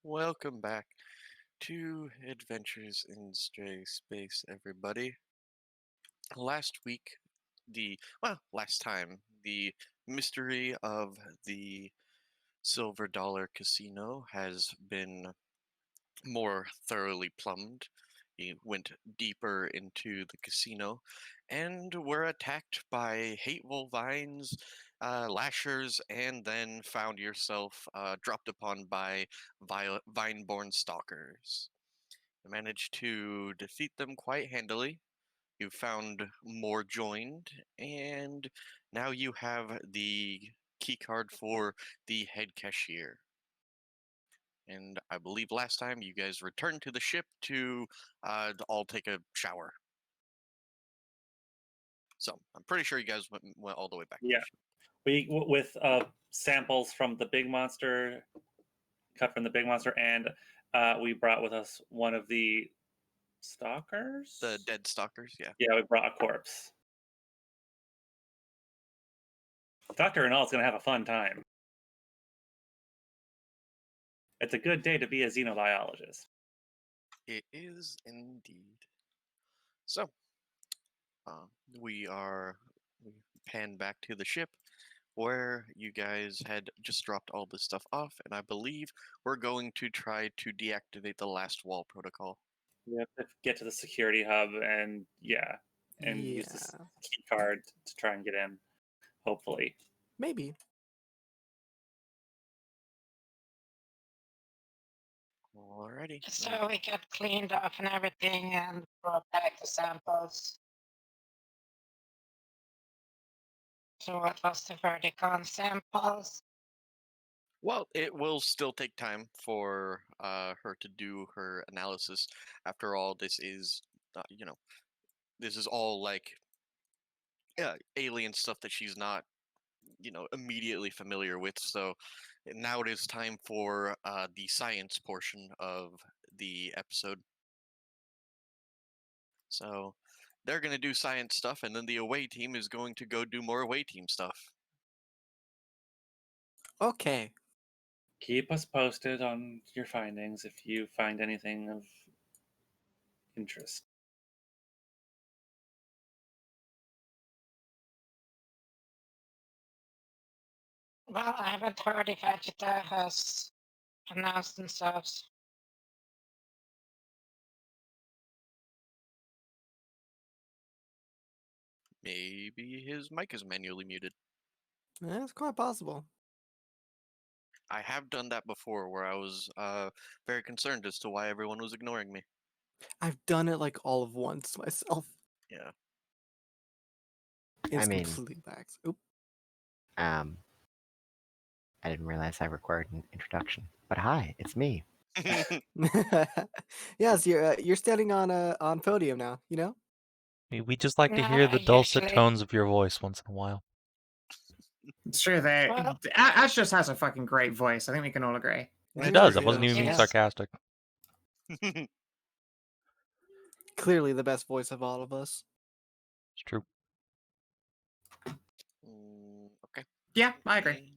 Welcome back to Adventures in Stray Space, everybody. Last week, last time, the mystery of the Silver Dollar Casino has been more thoroughly plumbed. We went deeper into the casino and were attacked by hateful vines, lashers, and then found yourself dropped upon by vine-born stalkers. You managed to defeat them quite handily. You found more joined, and now you have the keycard for the head cashier. And I believe last time you guys returned to the ship to all take a shower. So I'm pretty sure you guys went all the way back to Yeah. the ship. With samples from the big monster, cut from the big monster, and we brought with us one of the stalkers. The dead stalkers, yeah. Yeah, we brought a corpse. Dr. Anul's gonna have a fun time. It's a good day to be a xenobiologist. It is indeed. So, we pan back to the ship where you guys had just dropped all this stuff off, and I believe we're going to try to deactivate the last wall protocol. We have to get to the security hub and use this key card to try and get in. Hopefully, maybe. Alrighty. So we got cleaned up and everything and brought back the samples. So what was the verdict on samples? Well, it will still take time for her to do her analysis. After all, this is, this is all like alien stuff that she's not, immediately familiar with. So now it is time for the science portion of the episode. So they're going to do science stuff, and then the away team is going to go do more away team stuff. Okay. keep us posted on your findings if you find anything of interest. Well, I haven't heard if Adjatha has announced themselves. Maybe his mic is manually muted. Yeah, it's quite possible. I have done that before where I was very concerned as to why everyone was ignoring me. I've done it like all of once myself. Yeah. It's I mean- completely back. Oop. I didn't realize I required an introduction. But hi, it's me. Yes, you're standing on podium now. You know. We just like to No, hear the dulcet usually- tones of your voice once in a while. It's true that Well- Ash just has a fucking great voice. I think we can all agree. It does. I Yes. wasn't even being Yes. sarcastic. Clearly the best voice of all of us. It's true. Okay. Yeah, I agree.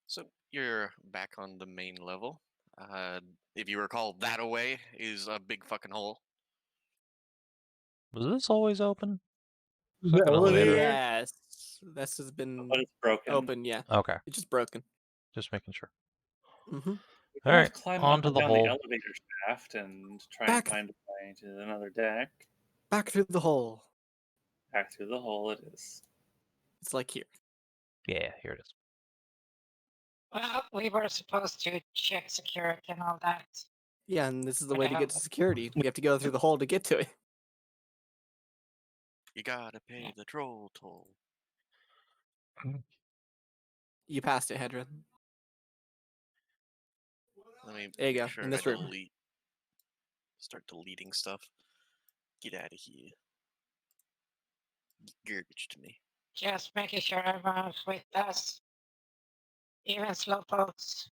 So you're back on the main level. If you recall, that away is a big fucking hole. Was this always open? The Like an elevator? Yes, this has been But it's broken. open. Yeah, Okay, it's just broken. just making sure. Mm-hmm. We All can right, climb onto up and the down hole. the elevator shaft and try Back. and find a way to another deck. Back through the hole. Back through the hole it is. It's like here. Yeah, here it is. Well, we were supposed to check security and all that. Yeah, and this is the What way the to get hell? to security. We have to go through the hole to get to it. You gotta pay the troll toll. You passed it, Hedrah. Let me There you make go, sure in this I room. start deleting stuff. Get out of here. Garbage to me. Just making sure everyone's with us. Even slowpokes.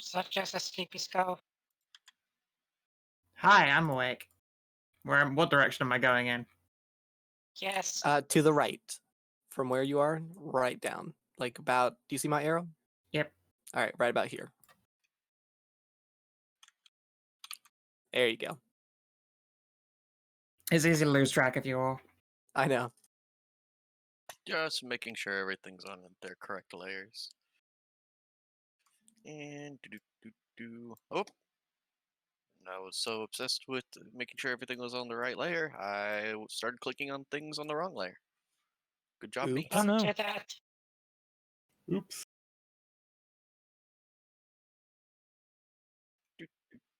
Such as a sleepy skull. Hi, I'm awake. What direction am I going in? Yes. To the right, from where you are, right down. like about. Do you see my arrow? Yep. All right, right about here. There you go. It's easy to lose track of you all. I know. Just making sure everything's on their correct layers. And oh, I was so obsessed with making sure everything was on the right layer, I started clicking on things on the wrong layer. Good job, me. Oops. Oh, no. Do that. Oops.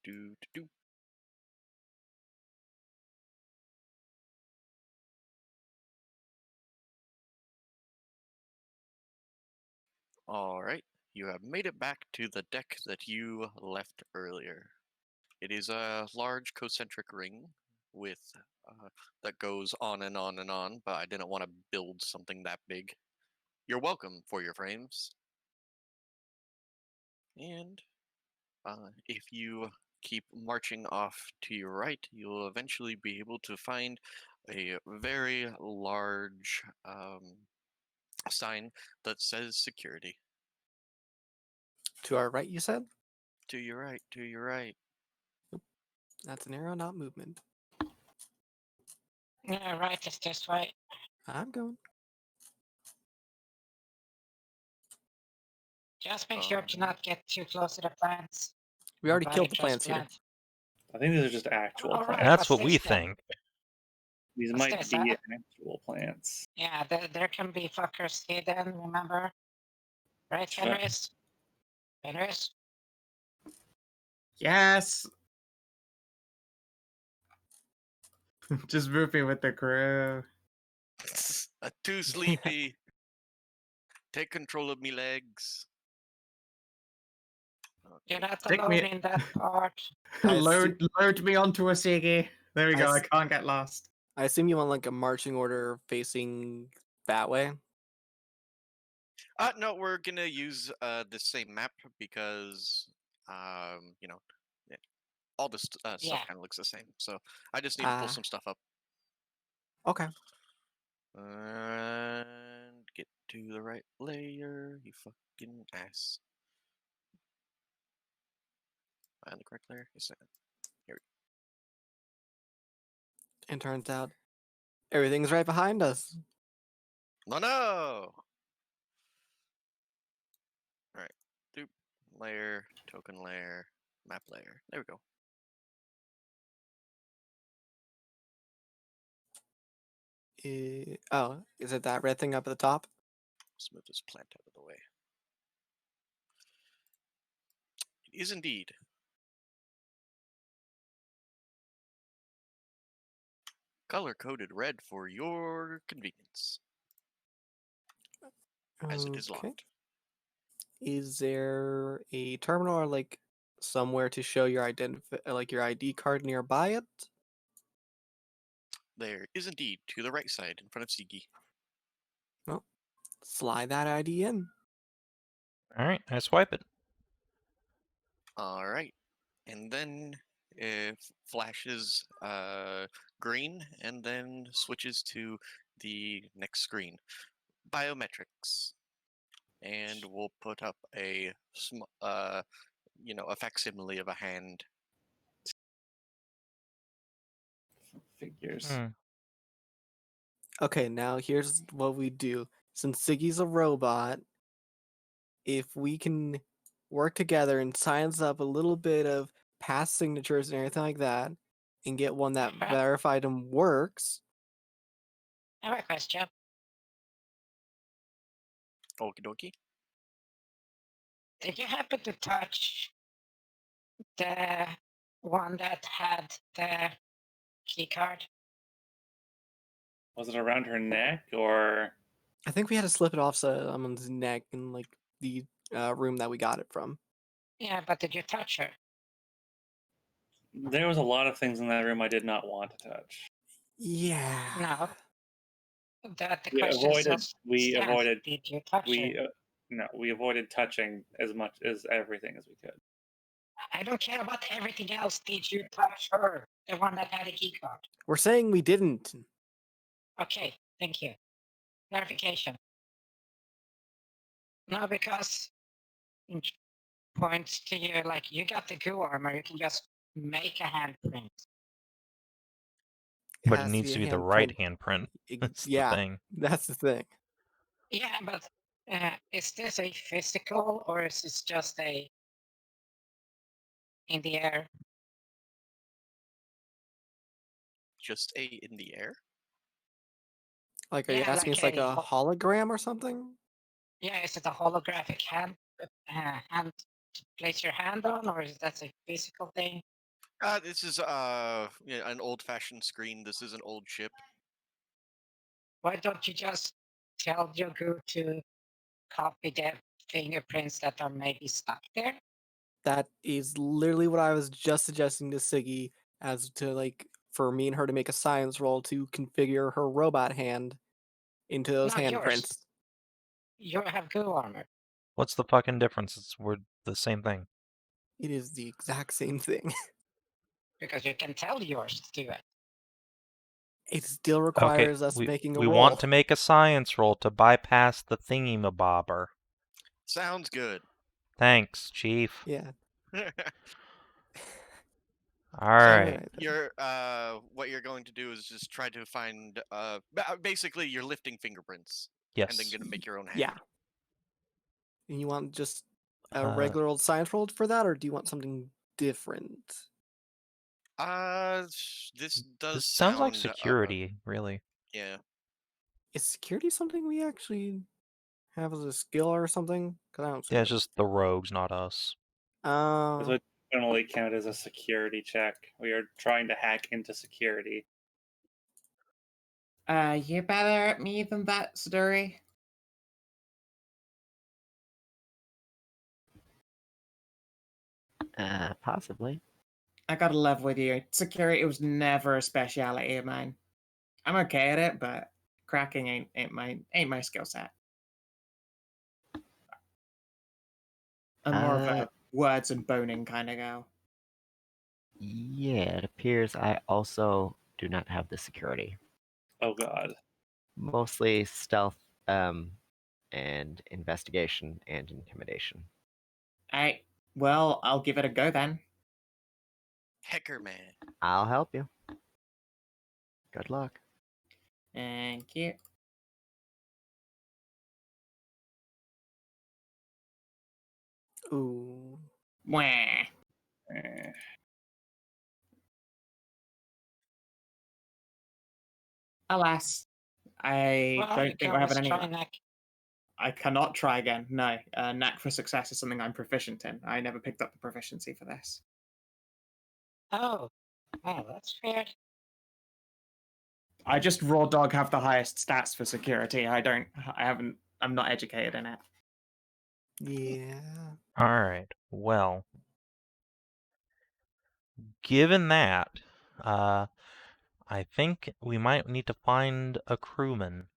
Do. All right, you have made it back to the deck that you left earlier. It is a large concentric ring with that goes on and on and on, but I didn't want to build something that big. You're welcome for your frames. And if you keep marching off to your right, you'll eventually be able to find a very large sign that says security. To our right, you said? To your right, to your right. That's an arrow, not movement. Yeah, right is this way. I'm going. Just make sure to Um, not get too close to the plants. We already Nobody killed the just plants here. plant. I think these are just actual All right. plants. That's what's what we this then? think. These What's might this, be huh? actual plants. Yeah, there can be fuckers hidden, remember? Right, Sure. Fenris? Fenris? Yes. Just moving with the crew. Too sleepy. Take control of me legs. You're not Stick alone me- in that part. load me onto a Siggy. There we I go. I s- can't get lost. I assume you want like a marching order facing that way. No, we're gonna use the same map because you know, yeah, all this stuff Yeah. kind of looks the same. So I just need to pull Ah. some stuff up Okay. and get to the right layer. You fucking ass. Am I on the correct layer? Yes, I am. And turns out everything's right behind us. No, no. All right. Doop. Layer, token layer, map layer. There we go. Oh, is it that red thing up at the top? Let's move this plant out of the way. It is indeed. Color-coded red for your convenience, as it is Okay. locked. Is there a terminal or like somewhere to show your like your ID card nearby it? There is indeed, to the right side, in front of Sigi. Slide that ID in. All right, I swipe it. All right, and then it flashes green, and then switches to the next screen, biometrics, and we'll put up a a facsimile of a hand. Figures. Hmm. Okay, now here's what we do. Since Siggy's a robot, if we can work together and signs up a little bit of past signatures and everything like that, and get one that verified him works, I have a question. Okie dokie. Did you happen to touch the one that had the key card? Was it around her neck or? I think we had to slip it off someone's neck in like the room that we got it from. Yeah, but did you touch her? There was a lot of things in that room I did not want to touch. Yeah. No. The We question avoided. says, We stands, avoided. did you touch We her? no. We avoided touching as much as everything as we could. I don't care about everything else. Did you touch her? The one that had a key card. We're saying we didn't. Okay, thank you. Clarification. No, because it points to you like you got the goo armor. You can just make a handprint. But it has needs to be the a right handprint. handprint. That's the Yeah, thing. that's the thing. Yeah, but is this a physical or is this just a in the air? Just a in the air? Like, are you Yeah, asking like it's like a a hologram or something? Yeah, is it a holographic hand to place your hand on, or is that a physical thing? This is yeah, an old-fashioned screen. This is an old ship. Why don't you just tell your goo to copy the fingerprints that are maybe stuck there? That is literally what I was just suggesting to Siggy, as to like for me and her to make a science roll to configure her robot hand into those Not yours. handprints. You have goo armor. What's the fucking difference? We're the same thing. It is the exact same thing. Because you can tell yours to do it. It still Okay, requires us we making a we roll. want to make a science roll to bypass the thingy-mabobber. Sounds good. Thanks, Chief. Yeah. All right. Alright. You're what you're going to do is just try to find basically you're lifting fingerprints and then Yes. gonna make your own hand. Yeah. And you want just a Uh, regular old science roll for that, or do you want something different? This does This sounds like sound security, really. yeah. Is security something we actually have as a skill or something? Because I don't see Yeah, it's it. just the rogues, not us. This would generally count as a security check. We are trying to hack into security. You're better at me than that, Siduri. Possibly. I gotta love with you. Security was never a speciality of mine. I'm okay at it, but cracking ain't my skill set. I'm more of a words and boning kind of gal. Yeah, it appears I also do not have the security. Oh god. Mostly stealth, and investigation and intimidation. Alright, well, I'll give it a go then. Hecker man. I'll help you. Good luck. Thank you. Ooh. Wah. Eh. Alas, I Well, you don't think can I have always any. try neck. I cannot try again. No, knack for success is something I'm proficient in. I never picked up the proficiency for this. Oh, that's weird. I just raw dog have the highest stats for security. I'm not educated in it. Yeah. All right. Well, given that, I think we might need to find a crewman.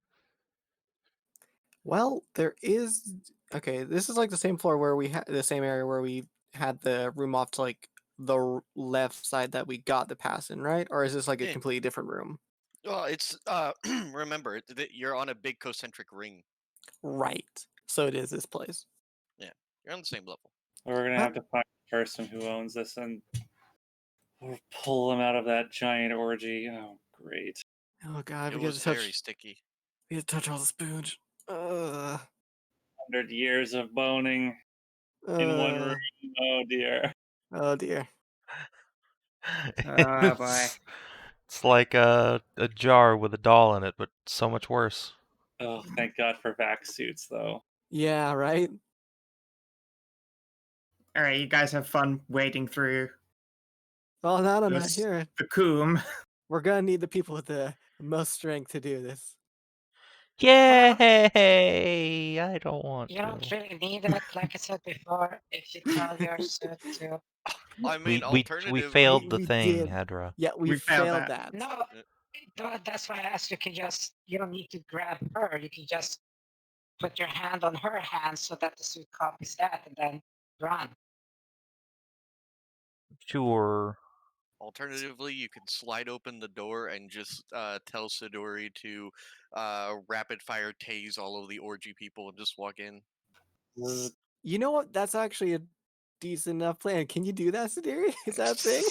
Well, there is. Okay, this is like the same floor where we had the same area where we had the room off to like the left side that we got the pass in, right? Or is this like a Yeah. completely different room? Well, it's remember that you're on a big concentric ring. Right. So it is this place. You're on the same level. We're gonna have to find the person who owns this and we'll pull them out of that giant orgy. Oh, great. Oh god, It we get was to touch. very sticky. We get to touch all the spoons. 100 years of boning in one room. Oh dear. Oh dear. Oh, boy. It's like a jar with a doll in it, but so much worse. Oh, thank God for vac suits, though. Yeah, right. All right, you guys have fun wading through Well, now I'm not Yes. here. the coombe. We're gonna need the people with the most strength to do this. Yay! I don't want You don't to. really need it, like I said before, if you tell your suit to. I mean, We alternative. failed the we thing, did. Hedra. Yeah, we We failed failed that. that. No, that's why I asked. You don't need to grab her. You can just put your hand on her hand so that the suit copies that, and then run. Sure. Alternatively, you could slide open the door and just tell Siduri to rapid fire tase all of the orgy people and just walk in. You know what? That's actually a decent enough plan. Can you do that, Siduri? Is that a thing?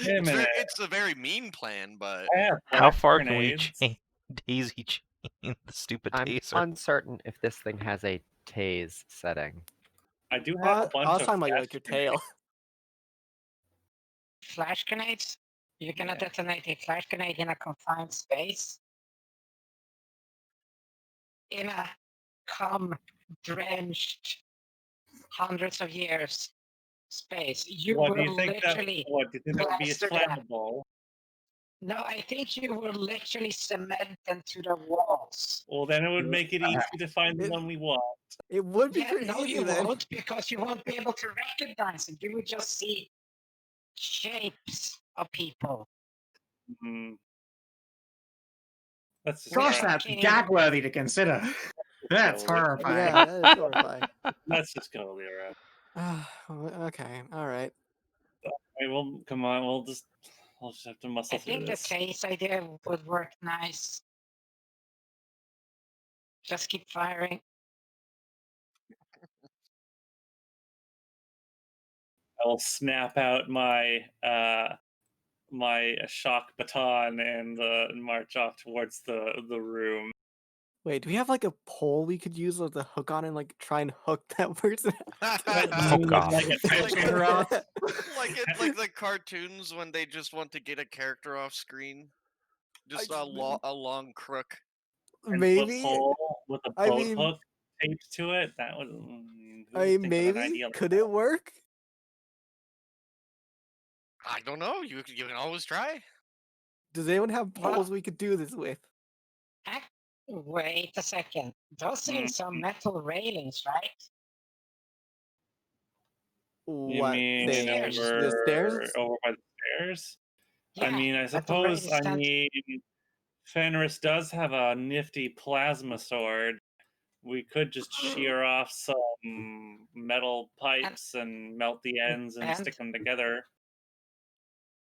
Wait a minute. It's a very mean plan, but I have How flash far can we grenades. daisy chain the stupid I'm taser? uncertain if this thing has a tase setting. I do have a bunch I was of talking about flash your tail. Flash grenades? You're gonna Yeah. detonate a flash grenade in a confined space? In a cum-drenched, hundreds of years space. You What do will you think that? literally What do you think that would be plaster that. flammable? No, I think you will literally cement them to the walls. Well, then it would make it easy to find the It- one we want. It would be Yeah, pretty no, easy you then. won't, because you won't be able to recognize them. You will just see shapes of people. Hmm. Let's just Gosh, try. that's Fucking- gag worthy to consider. That's go with it. horrifying. Yeah, that is horrifying. Let's just go, Lyra. Okay, all right. Hey, well, come on. We'll just have to I muscle through think the this. taste idea would work nice. Just keep firing. I'll snap out my my shock baton and march off towards the room. Wait, do we have like a pole we could use with the hook on and like try and hook that person? Oh, God. Like a fishing rod. like the cartoons when they just want to get a character off screen, just a long crook. And Maybe. with a I boat mean- hook taped to it. That would. Maybe. Could it work? I don't know. You can always try. Does anyone have Well- poles we could do this with? Wait a second. Those seem some metal railings, right? You What mean things? over The stairs? over by the stairs? I Yeah, mean, I at the suppose. very center. Fenris does have a nifty plasma sword. We could just shear off some metal pipes and melt the ends and stick them together.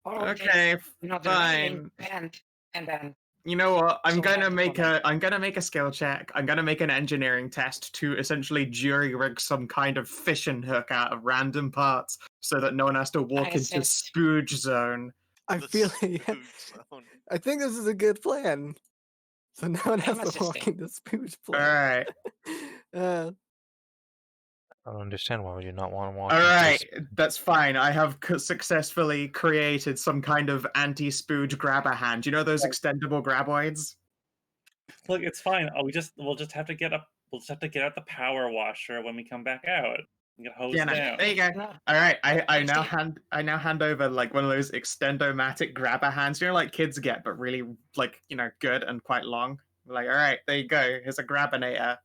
Or Okay, the railing fine. bend, and then You know what? I'm So gonna that's make what I'm gonna make a skill check. I'm gonna make an engineering test to essentially jury rig some kind of fishing hook out of random parts so that no one has to walk into assist. spooge zone. I The feel smooth zone. I think this is a good plan. So no one has I'm to walk assisting. into spooge All plan. right, I don't understand. Why would you not want to walk all into right, that's fine. I have successfully created some kind of anti-spooge grabber hand. You know those extendable graboids? Look, it's fine. We'll just have to get up. We'll just have to get out the power washer when we come back out. Get hosed Yeah, no, down. there you go. No, All right, I Actually- now hand over like one of those extendomatic grabber hands, you know, like kids get, but really like good and quite long. Like, all right, there you go. Here's a grabbinator.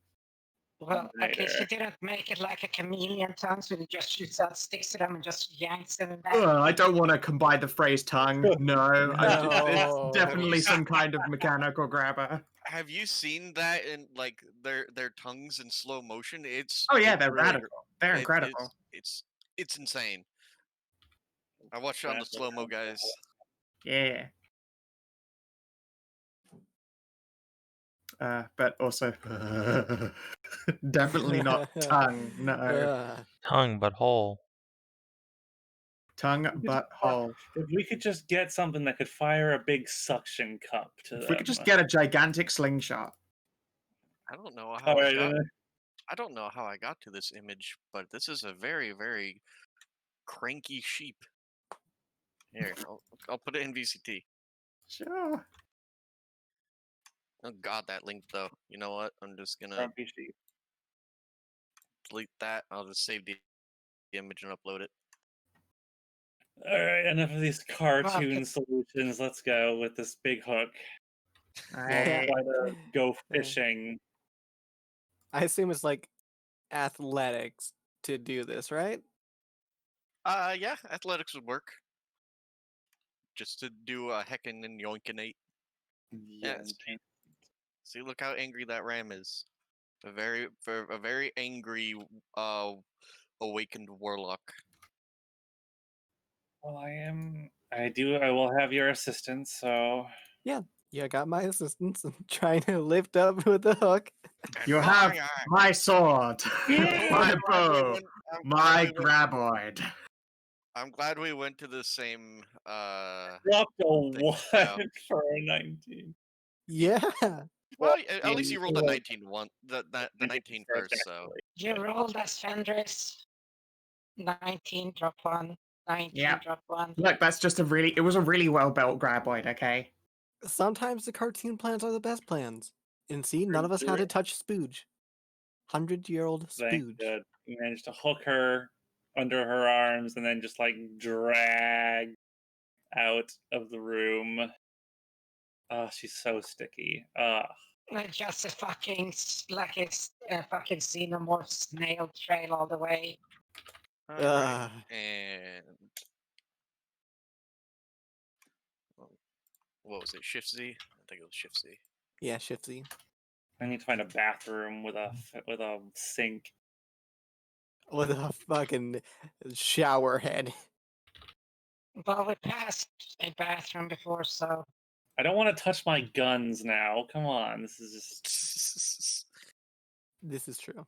well, at least Later. you didn't make it like a chameleon tongue, so you just shoots out sticks to them and just yanks them back. I don't want to combine the phrase tongue. No, No. it's definitely some kind of mechanical grabber. Have you seen that in like their tongues in slow motion? It's Oh yeah, it's they're really radical. They're It- incredible. it's insane. I watched it on the slow mo guys. Yeah. But also definitely not tongue. No, tongue but hole? tongue, butt, hole. If we could just get something that could fire a big suction cup to If them. we could just get a gigantic slingshot. I don't know how All I right, got. I don't know how I got to this image, but this is a very very cranky sheep. Here, I'll put it in VCT. Sure. Oh god, that link though. You know what? I'm just gonna grumpy sheep. delete that. I'll just save the image and upload it. All right, enough of these cartoon solutions. Let's go with this big hook. We'll I, try to go fishing. I assume it's like athletics to do this, right? Yeah, athletics would work. Just to do a heckin' and yoinkinate. Yes. See, look how angry that ram is. A very angry, awakened warlock. Well, I will have your assistance, so Yeah, Yeah, I got my assistance and trying to lift up with the hook. You have Fire! my sword, my I'm glad we bow, went- I'm glad my we went- graboid. I'm glad we went to the same. Dropped a Thing, 1 yeah. for a 19. Yeah. Well, Yeah, at least you rolled a well, 19 one. The 19 first, so. actually. You rolled as Fenris. 19, drop 1. 19, Yep. drop 1. Look, that's just it was a really well built graboid, okay? Sometimes the cartoon plans are the best plans. And see, none of us had to touch Spooge. 100-year-old Thank Spooge. God. You managed to hook her under her arms and then just like drag out of the room. Oh, she's so sticky. Just a fucking, like a fucking xenomorph snail trail all the way. Alright. Ugh. And. What was it? Shift Z? I think it was Shift Z. Yeah, Shifty. I need to find a bathroom with a sink. With a fucking shower head. Well, we passed a bathroom before, so I don't want to touch my guns now. Come on, this is just. This is true.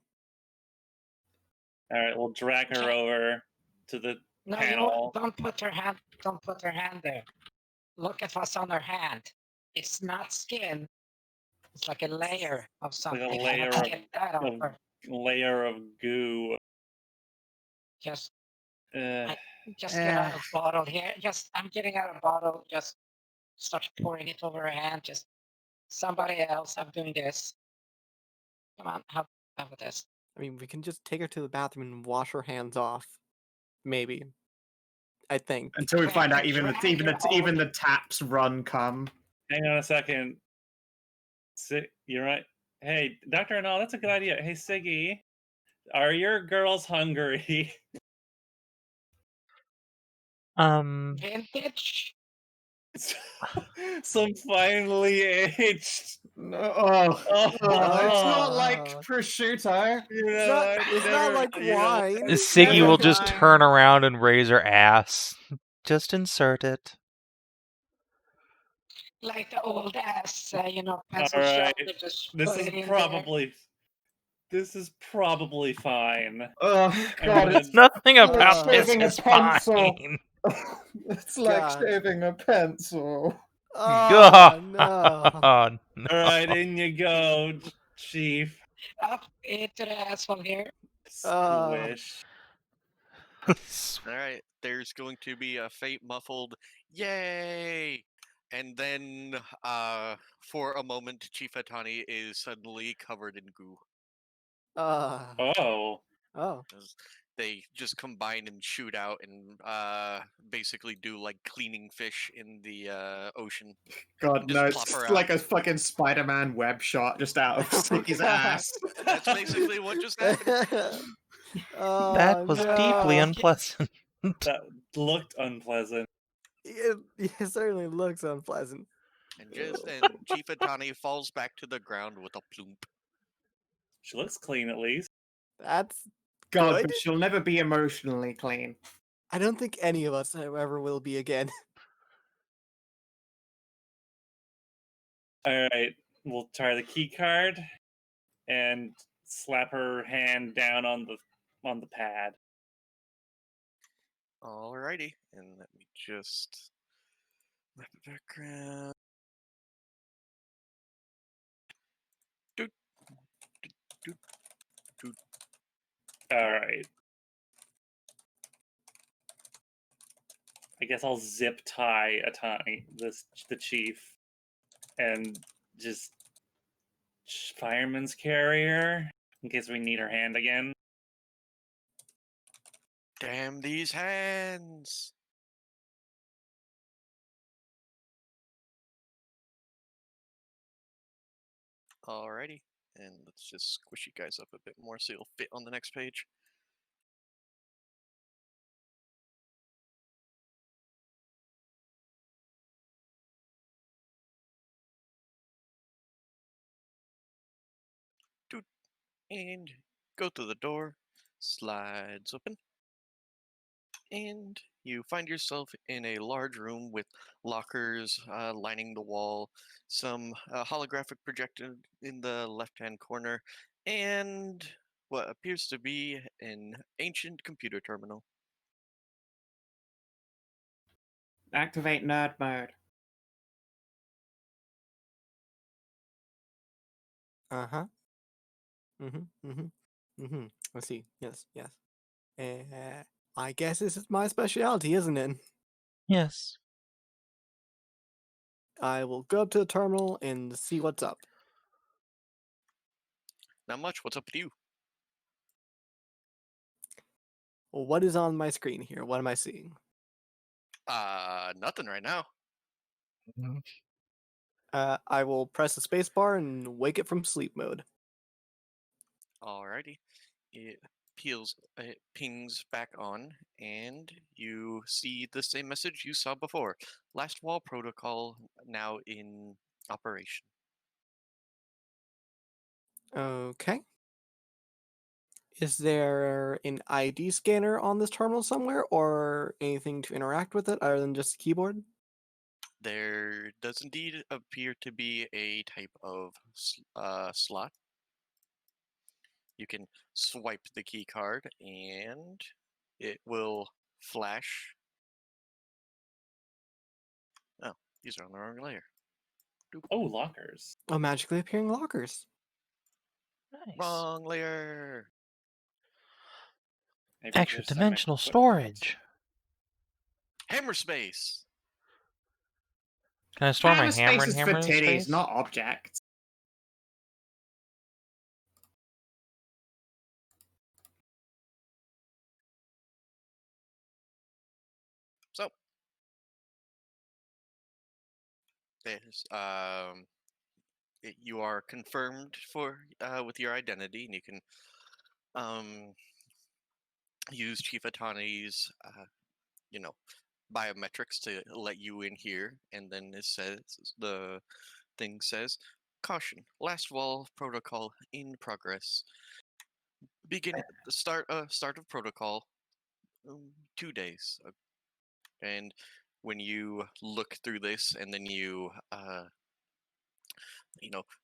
All right, we'll drag her Okay. over to the no, panel. don't put her hand. Don't put her hand there. Look at what's on her hand. It's not skin. It's like a layer of something. layer Let's of- get that off of- her. Layer of goo. Just Uh, get out a bottle here. I'm getting out a bottle. Just start pouring it over her hand. Just somebody else. I'm doing this. Come on, how about this? I mean, we can just take her to the bathroom and wash her hands off. Maybe. I think. Until we Wait, find out but even drag her even over. the taps run cum. hang on a second. You're right. Hey, Dr. Anal, that's a good idea. Hey, Siggy, are your girls hungry? Vintage. Some finely aged. No, Oh, it's not like Oh. you prosciutto. know, It's not like wine. Siggy never will just mind. turn around and raise her ass. Just insert it. Like the old ass, pencil All right. sharpener, just This put is it in probably fine. Oh I'm god, gonna- it's Nothing like about this shaving a is pencil. fine. it's like God. shaving a pencil. Oh, God. no. No. All right, in you go, Chief. up into the asshole here. Squish. Alright, there's going to be a faint muffled yay! And then, for a moment, Chief Atani is suddenly covered in goo. Oh. Oh. As they just combine and shoot out and basically do like cleaning fish in the ocean. God, Just no, plop it's her like a fucking Spider-Man web shot just out of Sticky's ass. That's basically what just happened. Oh, That was deeply no. unpleasant. That looked unpleasant. It certainly looks unpleasant. And Chief Atani falls back to the ground with a plump. She looks clean at least. That's God, good. but she'll never be emotionally clean. I don't think any of us ever will be again. All right, we'll try the key card and slap her hand down on the pad. Alrighty, and let me just map the background. Doot, doot, doot, doot. All right. I guess I'll zip tie the chief and just fireman's carrier in case we need her hand again. Damn these hands! Alrighty, and let's just squish you guys up a bit more so you'll fit on the next page. Doot, and go through the door. Slides open. and you find yourself in a large room with lockers lining the wall, some holographic projector in the left-hand corner, and what appears to be an ancient computer terminal. Activate nerd mode. Uh-huh. Let's see. Yes, yes. I guess this is my specialty, isn't it? Yes. I will go up to the terminal and see what's up. Not much. What's up with you? Well, what is on my screen here? What am I seeing? Nothing right now. I will press the space bar and wake it from sleep mode. Alrighty. It pings back on, and you see the same message you saw before. Last wall protocol now in operation. Okay. Is there an ID scanner on this terminal somewhere, or anything to interact with it other than just the keyboard? There does indeed appear to be a type of slot. You can swipe the key card and it will flash. Oh, these are on the wrong layer. Doop. Oh, lockers. Oh, magically appearing lockers. Nice. Wrong layer. Maybe Extra there's some dimensional equipment. storage. Hammer space. Can I store my Hammer hammer space and is hammer for in titties, space? not objects. So there's you are confirmed for with your identity, and you can use Chief Atani's biometrics to let you in here, and then it says the thing says, "Caution: Last wall protocol in progress. Begin the start of protocol 2 days." And when you look through this, and then you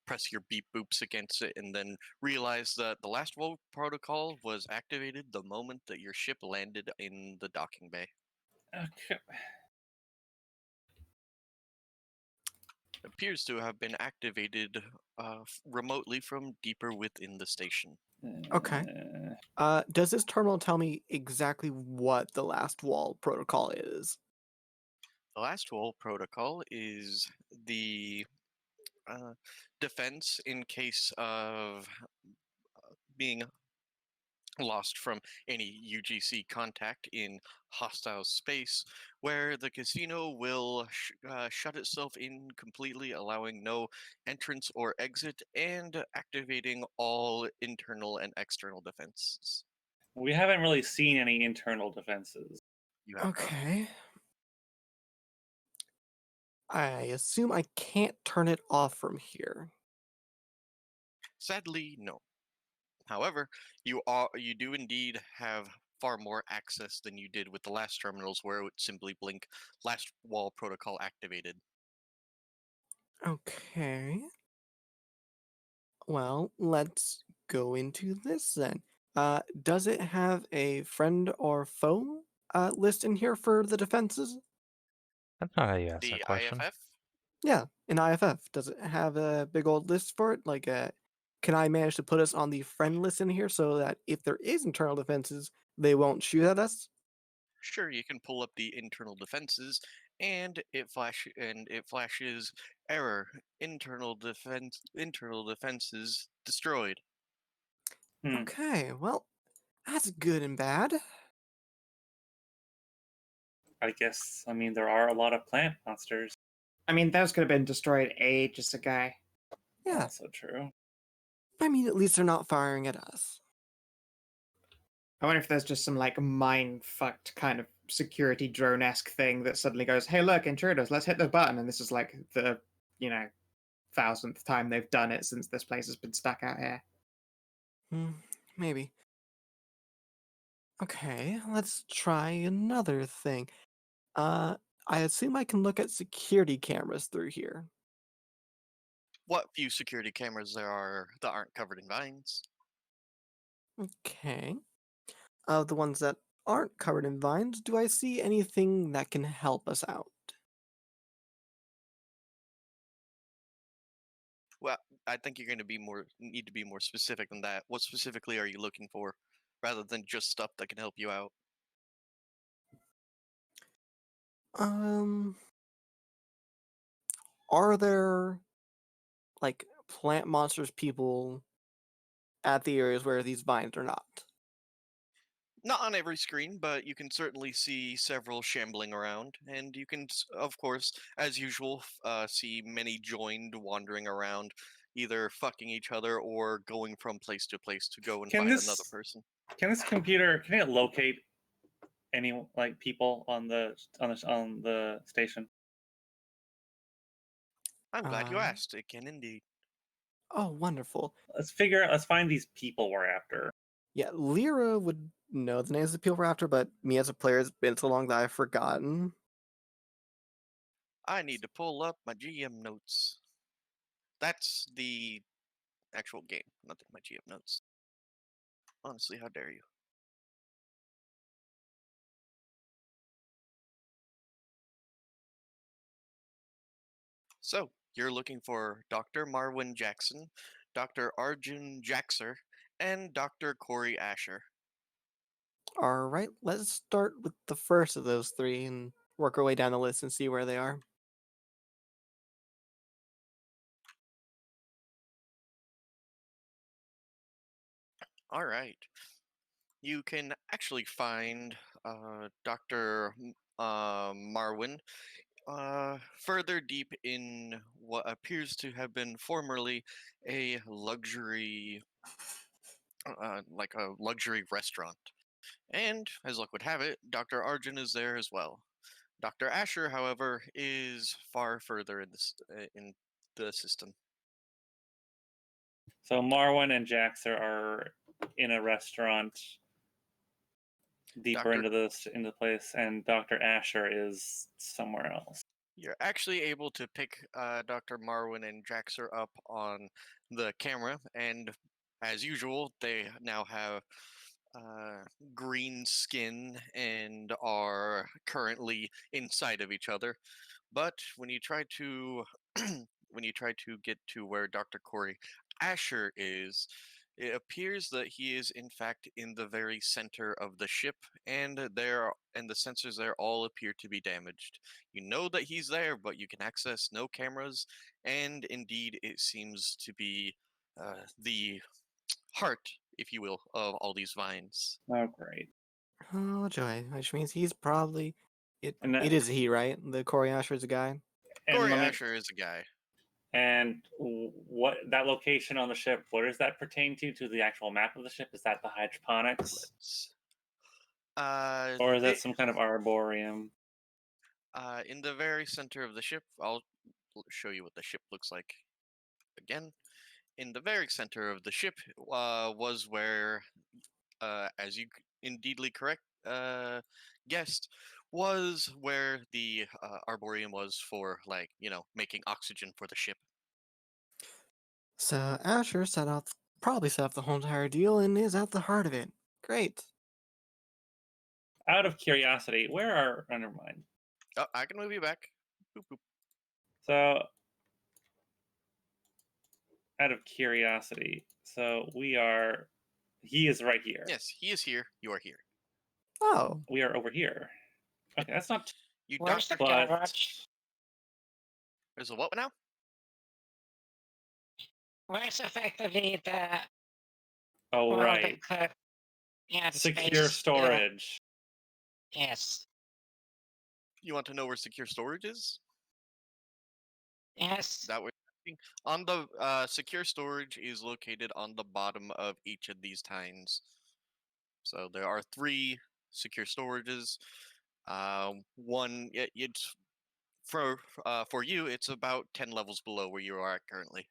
press your beep boops against it, and then realize that the last wall protocol was activated the moment that your ship landed in the docking bay. Okay. Appears to have been activated remotely from deeper within the station. Okay. Does this terminal tell me exactly what the last wall protocol is? The last wall protocol is the defense in case of being lost from any UGC contact in hostile space, where the casino will shut itself in completely, allowing no entrance or exit, and activating all internal and external defenses. We haven't really seen any internal defenses. You have not. Okay. I assume I can't turn it off from here. Sadly, no. However, you do indeed have far more access than you did with the last terminals, where it would simply blink "Last wall protocol activated." Okay. Well, let's go into this then. Does it have a friend or foe list in here for the defenses? That's not how you ask The that question. IFF. Yeah, in IFF. Does it have a big old list for it? Like, can I manage to put us on the friend list in here so that if there is internal defenses, they won't shoot at us? Sure, you can pull up the internal defenses, and it flashes error. Internal defenses destroyed. Okay, well, that's good and bad. I guess, there are a lot of plant monsters. I mean, those could have been destroyed ages ago. Yeah, Also true. I mean, at least they're not firing at us. I wonder if there's just some like mind fucked kind of security drone esque thing that suddenly goes, "Hey, look, intruders! Let's hit the button." And this is like the 1000th time they've done it since this place has been stuck out here. Maybe. Okay, let's try another thing. I assume I can look at security cameras through here. What few security cameras there are that aren't covered in vines? Okay. Of the ones that aren't covered in vines, do I see anything that can help us out? Well, I think you're going to need to be more specific than that. What specifically are you looking for, rather than just stuff that can help you out? Um, are there like plant monsters people at the areas where these vines are not? Not on every screen, but you can certainly see several shambling around, and you can, of course, as usual, see many joined wandering around, either fucking each other or going from place to place to go and Can find this- another person. Can this computer can it locate any like people on the station? I'm glad you Um, asked. It can indeed. Oh, wonderful. Let's find these people we're after. Yeah, Lyra would know the names of the people we're after, but me as a player, it's been so long that I've forgotten. I need to pull up my GM notes. That's the actual game, not my GM notes. Honestly, how dare you? So, you're looking for Dr. Marwin Jackson, Dr. Arjun Jaxer, and Dr. Corey Asher. All right, let's start with the first of those three and work our way down the list and see where they are. All right. You can actually find Dr. Marwin further deep in what appears to have been formerly a luxury, like a luxury restaurant. And as luck would have it, Dr. Arjun is there as well. Dr. Asher, however, is far further in the system. So Marwan and Jaxer are in a restaurant deeper Dr. into the place, and Dr. Asher is somewhere else. You're actually able to pick Dr. Marwin and Jaxer up on the camera, and as usual, they now have green skin and are currently inside of each other. But when you try to get to where Dr. Corey Asher is, it appears that he is in fact in the very center of the ship, and the sensors there all appear to be damaged. You know that he's there, but you can access no cameras, and indeed it seems to be the heart, if you will, of all these vines. Oh, great! Oh, joy, which means he's probably it. And that- It is he, right? The Corey Asher's a guy. And Corey let me- Asher is a guy. And what that location on the ship? What does that pertain to? To the actual map of the ship? Is that the hydroponics, Let's, or is that some kind of arboreum? in the very center of the ship, I'll show you what the ship looks like again. In the very center of the ship was where, as you indeedly correct guessed, was where the arboreum was for, like, making oxygen for the ship. So Asher probably set up the whole entire deal and is at the heart of it. Great. Out of curiosity, where are? Oh, never mind. Oh, I can move you back. Boop, boop. So, out of curiosity, so we are. He is right here. Yes, he is here. You are here. Oh, We are over here. Okay, that's not. You Where's the doctor. But garage? There's a what now? Where's effectively the oh well, right, yeah, the secure space, storage. yes, You want to know where secure storage is? yes. That way, on the secure storage is located on the bottom of each of these tines. So there are 3 secure storages. It's for you. It's about 10 levels below where you are at currently.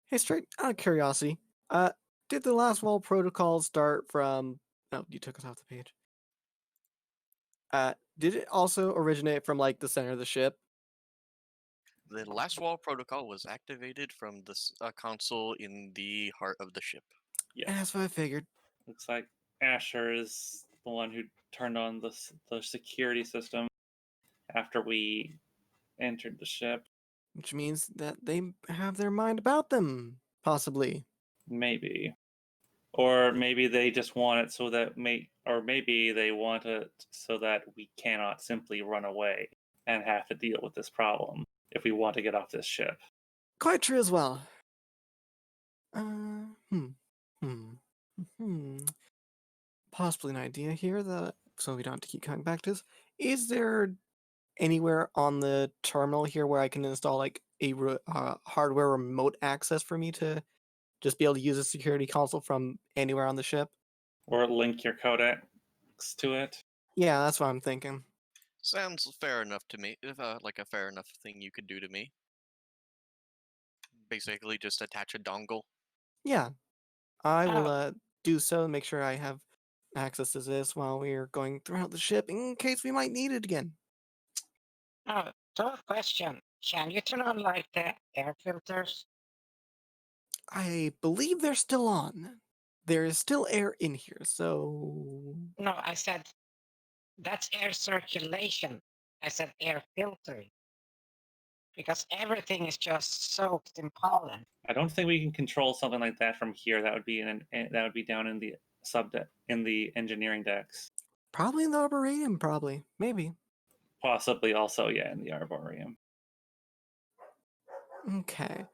hey, straight out of curiosity, did the last wall protocol start from Oh, you took us off the page. Did it also originate from like the center of the ship? The last wall protocol was activated from the console in the heart of the ship. Yes. That's what I figured. Looks like Asher is the one who turned on the security system after we entered the ship. Which means that they have their mind about them, possibly. Maybe. Or maybe they just want it so that or maybe they want it so that we cannot simply run away and have to deal with this problem if we want to get off this ship. Quite true as well. Hmm. Possibly an idea here that, so we don't have to keep coming back to this. Is there anywhere on the terminal here where I can install like a hardware remote access for me to just be able to use a security console from anywhere on the ship? Or link your codex to it. Yeah, that's what I'm thinking. Sounds fair enough to me. Like a fair enough thing you could do to me. Basically, just attach a dongle. Yeah, I will Oh. do so and make sure I have access to this while we're going throughout the ship in case we might need it again. Oh, tough question. Can you turn on like the air filters? I believe they're still on. There is still air in here, so... No, I said that's air circulation. I said air filtering. Because everything is just soaked in pollen. I don't think we can control something like that from here. That would be down in the in the engineering decks. Probably in the Arboretum, probably. Maybe. Possibly also, yeah, in the Arboretum. Okay.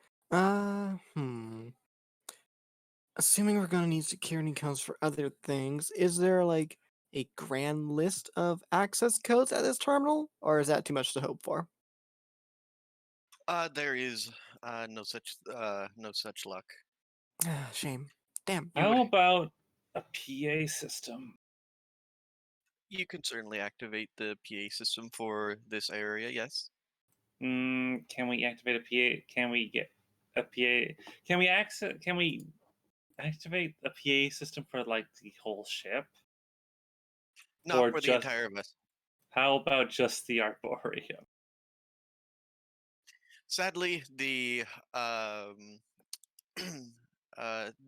Assuming we're gonna need security codes for other things, is there like a grand list of access codes at this terminal? Or is that too much to hope for? There is no such luck. Shame. Damn. How about a PA system? You can certainly activate the PA system for this area, yes. Can we activate a PA? Can we get a PA? Can we activate a PA system for like the whole ship? Not Or for the just- entire vessel. How about just the Arboretum? Sadly,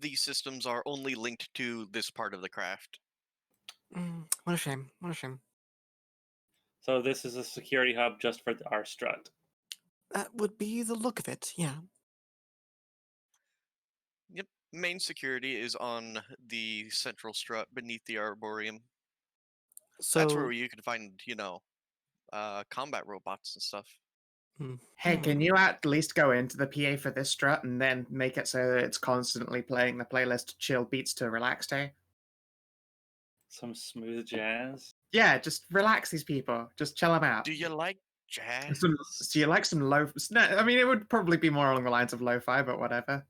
these systems are only linked to this part of the craft. What a shame. What a shame. So this is a security hub just for our strut. That would be the look of it, yeah. Yep, main security is on the central strut beneath the Arboretum. So That's where you can find, combat robots and stuff. Hey, can you at least go into the PA for this strut and then make it so that it's constantly playing the playlist chill beats to relax to? Some smooth jazz. Yeah, just relax these people. Just chill them out. Do you like jazz? Do you like some low? No, I mean, it would probably be more along the lines of lo-fi, but whatever.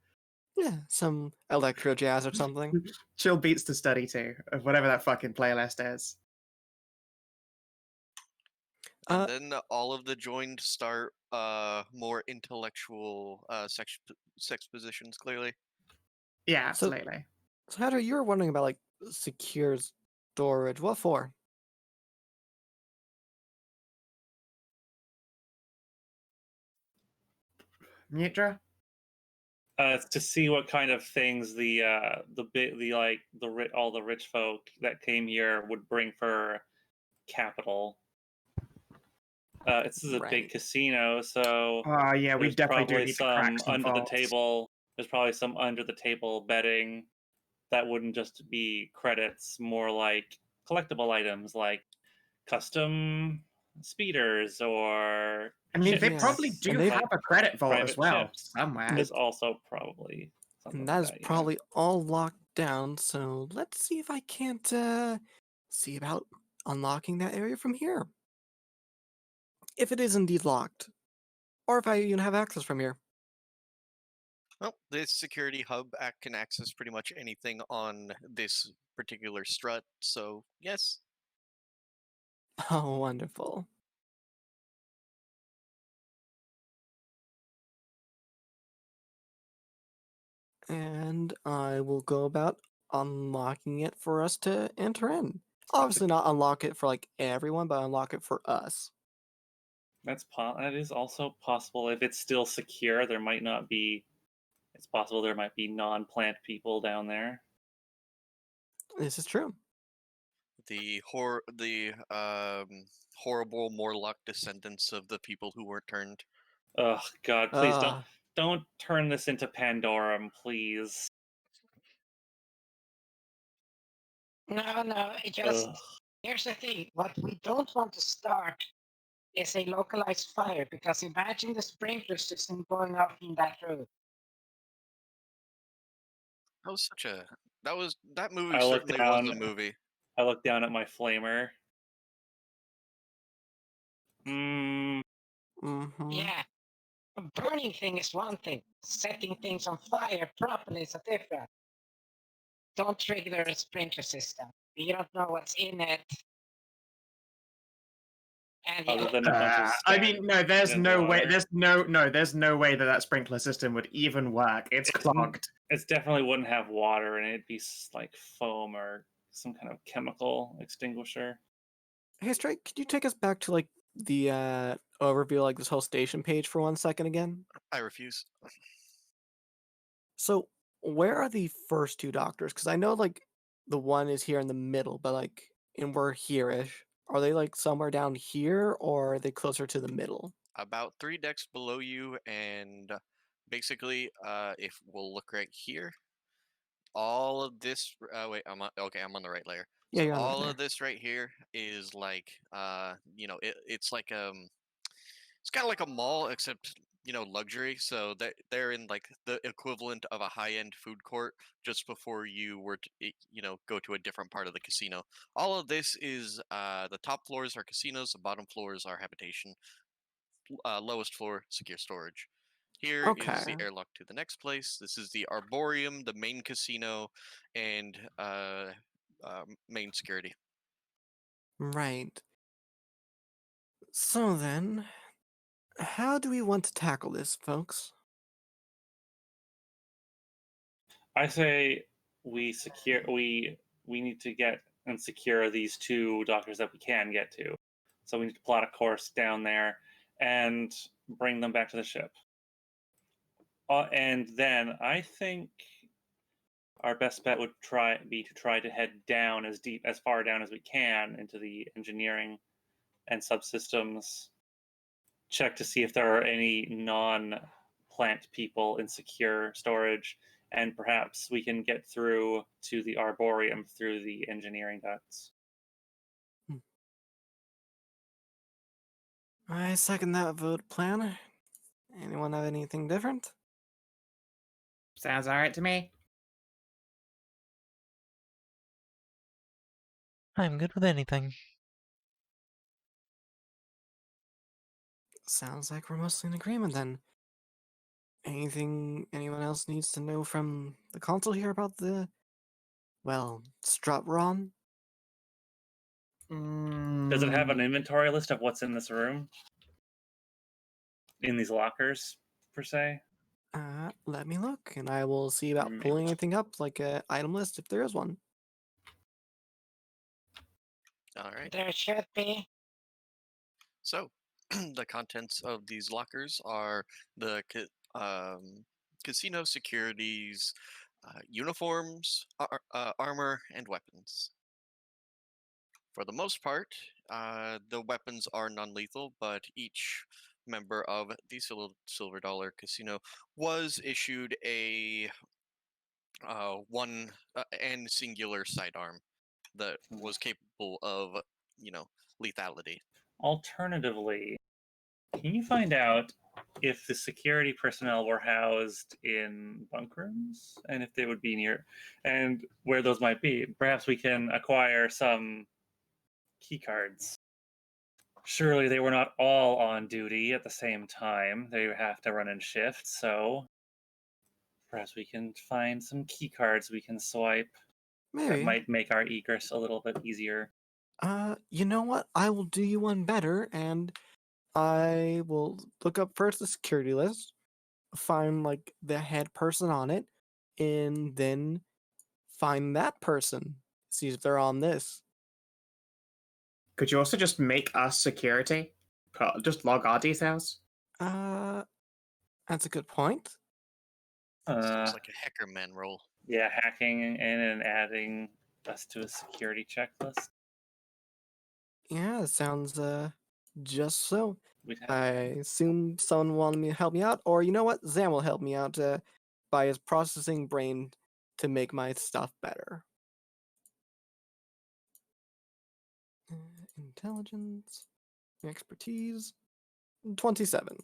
Yeah, some electro jazz or something. Chill beats to study to, of whatever that fucking playlist is. And then all of the joined start more intellectual sex positions, clearly. Yeah, absolutely. So Hedrah, you were wondering about like secure storage. What for? Mitra? To see what kind of things all the rich folk that came here would bring for capital. This is a big Right. casino, so Yeah, we there's definitely do probably need to crack some under the vaults. table. There's probably some under the table betting that wouldn't just be credits, more like collectible items like custom speeders or I mean, they ships. probably Yes. do And they've- have a credit vault as private well ships. somewhere. Is also probably something And that is like that, yeah. probably all locked down, so let's see if I can't see about unlocking that area from here. If it is indeed locked. Or if I even have access from here. Well, this security hub can access pretty much anything on this particular strut, so yes. Oh, wonderful. And I will go about unlocking it for us to enter in. Obviously, not unlock it for like everyone, but unlock it for us. That is also possible. If it's still secure, there might not be. It's possible there might be non-plant people down there. This is true. The horrible Morlock descendants of the people who weren't turned. Oh God, please Uh, don't turn this into Pandorum, please. No, it just Ugh. here's the thing. What we don't want to start is a localized fire, because imagine the sprinkler system going off in that room. That was such a that movie I look certainly was a down. movie. I look down at my flamer. mhm. Yeah. A burning thing is one thing. Setting things on fire properly is a different. Don't trigger a sprinkler system. You don't know what's in it. And Other yeah, than a bunch of I mean, no, there's stagnant no way. water. There's no way that sprinkler system would even work. It's clogged. It definitely wouldn't have water in it. It'd be like foam or some kind of chemical extinguisher. Hey, Stray, could you take us back to like the overview, like this whole station page for 1 second again? I refuse. So, where are the first two doctors? Because I know like the one is here in the middle, but like, and we're here-ish. Are they like somewhere down here, or are they closer to the middle? About 3 decks below you, and basically, if we'll look right here, all of this. Wait, I'm I'm on the right layer. Yeah, So you're on the right all there. of this right here is like, it's like it's kind of like a mall, except luxury. So they're in like the equivalent of a high-end food court just before you were to go to a different part of the casino. All of this is the top floors are casinos, the bottom floors are habitation, lowest floor secure storage. Here is the Okay. airlock to the next place. This is the Arboreum, the main casino, and main security. Right. So then, how do we want to tackle this, folks? I say we need to get and secure these two doctors that we can get to. So we need to plot a course down there and bring them back to the ship. And then I think our best bet would try to head down as far down as we can into the engineering and subsystems. Check to see if there are any non-plant people in secure storage, and perhaps we can get through to the Arboreum through the engineering ducts. I second that vote plan. Anyone have anything different? Sounds all right to me. I'm good with anything. Sounds like we're mostly in agreement then. Anything anyone else needs to know from the console here about the, well, Strutron? Does it have an inventory list of what's in this room? In these lockers, per se? Let me look, and I will see about Maybe. pulling anything up, like a item list, if there is one. All right. there should be. So, the contents of these lockers are the casino securities, uniforms, armor, and weapons. For the most part, the weapons are non-lethal, but each member of the Silver Dollar Casino was issued a one and singular sidearm that was capable of, lethality. Alternatively, can you find out if the security personnel were housed in bunk rooms and if they would be near and where those might be? Perhaps we can acquire some key cards. Surely they were not all on duty at the same time. They have to run in shifts, so perhaps we can find some key cards we can swipe. That Maybe. might make our egress a little bit easier. You know what? I will do you one better, and I will look up first the security list, find like the head person on it, and then find that person. See if they're on this. Could you also just make us security? Just log our details? That's a good point. Sounds like a hackerman role. Yeah, hacking in and adding us to a security checklist. Yeah, it sounds just so. We'd have I assume someone wanted me to help me out, or you know what? Dzaan will help me out by his processing brain to make my stuff better. Intelligence, expertise, 27.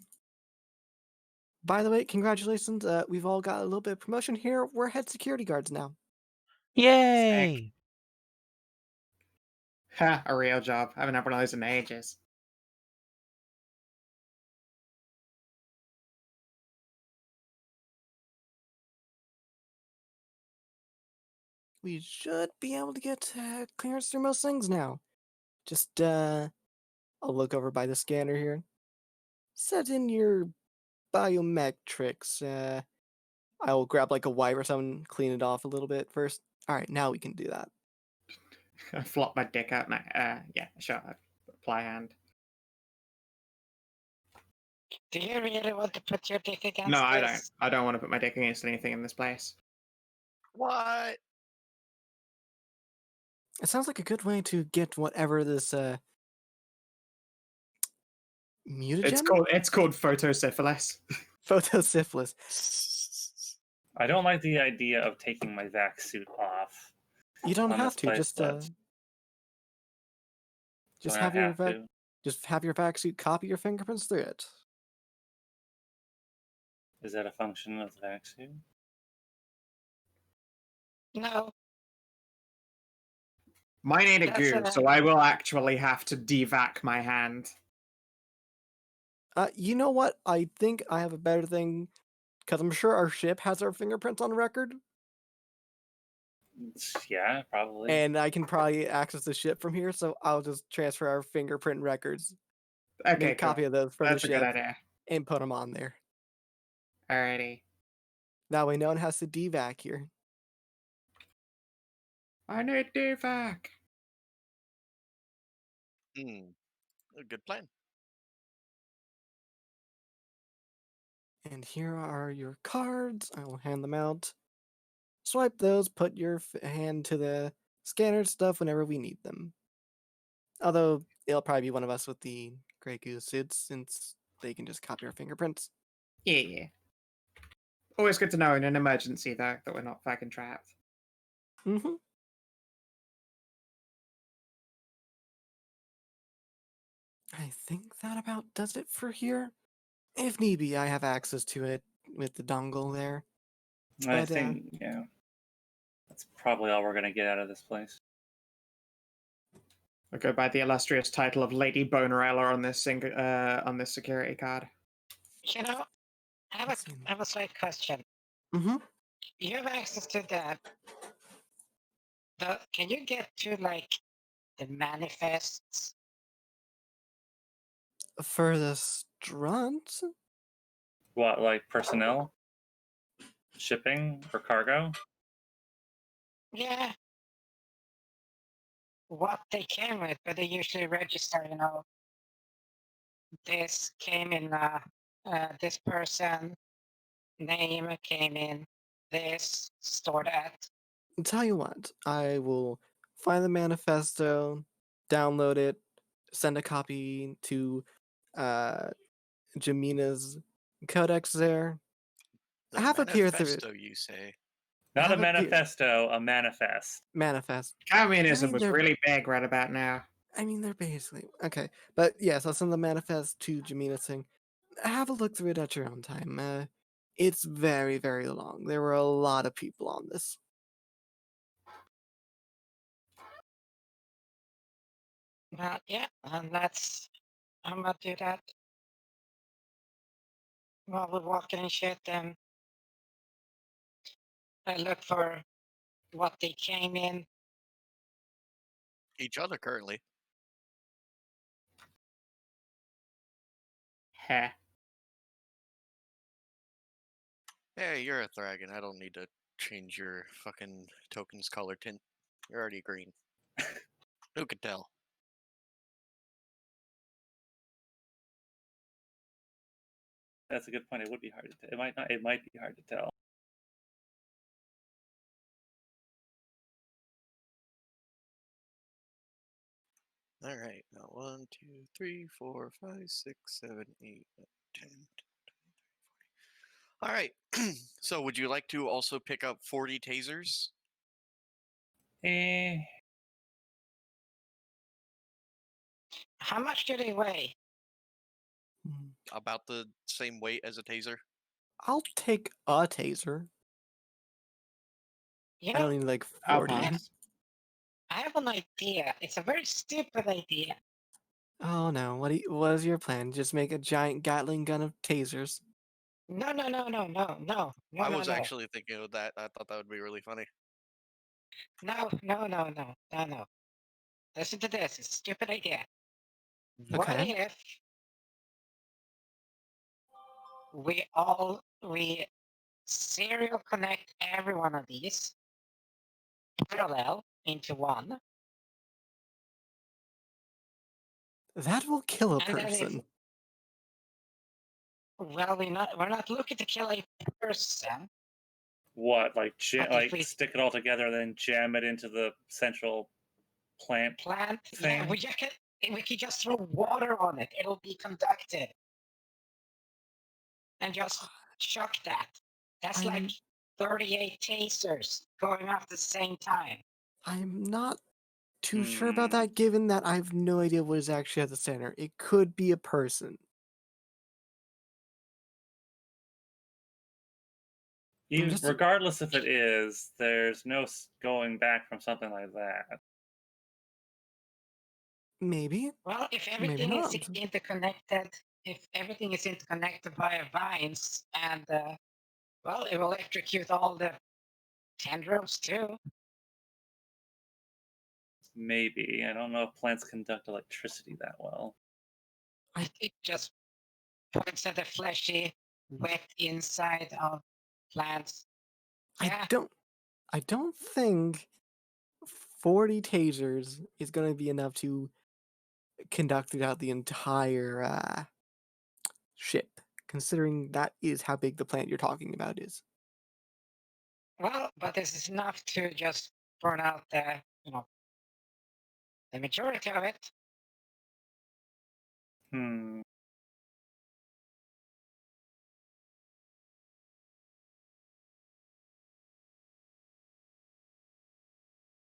By the way, congratulations. We've all got a little bit of promotion here. We're head security guards now. Yay! Ha, a real job. I haven't had one of those in ages. We should be able to get clearance through most things now. Just, I'll look over by the scanner here. Set in your biometrics. I'll grab like a wipe or something, clean it off a little bit first. All right, now we can do that. I flop my dick out. Yeah, sure. Apply hand. Do you really want to put your dick against No, I don't. this? I don't want to put my dick against anything in this place. What? It sounds like a good way to get whatever this mutagen? It's called photosyphilis. Photosyphilis. I don't like the idea of taking my vac suit off. You don't on have this to. place, Just but just do I have your to? just have your vac suit copy your fingerprints through it. Is that a function of the vac suit? No. Mine ain't a That's goo, so I will actually have to devac my hand. You know what? I think I have a better thing, because I'm sure our ship has our fingerprints on record, Yeah, probably. and I can probably access the ship from here. So I'll just transfer our fingerprint records, Okay, make a copy cool. of those from That's the a good ship, idea. and put them on there. Alrighty. That way, no one has to devac here. I need devac. A good plan. And here are your cards. I will hand them out. Swipe those, put your hand to the scanner stuff whenever we need them. Although, it'll probably be one of us with the Grey Goose suits, since they can just copy our fingerprints. Yeah. Always good to know in an emergency, though, that we're not fucking trapped. Mm-hmm. I think that about does it for here. If need be, I have access to it with the dongle there. I But, think, yeah. That's probably all we're going to get out of this place. I go by the illustrious title of Lady Bonerella on this security card. You know, I have a slight question. Mm-hmm. You have access to that. Can you get to like the manifests? For the strunt? What, like personnel? Shipping or cargo? Yeah. What they came with, but they usually register, you know. This came in this person name came in this, store that. Tell you what, I will find the manifesto, download it, send a copy to Jamina's codex there. The Have a peer through manifesto, you say? Not a Have a peer- manifesto, a manifest. manifest. Communism I mean, was they're- really big right about now. I mean, they're basically okay. But yes, I'll send the manifest to Jamina's thing. Have a look through it at your own time. It's very, very long. There were a lot of people on this. Yeah, and I'm gonna do that. While we're walking and shit, then I look for what they came in. Each other currently. Heh. Hey, you're a Thragon. I don't need to change your fucking token's color tint. You're already green. Who could tell? That's a good point. It would be hard to tell. It might not. It might be hard to tell. All right. Now 1, 2, 3, 4, 5, 6, 7, 8, 10. All right. So, would you like to also pick up 40 tasers? Eh. How much do they weigh? About the same weight as a taser. I'll take a taser. You I know, don't need like I'll 40. pass. I have an idea. It's a very stupid idea. Oh no, what is your plan? Just make a giant Gatling gun of tasers. No. I was actually thinking of that. I thought that would be really funny. No. Listen to this. It's a stupid idea. What Okay. if we serial connect every one of these parallel into one, That will kill a and then if person. well we're not looking to kill a person. What? Like But if we stick it all together and then jam it into the central plant plant, thing? yeah, we can just throw water on it. It'll be conducted, and just chuck that. That's like 38 tasers going off at the same time. I'm not too sure about Hmm. that, given that I have no idea what is actually at the center. It could be a person. Even just- regardless if it is, there's no going back from something like that. Maybe. Well, if Maybe everything is not. interconnected via vines, and well, it will electrocute all the tendrils too. Maybe. I don't know if plants conduct electricity that well. It just points at the fleshy, wet inside of plants. Yeah. I don't think 40 tasers is going to be enough to conduct throughout the entire ship, considering that is how big the plant you're talking about is. Well, but this is enough to just burn out the majority of it. Hmm.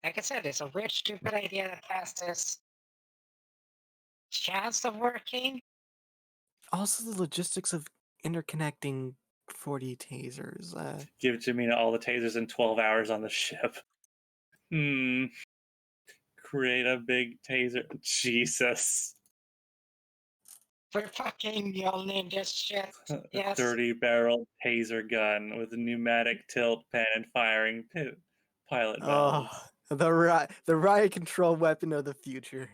Like I said, it's a weird, stupid idea that has this chance of working. Also, the logistics of interconnecting 40 tasers. Give Jamina all the tasers in 12 hours on the ship. Create a big taser. Jesus. We're fucking y'all name this shit. Yes. 30-barrel taser gun with a pneumatic tilt pen and firing pilot valves. The riot control weapon of the future.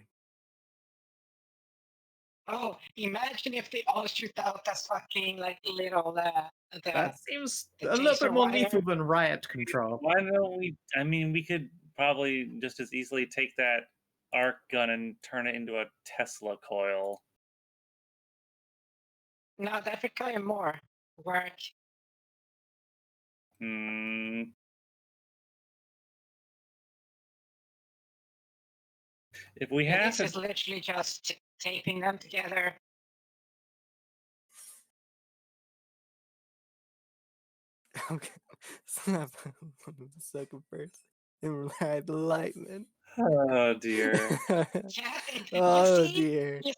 Oh, imagine if they all shoot out as fucking like little That seems the a little taser bit more wire. lethal than riot control. Why don't we? I mean, we could probably just as easily take that arc gun and turn it into a Tesla coil. No, that require more work. If we have This is literally just taping them together. Okay. Snap on the second person and ride the lightning. Oh dear. Oh dear. You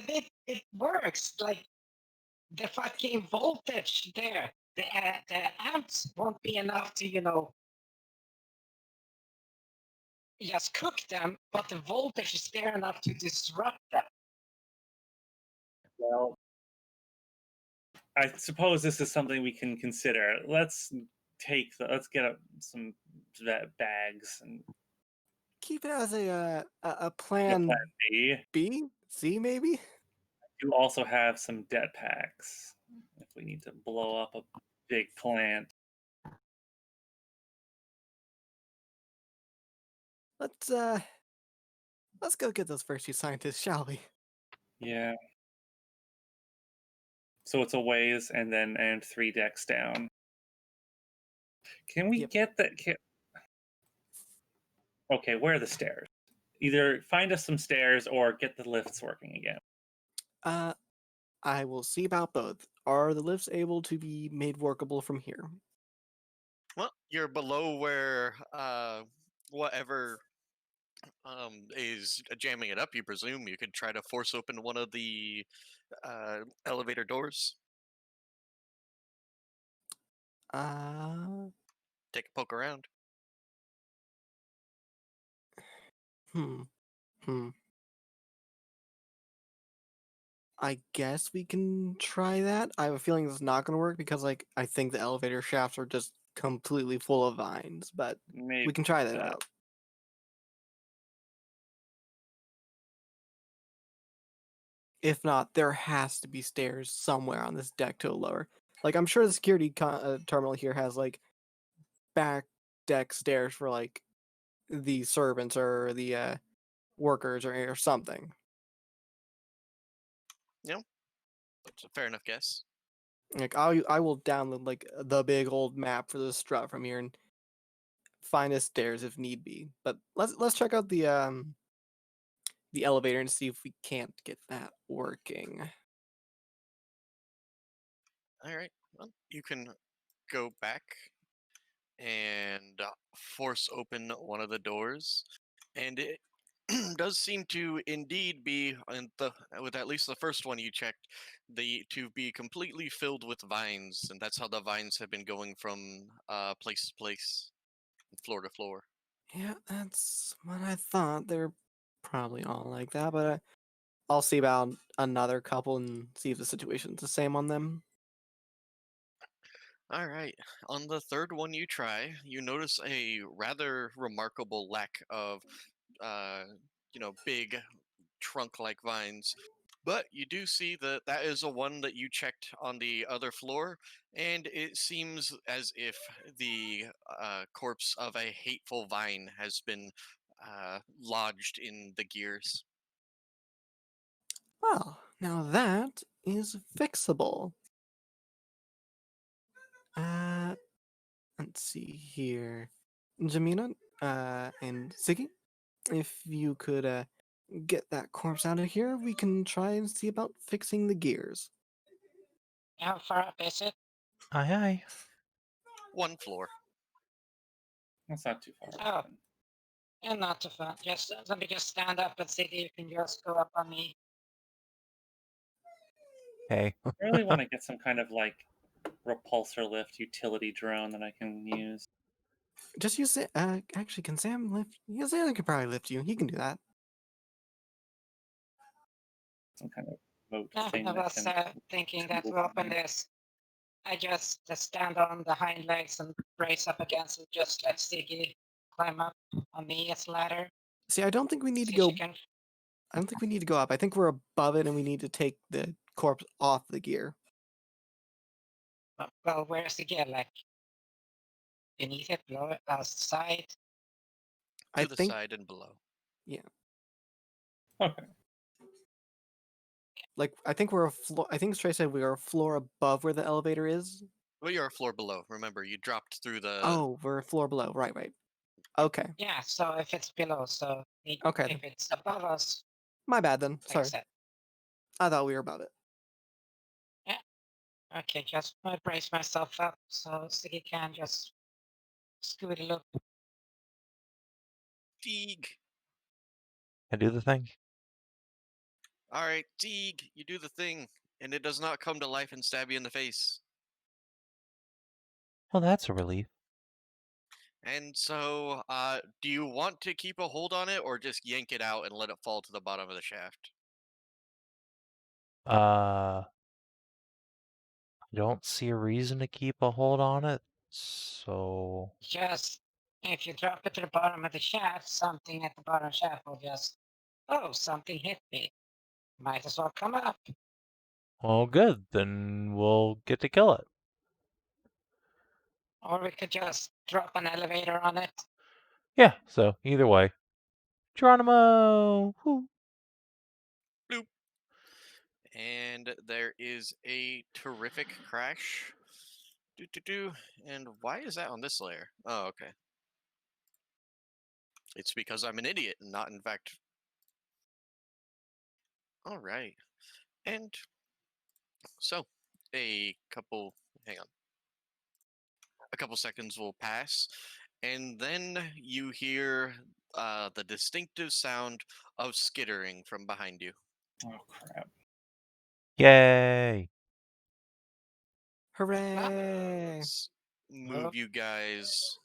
see, it works. Like the fucking voltage there, the amps won't be enough to just cook them, but the voltage is there enough to disrupt them. Well, I suppose this is something we can consider. Let's get some bags and Keep it as a plan plan B. B? C maybe? You also have some det packs if we need to blow up a big plant. let's go get those first 2 scientists, shall we? Yeah. So it's a ways and 3 decks down. Can we Yep. get that? Okay, where are the stairs? Either find us some stairs or get the lifts working again. I will see about both. Are the lifts able to be made workable from here? Well, you're below where whatever is jamming it up. You presume you could try to force open one of the elevator doors. Uh, Take a poke around. hmm. I guess we can try that. I have a feeling it's not going to work because, like, I think the elevator shafts are just completely full of vines, but Maybe we can try that out. If not, there has to be stairs somewhere on this deck to a lower. Like, I'm sure the security terminal here has, like, back deck stairs for, like, the servants or the workers or something. That's a fair enough guess. Like, I will download, like, the big old map for the strut from here and find us stairs if need be. But let's check out the elevator and see if we can't get that working. All right. Well, you can go back and force open one of the doors, and it does seem to indeed be, with at least the first one you checked, to be completely filled with vines, and that's how the vines have been going from place to place, floor to floor. Yeah, that's what I thought. They're probably all like that, but I'll see about another couple and see if the situation's the same on them. All right. On the third one you try, you notice a rather remarkable lack of, uh, big trunk-like vines. But you do see that that is a one that you checked on the other floor, and it seems as if the corpse of a hateful vine has been lodged in the gears. Well, now that is fixable. Uh, let's see here. Jamina, and Siggy, if you could get that corpse out of here, we can try and see about fixing the gears. How far up is it? Aye, aye. One floor. That's not too far. Oh. And not too far. Just let me just stand up and see if you can just go up on me. Hey. I really want to get some kind of like repulsor lift utility drone that I can use. Just use it. Actually, can Sam lift? Yeah, Sam could probably lift you. He can do that. Some kind of boat I thing that was can. thinking that to open this, I just stand on the hind legs and brace up against it, just let Siggy climb up on me as ladder. See, I don't think we need to See if go. she can. I don't think we need to go up. I think we're above it, and we need to take the corpse off the gear. Well, where's the gear? Like beneath it, below it, outside? To I the think, side and below. Okay. like, I think we're a floor. I think Stray said we are a floor above where the elevator is. Well, you're a floor below. Remember, you dropped through the. Oh, we're a floor below. Right. Okay. Yeah, so if it's below, so Okay. if it's above us, My bad then. like I Sorry. said. I thought we were above it. Okay, just brace myself up so Siggy can just scoot a little. Teague. I do the thing. All right, Teague, you do the thing, and it does not come to life and stab you in the face. Well, that's a relief. And so, do you want to keep a hold on it, or just yank it out and let it fall to the bottom of the shaft? I don't see a reason to keep a hold on it, so Just if you drop it to the bottom of the shaft, something at the bottom of the shaft will just, oh, something hit me. Might as well come up. well, good. Then we'll get to kill it. Or we could just drop an elevator on it. Yeah. So either way, Geronimo! Woo. Bloop. And there is a terrific crash. And why is that on this layer? Oh, okay. It's because I'm an idiot and not, in fact. All right. And so, hang on. A couple seconds will pass, and then you hear the distinctive sound of skittering from behind you. Oh crap! Yay! Hooray! Let's move you guys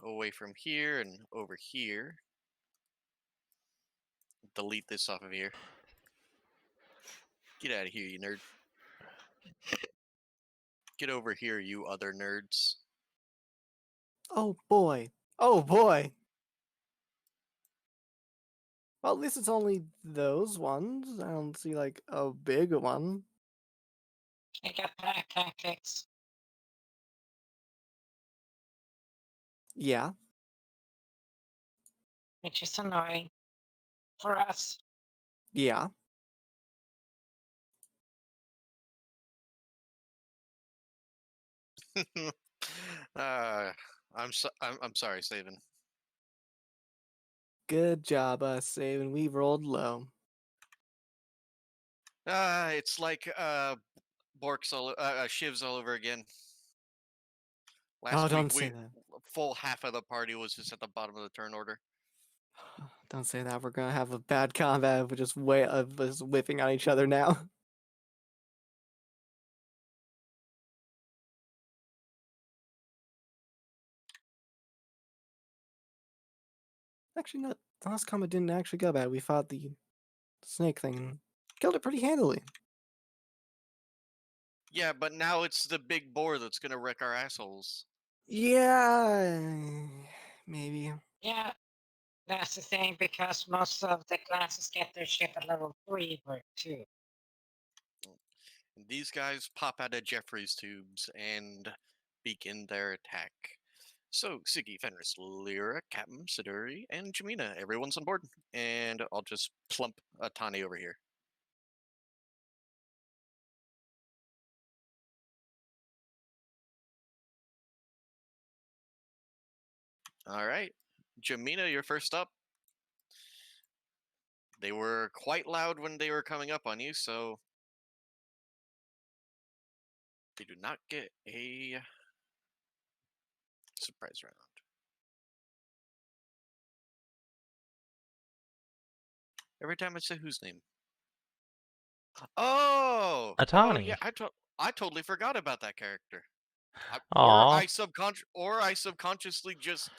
away from here and over here. Delete this off of here. Get out of here, you nerd. Get over here, you other nerds. Oh boy. Oh boy. Well, at least it's only those ones. I don't see like a big one. I got pack tactics. Yeah. Which is annoying for us. Yeah. I'm sorry, Savin. Good job, us saving. We rolled low. It's like shivs all over again. Last don't week, say that. full half of the party was just at the bottom of the turn order. Don't say that. We're gonna have a bad combat. We're just way of us whiffing on each other now. Actually, no. The last combat didn't actually go bad. We fought the snake thing and killed it pretty handily. Yeah, but now it's the big boar that's gonna wreck our assholes. Yeah, maybe. Yeah, that's the thing, because most of the classes get their shit at level 3 or 2. And these guys pop out of Jeffrey's tubes and begin their attack. So, Siggy, Fenris, Lyra, Captain, Siduri, and Jamina, everyone's on board. And I'll just plump a Tani over here. All right. Jamina, you're first up. They were quite loud when they were coming up on you, so they do not get a surprise round. Every time I say whose name. Oh, Atani. yeah, I totally forgot about that character. Aw. Or I subconsciously just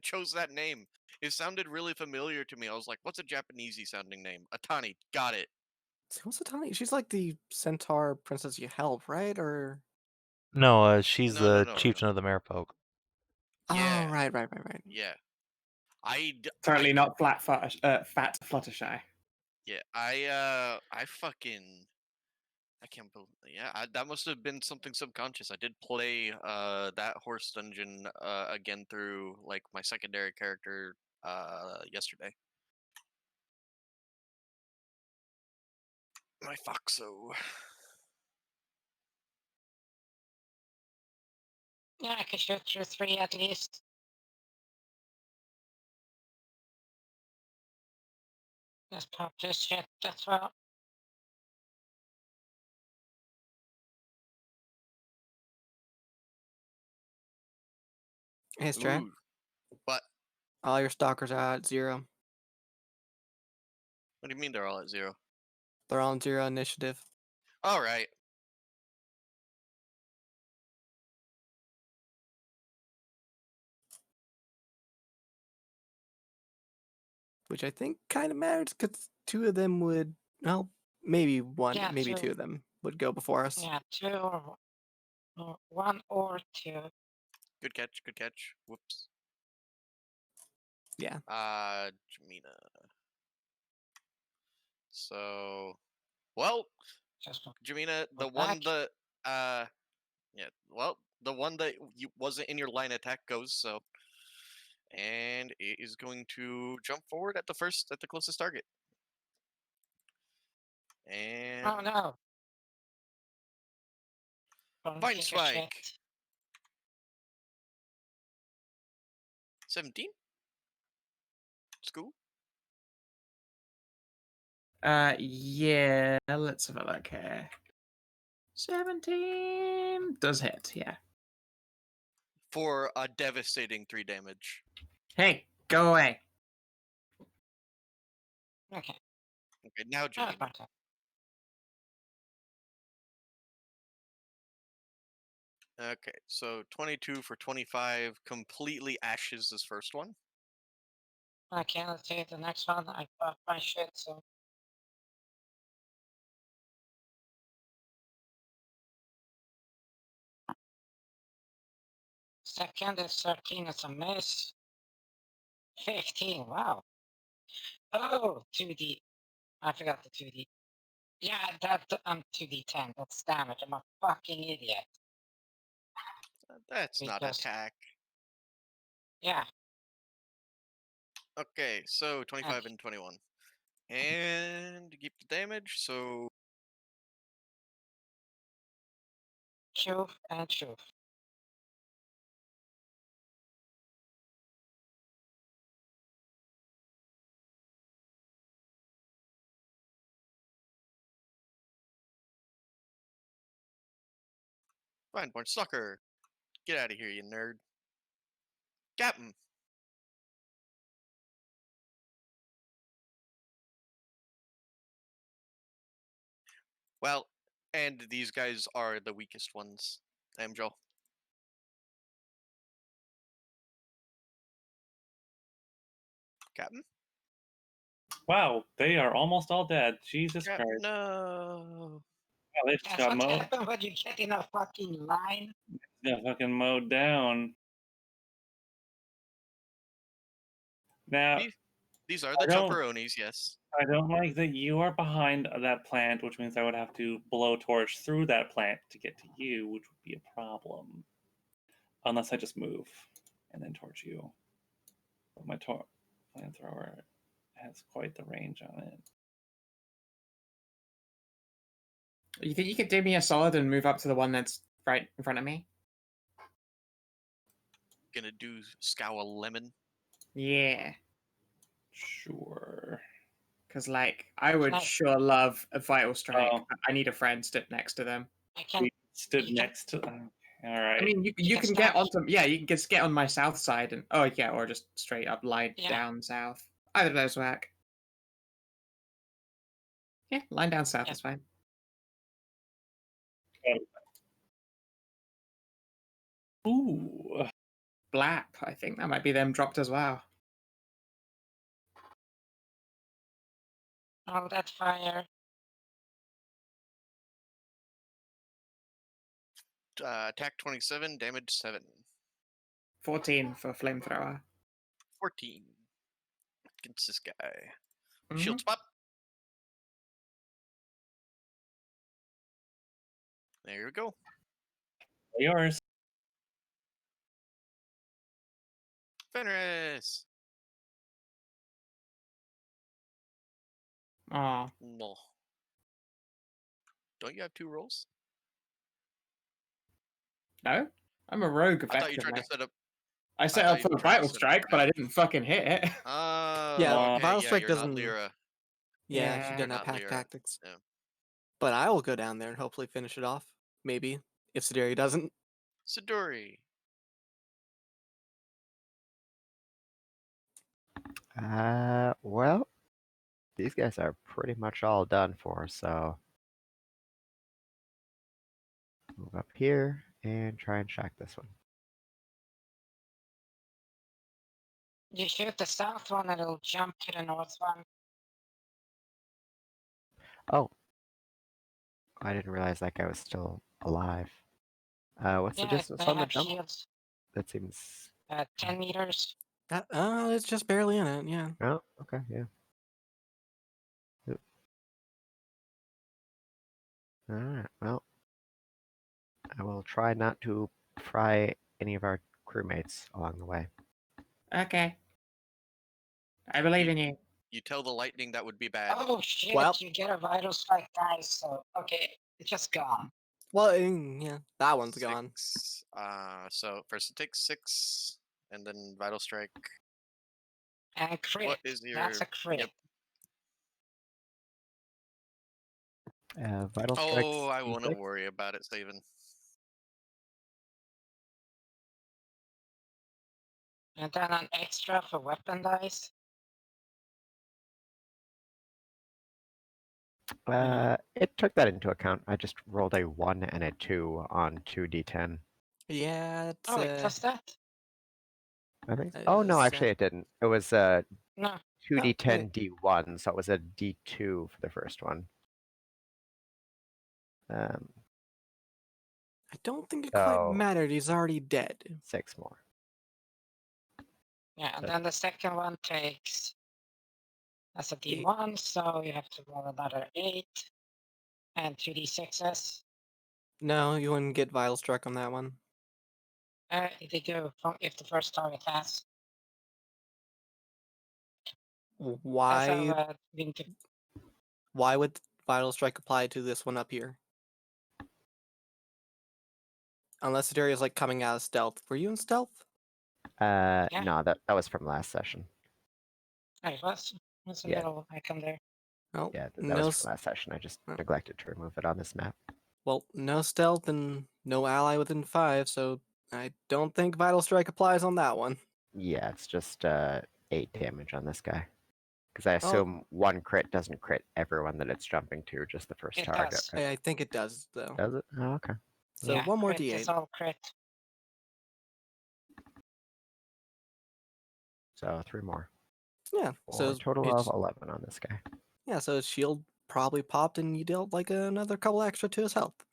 chose that name. It sounded really familiar to me. I was like, "What's a Japanesey sounding name?" Atani, got it. What's the Tani? She's like the centaur princess you help, right? Or No, she's No. the chieftain of the merfolk. Yeah, oh, right. yeah. Certainly not fat Fluttershy. Yeah, I fucking, I can't believe. Yeah, that must have been something subconscious. I did play that horse dungeon again through like my secondary character yesterday. My Foxo. Yeah, I could shoot through 3 at least. Just pop this shit as well. Hey, Stray. Ooh, but All your stalkers are at 0. what do you mean they're all at 0? They're all on 0 initiative. All right. Which I think kind of matters because 2 of them would, well, maybe one, Yeah, maybe 2. 2 of them would go before us. Yeah, 2 or 1 or 2. Good catch. Good catch. Whoops. Yeah. Jamina. So, well, Just Jamina, the look one back. that yeah, well, the one that wasn't in your line attack goes. So, And it is going to jump forward at the closest target. And Oh no. Don't Vine take a Spike. shit. 17? School? Yeah, let's have a look here. 17 does hit, yeah. For a devastating 3 damage. Hey, go away. Okay. Okay, now That was Jamina. my turn. Okay, so 22 for 25 completely ashes this first one. Okay, let's see the next one. I got my shit, so. Second is 13, it's a miss. 15, wow. Oh, 2D. I forgot the 2D. Yeah, I'm 2D10. That's damage. I'm a fucking idiot. That's not Because- attack. Yeah, Okay, so 25 and 21. And keep the damage, so shoof and shoof. fine, born sucker. Get out of here, you nerd. Captain. Well, and these guys are the weakest ones. Amxal. Captain? Wow, they are almost all dead. Jesus Captain, Christ. no. Wow, they just That's got what mowed. happens when you get in a fucking line. Got fucking mowed down. Now, These are I the don't- jumperonis, yes. I don't like that you are behind that plant, which means I would have to blowtorch through that plant to get to you, which would be a problem. Unless I just move and then torch you. But my flamethrower has quite the range on it. You think you could do me a solid and move up to the one that's right in front of me? Gonna do scowl lemon. Yeah. Sure. Because, like, I would Nice. sure love a vital strike. Oh. But I need a friend stood next to them. I can. We stood you can- next to. All right. I mean, you can can get smash. onto, yeah, you can just get on my south side and, oh yeah, or just straight up line Yeah. down south. Either of those work. Yeah, line down south Yeah. is fine. Ooh. Blap, I think that might be them dropped as well. Oh, that fire. Attack 27, damage 7. 14 for flamethrower. 14. Against this guy. Mhm. Shield spot. There you go. Yours. Fenris. Aw. No. Don't you have 2 rolls? No? I'm a rogue, I thought you tried effectively. to set up. I set thought up you for a were trying to vital set up strike, but I attack. didn't fucking hit it. Oh, Yeah, okay. Vital Yeah, Strike you're doesn't. not Lyra. Yeah, Yeah. she You're doesn't have not pack Lyra. tactics. Yeah. But I will go down there and hopefully finish it off. Maybe if Siduri doesn't. Siduri. Well, these guys are pretty much all done for, so move up here and try and shock this one. You shoot the south one and it'll jump to the north one. Oh, I didn't realize that guy was still alive. What's the Yeah, distance they on the have jump? shields. That seems. 10 meters. It's just barely in it. Yeah. Oh, okay, yeah. Yep. All right. Well, I will try not to fry any of our crewmates along the way. Okay. I believe in you. You tell the lightning that would be bad. Oh shit, Well- you get a vital strike dice, so okay, it's just gone. Well, yeah, that one's gone. 6. So first it takes 6, and then vital strike. And crit. What is your? That's a crit. Yep. Vital strikes. Oh, I won't D6. worry about it, Savin. And then an extra for weapon dice. It took that into account. I just rolled a 1 and a 2 on 2d10. Yeah, it's Oh, it does that? I think. It Oh no, is, actually it didn't. It was No. 2d10 d1, so it was a d2 for the first one. I don't think it quite So- mattered. He's already dead. 6 more. Yeah, and So- then the second one takes. That's a d1, so you have to roll another 8. And 2d6s. No, you wouldn't get vital struck on that one. They do from if the first target has. That's Why? how been to Why would vital strike apply to this one up here? Unless Siduri is like coming out of stealth. Were you in stealth? No, that was from last session. Oh, it was. There's a Yeah. little icon there. No. Yeah, that no. was from last session. I just Oh. neglected to remove it on this map. Well, no stealth and no ally within 5, so I don't think vital strike applies on that one. Yeah, it's just 8 damage on this guy. Because I Oh. assume 1 crit doesn't crit everyone that it's jumping to, just the first It target. does. Right? I think it does though. Does it? Oh, okay. So Yeah, one more crit is d8. all crit. So 3 more. Yeah. For So a total it's- of 11 on this guy. yeah. So his shield probably popped, and you dealt like another couple extra to his health.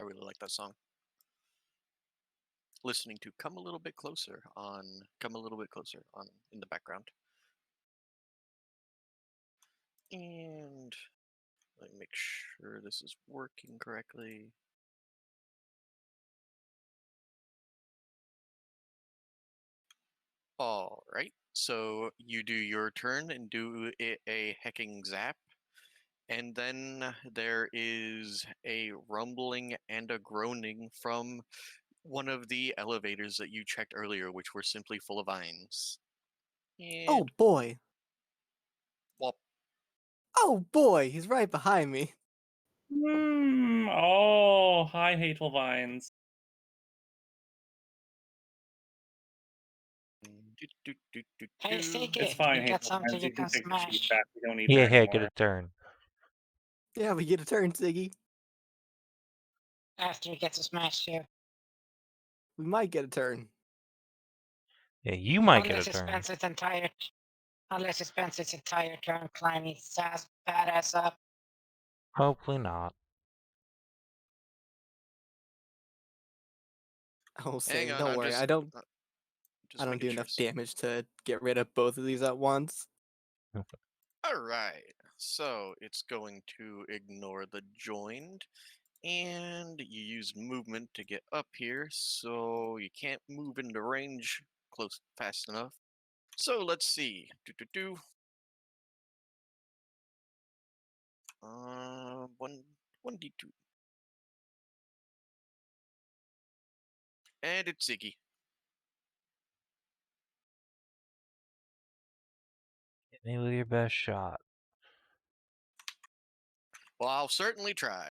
I really like that song. Listening to "Come a Little Bit Closer" on in the background. And let me make sure this is working correctly. All right, so you do your turn and do a hecking zap, and then there is a rumbling and a groaning from one of the elevators that you checked earlier, which were simply full of vines. And Oh boy! well, Oh boy! He's right behind me. Oh, hi, hateful vines. Hey, Siggy, It's fine, you got hateful something vines. you You can can take the sheep smash. back. We don't need Yeah, her hey, get anymore. a turn. Yeah, we get a turn, Siggy. After he gets to smash you. We might get a turn. Yeah, you might get Unless a it turn. spends its entire turn climbing its ass badass up. Hopefully not. Oh, hang Sam, on, don't I'm worry. just, I don't just do making enough sure. damage to get rid of both of these at once. All right, so it's going to ignore the joined, and you use movement to get up here, so you can't move into range fast enough. So let's see. One d2, and it's Ziggy. Hit me with your best shot. Well, I'll certainly try.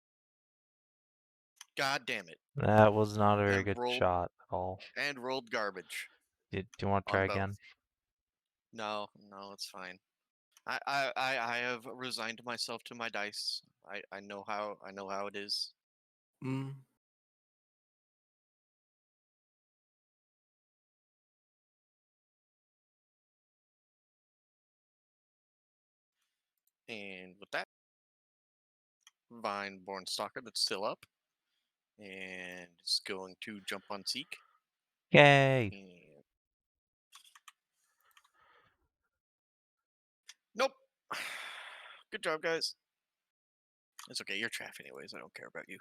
God damn it! That was not a very And good roll- shot at all. And rolled garbage. Do you want to on try both. again? No, it's fine. I have resigned myself to my dice. I know how it is. Mm. And with that, Vine-born Stalker that's still up, and it's going to jump on Seek. Yay! And... Nope. Good job, guys. It's okay, you're trapped anyways. I don't care about you.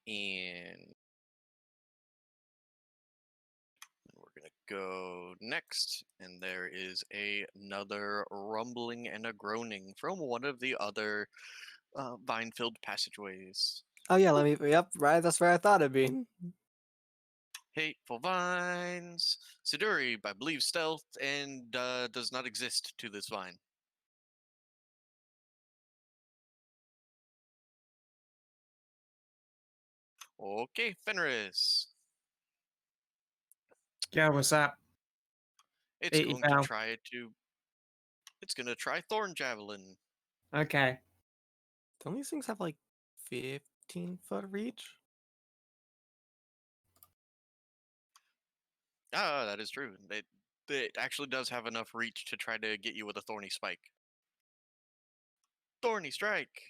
And we're gonna go next, and there is another rumbling and a groaning from one of the other vine-filled passageways. Oh yeah, let me. Yep, right. That's where I thought it'd be. Hateful vines. Siduri, I believe, stealth and does not exist to this vine. Okay, Fenris. Yeah, what's up? It's 80 going to pound. try to. It's gonna try Thorn Javelin. Okay. Don't these things have like 15-foot reach? Ah, that is true. It actually does have enough reach to try to get you with a thorny spike. Thorny strike.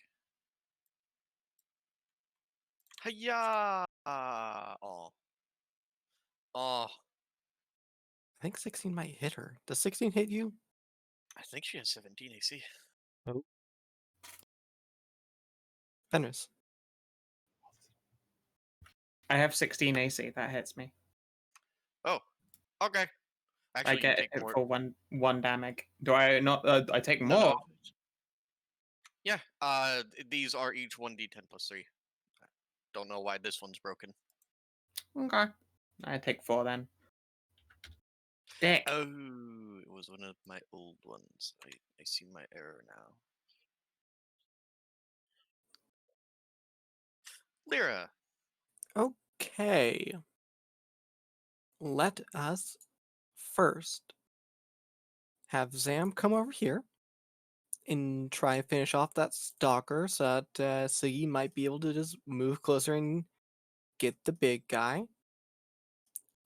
Hiya! Oh. Oh. I think 16 might hit her. Does 16 hit you? I think she has 17 AC. Fenris. I have 16 AC. That hits me. Oh. Okay. I Actually, you get take it more. for one damage. Do I not? I take No, more. no. Yeah. These are each 1d10 plus 3. Don't know why this one's broken. Okay. I take 4 then. Dick. Oh, it was one of my old ones. I see my error now. Lyra. Okay. Let us first have Zam come over here and try and finish off that stalker so that Siggy might be able to just move closer and get the big guy.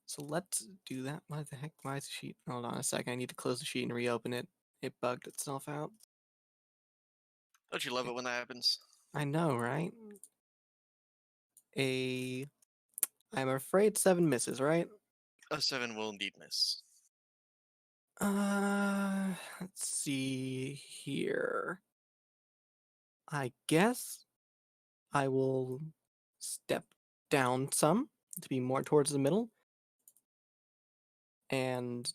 So let's do that. Why the heck? Why is the sheet? Hold on a second. I need to close the sheet and reopen it. It bugged itself out. Don't you love it when that happens? I know, right? I'm afraid 7 misses, right? A 7 will indeed miss. Let's see here. I guess I will step down some to be more towards the middle and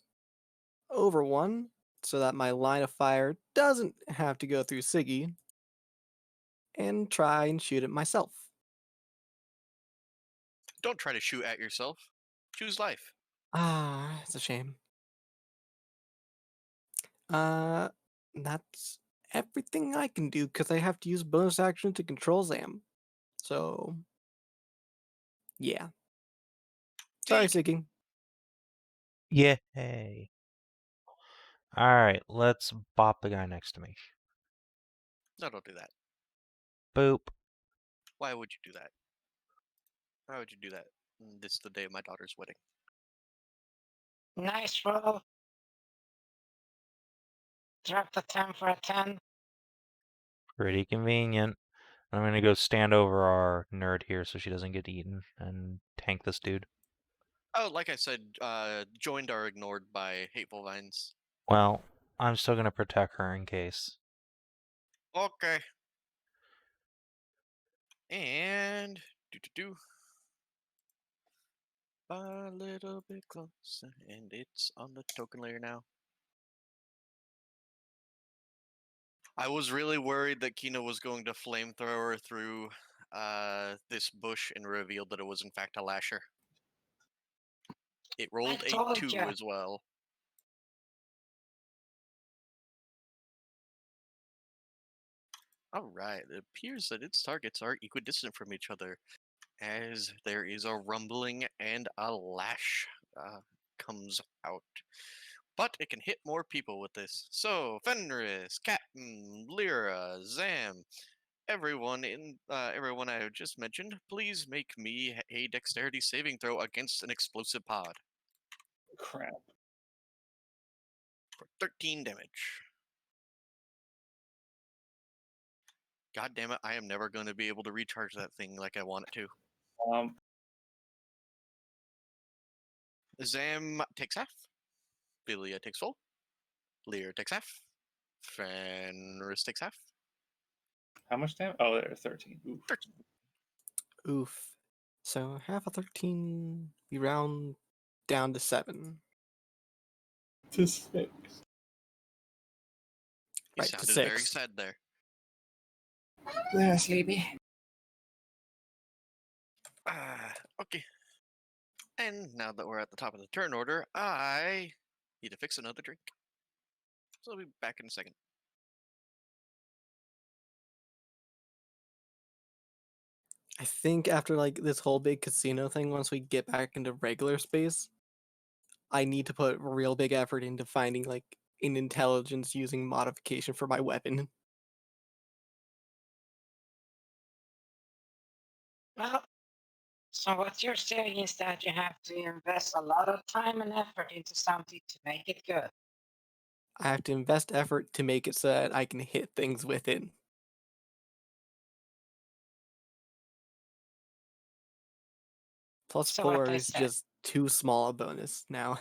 over one so that my line of fire doesn't have to go through Siggy and try and shoot it myself. Don't try to shoot at yourself. Choose life. Ah, it's a shame. Uh, that's everything I can do because I have to use bonus action to control Zam. So, yeah. Sorry, Zeke. Siggy. Yay. Alright, let's bop the guy next to me. No, don't do that. Boop. Why would you do that? Why would you do that? This is the day of my daughter's wedding. Nice roll. Drop the 10 for a 10. Pretty convenient. I'm gonna go stand over our nerd here so she doesn't get eaten and tank this dude. Oh, like I said, joined are ignored by hateful vines. Well, I'm still gonna protect her in case. Okay. And do. A little bit closer, and it's on the token layer now. I was really worried that Kina was going to flamethrower through this bush and revealed that it was in fact a lasher. It rolled a told 2 ya. as well. Alright, it appears that its targets are equidistant from each other, as there is a rumbling and a lash comes out. But it can hit more people with this. So, Fenris, Captain, Lyra, Zam, everyone I have just mentioned, please make me a dexterity saving throw against an explosive pod Crap. for 13 damage. God damn it, I am never going to be able to recharge that thing like I want it to. Um, Zam takes half. Philia takes full. Lyra takes half. Fenris takes half. How much damage? Oh, there's 13. Oof. 13. Oof. So half of 13, we round down to 7. To 6. You Right, to sounded very 6. sad there. Yeah, sleepy. Okay. And now that we're at the top of the turn order, I need to fix another drink. So I'll be back in a second. I think after like this whole big casino thing, once we get back into regular space, I need to put real big effort into finding like an intelligence using modification for my weapon. Well, so what you're saying is that you have to invest a lot of time and effort into something to make it good. I have to invest effort to make it so that I can hit things with it. Plus So what 4 I is said. just too small a bonus now.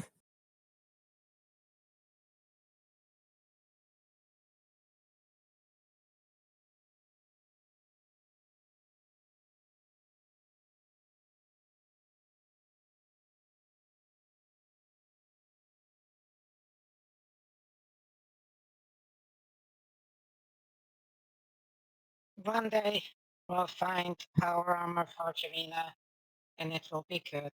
One day we'll find power armor for Jamina, and it will be good.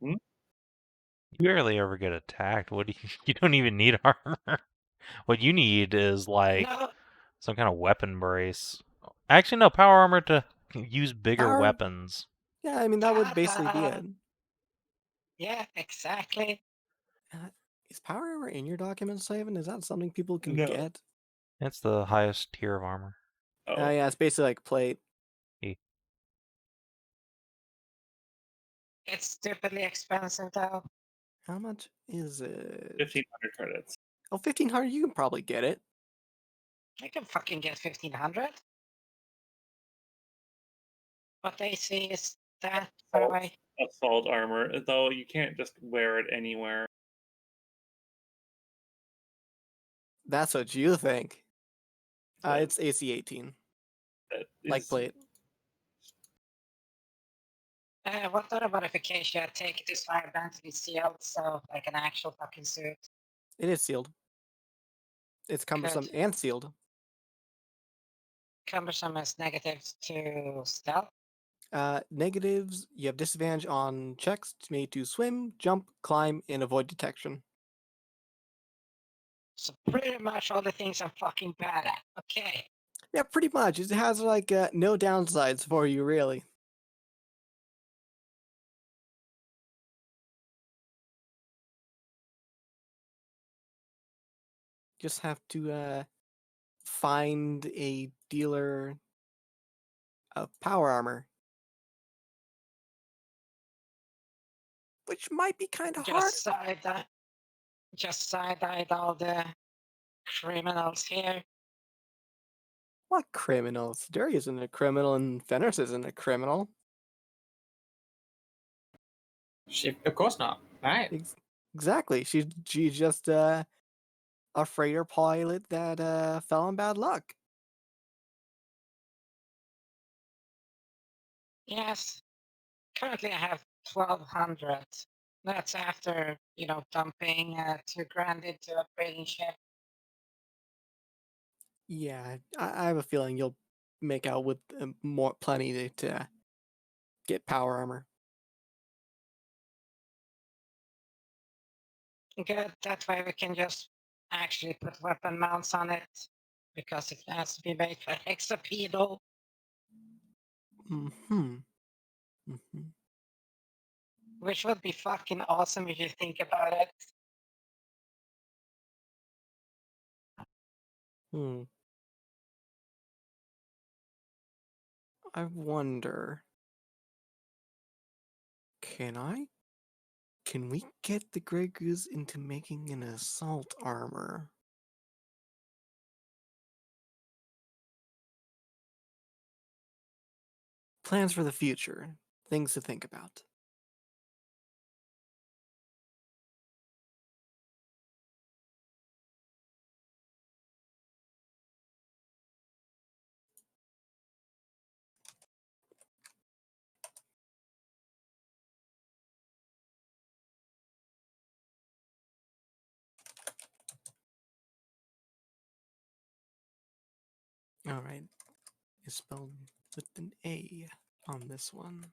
You barely ever get attacked. What do you? You don't even need armor. What you need is like No, some kind of weapon brace. Actually, no, power armor to use bigger Power- weapons. Yeah, I mean, that would basically be it. yeah, exactly. Is power armor in your documents, Savin? Is that something people can No. get? It's the highest tier of armor. Oh, Yeah, it's basically like plate. It's stupidly expensive though. How much is it? 1,500 credits. Oh, 1,500, you can probably get it. I can fucking get 1,500. What they see is that, by the way. Assault armor, though you can't just wear it anywhere. That's what you think. But It's AC 18, that like is- plate. What other modification I take it is firebound to be sealed, so like an actual fucking suit. It is sealed. It's cumbersome Good. and sealed. Cumbersome is negatives to stealth. Negatives, you have disadvantage on checks made to swim, jump, climb, and avoid detection. So pretty much all the things I'm fucking bad at. Okay. Yeah, pretty much. It has like no downsides for you, really. Just have to find a dealer of power armor, which might be kind of hard. Just side-eyed all the criminals here. What criminals? Siduri isn't a criminal, and Fenris isn't a criminal. Of course not. Right. Exactly. She's just a freighter pilot that fell in bad luck. Yes. Currently I have 1,200. That's after, dumping 2,000 into upgrading ship. Yeah, I have a feeling you'll make out with plenty to get power armor. Good, that way we can just actually put weapon mounts on it, because it has to be made for hexapedal. Mm-hmm. Mm-hmm. Which would be fucking awesome if you think about it. Hmm. I wonder. Can we get the Grey Goose into making an assault armor? Plans for the future. Things to think about. All right. It's spelled with an A on this one.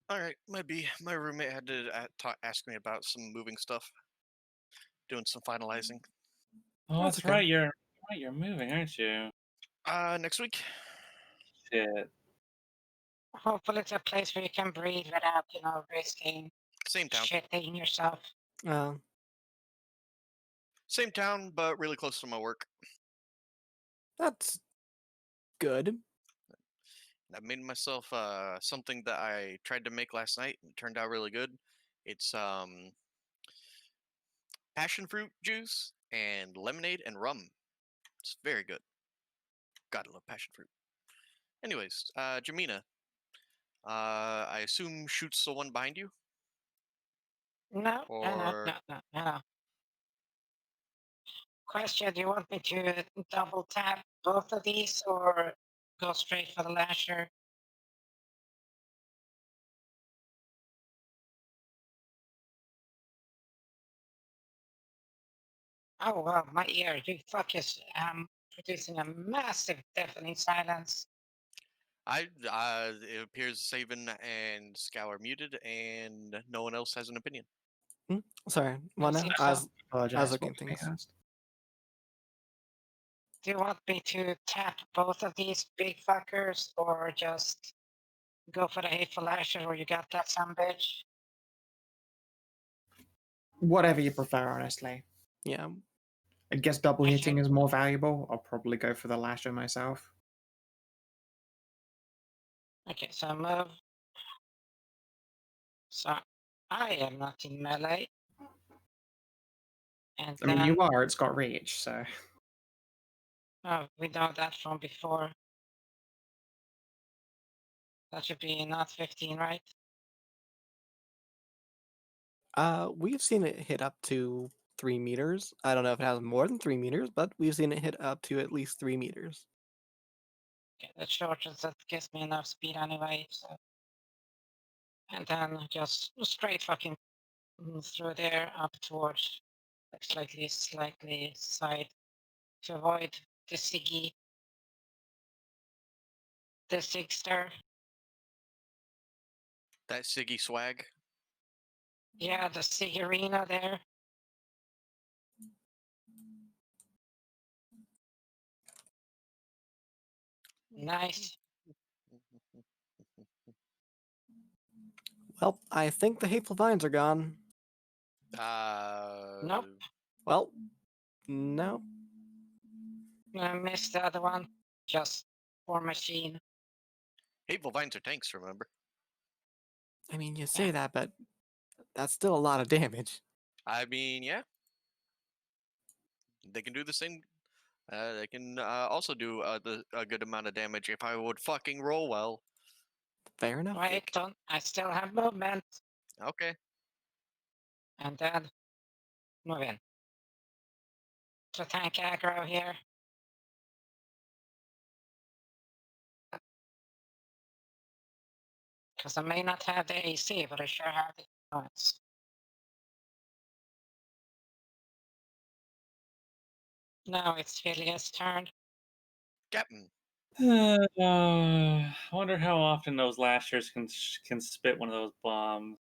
All right, my roommate had to ask me about some moving stuff, doing some finalizing. Oh, That's that's okay. right. You're moving, aren't you? Next week. Shit. Hopefully it's a place where you can breathe without, risking Same town. shitting yourself. Same town, but really close to my work. That's good. I made myself something that I tried to make last night and it turned out really good. It's passion fruit juice and lemonade and rum. It's very good. Gotta love passion fruit. Anyways, Jamina, I assume shoots the one behind you? No, Or no. Question, do you want me to double tap both of these or go straight for the lasher? Oh, well, my ear, you fuck is producing a massive deafening silence. it appears Savin and Scow are muted and no one else has an opinion. Sorry, what now? seems I so. was Apologize. looking What at was being things. asked? Do you want me to tap both of these big fuckers or just go for the hateful lasher where you got that some bitch? Whatever you prefer, honestly. Yeah. I guess double Okay. hitting is more valuable. I'll probably go for the lasher myself. Okay, so move. So I am not in melee. And I mean, then, you are. It's got reach, so oh, we know that from before. That should be not 15, right? We've seen it hit up to 3 meters. I don't know if it has more than 3 meters, but we've seen it hit up to at least 3 meters. Okay, that shortens, that gives me enough speed anyway, so. And then just straight fucking through there up towards, like slightly side to avoid the Siggy, the Sigster. That Siggy swag. Yeah, the Sigurina there. Nice. Well, I think the hateful vines are gone. Nope. Well, no. I missed the other one. Just for machine. Hateful vines are tanks, remember? I mean, you say that, but that's still a lot of damage. I mean, yeah. They can do the same. They can also do a good amount of damage if I would fucking roll well. Fair enough. Wait, don't. I still have movement. Okay. And then move in. So tank aggro here. Because I may not have the AC, but I sure have the points. Now it's Philia's turn. Captain. I wonder how often those lashers can spit one of those bombs.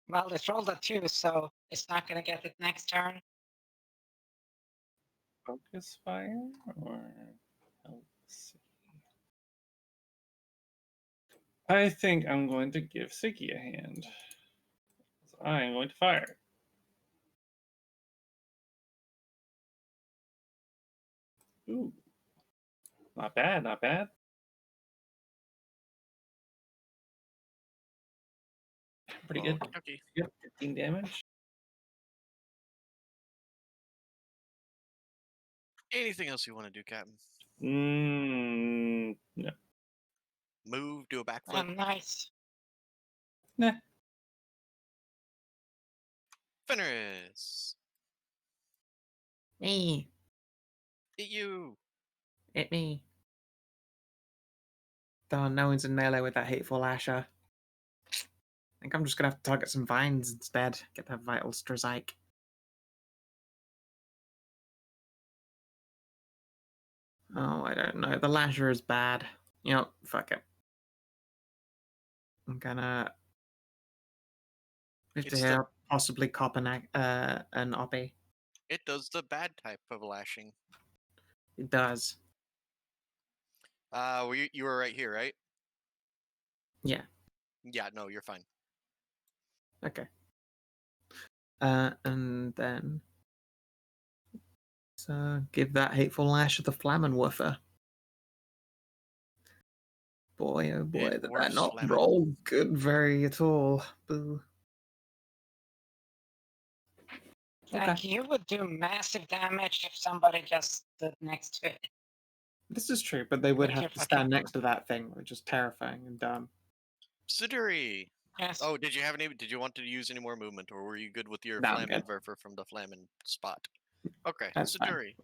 Well, it's rolled a 2, so it's not going to get it next turn. Focus fire or let's see. I think I'm going to give Siggy a hand. So I am going to fire. Ooh. Not bad, not bad. Pretty good. Okay. Yep, 15 damage. Anything else you want to do, Captain? No. Move, do a backflip. Nice. Nah. Fenris. Me. Eat you. Hit me. Darn, no one's in melee with that hateful lasher. I think I'm just gonna have to target some vines instead. Get that vital Strazyke. Oh, I don't know. The lasher is bad. You know, fuck it. I'm gonna move to It's here, possibly cop an oppie. It does the bad type of lashing. It does. You were right here, right? Yeah. Yeah, no, you're fine. Okay. And then so give that hateful lasher the Flammenwoofer. Boy, oh boy, It did that works, not Flammen. roll good very at all. Boo. Like, you would do massive damage if somebody just stood next to it. This is true, but they would Like, you're have to stand fucking- next to that thing, which is terrifying and dumb. Siduri. Yes. Oh, did you want to use any more movement, or were you good with your No, I'm good. Flammenwerfer from the Flammen spot? Okay, That's fine. Siduri.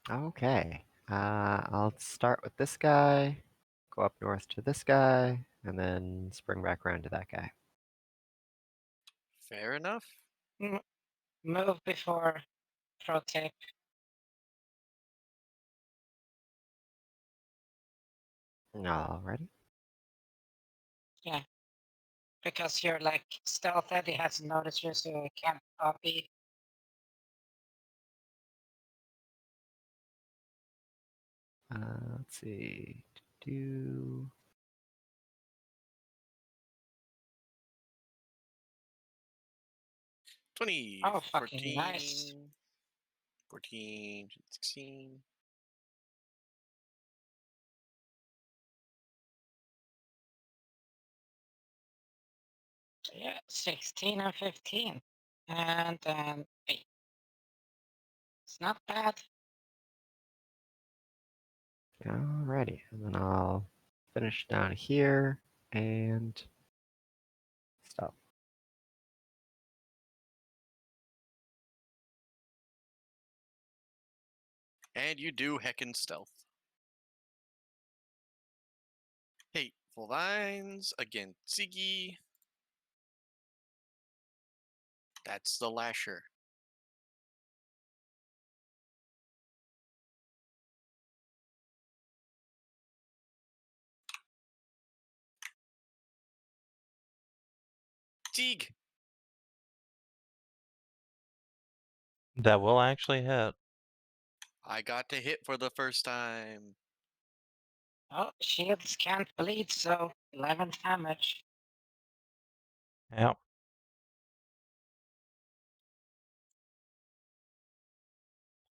Okay. I'll start with this guy, go up north to this guy, and then spring back around to that guy. Fair enough. Move before pro tip. Alrighty. Yeah. Because you're like stealth Eddie hasn't noticed you, so you can't copy. Let's see. Do 20, Oh, fucking 14, nice. 14, 16. So yeah, 16 and 15. And then 8. It's not bad. Alrighty, and then I'll finish down here and stop. And you do heckin' stealth. Hateful Vines against Siggy. That's the lasher. Teague. That will actually hit. I got to hit for the first time. Oh, shields can't bleed, so 11 damage. Yep.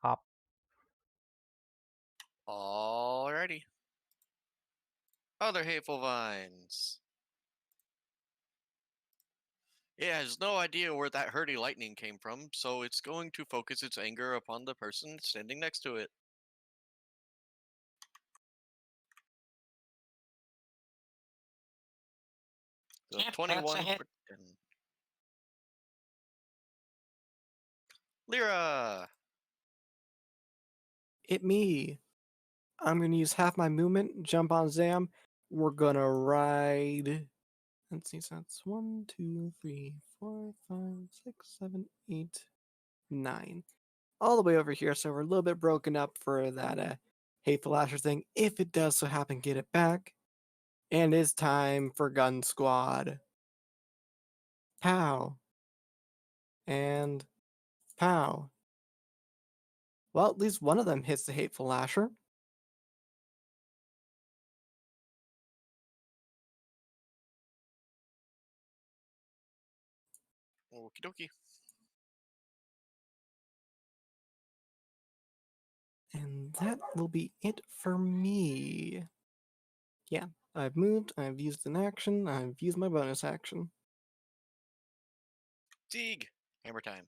Pop. Alrighty. Other Hateful Vines. It has no idea where that hurdy lightning came from, so it's going to focus its anger upon the person standing next to it. So Yep, that's a 21 hit. for 10. Lyra! It me. I'm gonna use half my movement, jump on Zam. We're gonna ride. Let's see, so that's 1, 2, 3, 4, 5, 6, 7, 8, 9. All the way over here, so we're a little bit broken up for that hateful lasher thing. If it does so happen, get it back. And it's time for Gun Squad. Pow. And pow. Well, at least one of them hits the hateful lasher. Okie dokie. And that will be it for me. Yeah, I've moved, I've used an action, I've used my bonus action. Teague! Hammer time.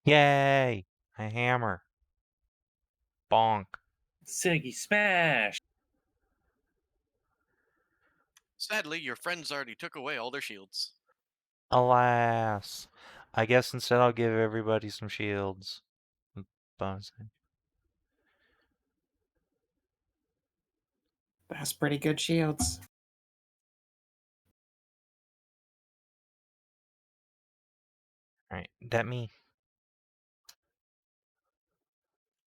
Yay! A hammer. Bonk. Siggy smash. Sadly, your friends already took away all their shields. Alas. I guess instead I'll give everybody some shields. Bonus. That's pretty good shields. Alright, that me.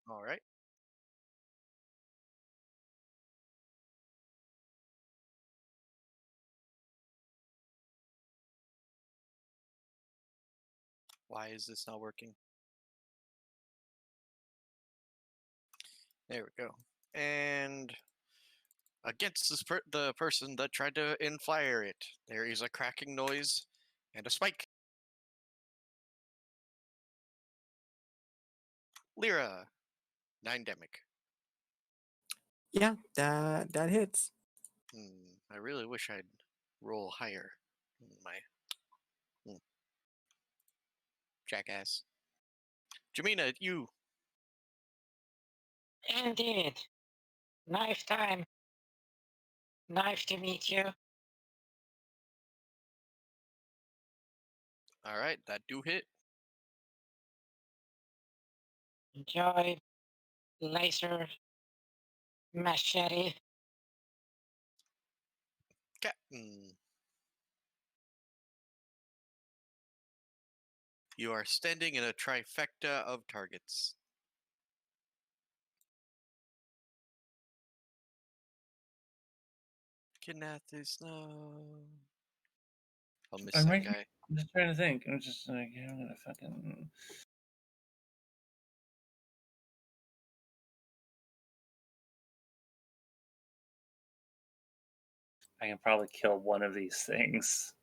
All right. Why is this not working? There we go. And against the person that tried to infire it, there is a cracking noise and a spike. Lyra, 9 damage. Yeah, that hits. I really wish I'd roll higher. My jackass. Jamina, you. Indeed. Knife time. Nice to meet you. All right, that do hit. Enjoy laser machete. Captain. You are standing in a trifecta of targets. Kinathis, no. I'll miss that guy. I'm just trying to think. I'm just like, I'm gonna fucking. I can probably kill one of these things.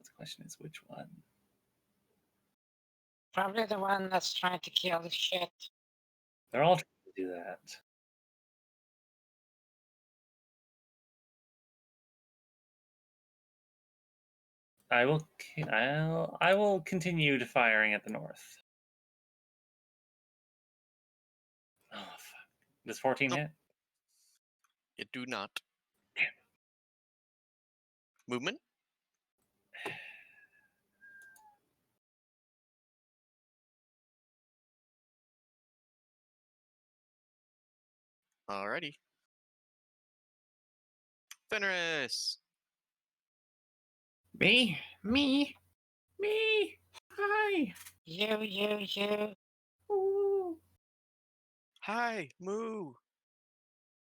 The question is which one? Probably the one that's trying to kill the shit. They're all trying to do that. I will continue to firing at the north. Oh fuck! Does 14 Nope. hit? You do not. Damn. Movement. Alrighty. Fenris. Me? Hi. You. Ooh. Hi, moo.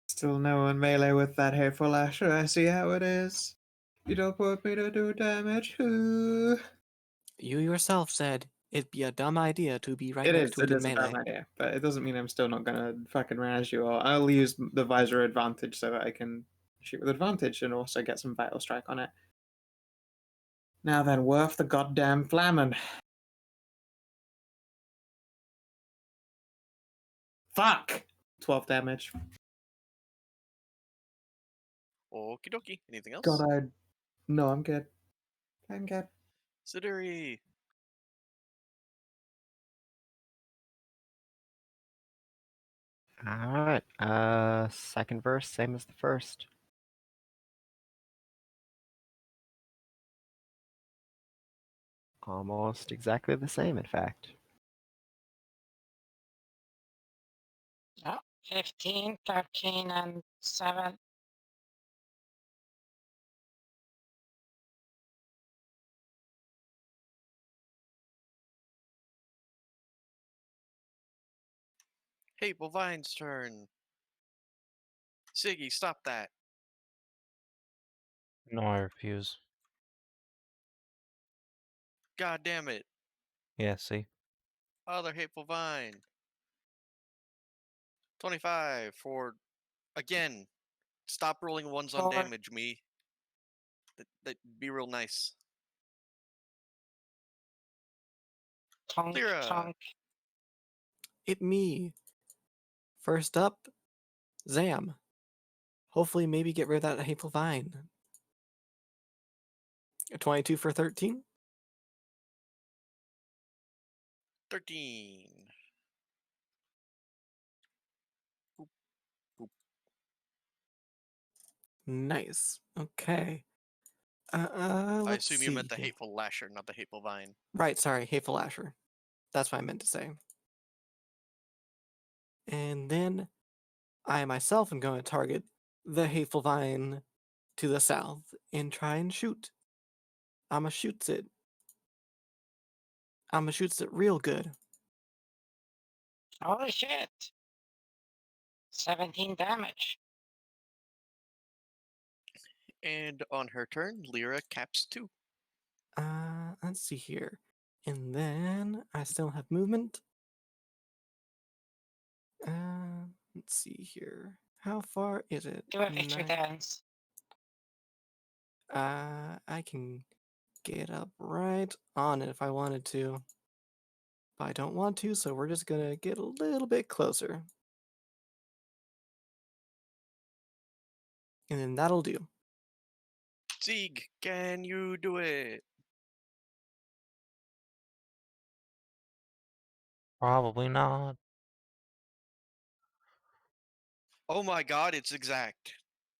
Still no one melee with that hateful lasher. I see how it is. You don't put me to do damage. Ooh. You yourself said it'd be a dumb idea to be right It next is. to it It in is a melee. dumb idea, but it doesn't mean I'm still not gonna fucking razz you. Or I'll use the visor advantage so that I can shoot with advantage and also get some vital strike on it. Now then, worth the goddamn flammon. Fuck! 12 damage. Okie dokie. Anything else? God, I. No, I'm good. I'm good. Siduri. Alright, second verse, same as the first. Almost exactly the same, in fact. Oh, 15, 13, and 7. Hateful Vine's turn. Siggy, stop that. No, I refuse. God damn it. Yeah, see? Other Hateful Vine. 25 for, again, stop rolling ones on 4. damage, me. That'd be real nice. Tonk, Lyra. tonk. It me. First up, Zam. Hopefully, maybe get rid of that hateful vine. A 22 for 13. 13. Boop, boop. Nice. Okay. I Let's assume you meant see the here. hateful lasher, not the hateful vine. Right, sorry, Hateful Asher. That's what I meant to say. And then I myself am going to target the Hateful Vine to the south and try and shoot. I'ma shoots it. I'ma shoots it real good. Holy shit! 17 damage. And on her turn, Lyra caps 2. Let's see here. And then I still have movement. Let's see here. How far is it? Do a victory dance. I can get up right on it if I wanted to. But I don't want to, so we're just gonna get a little bit closer. And then that'll do. Sieg, can you do it? Probably not. Oh my god, it's exact.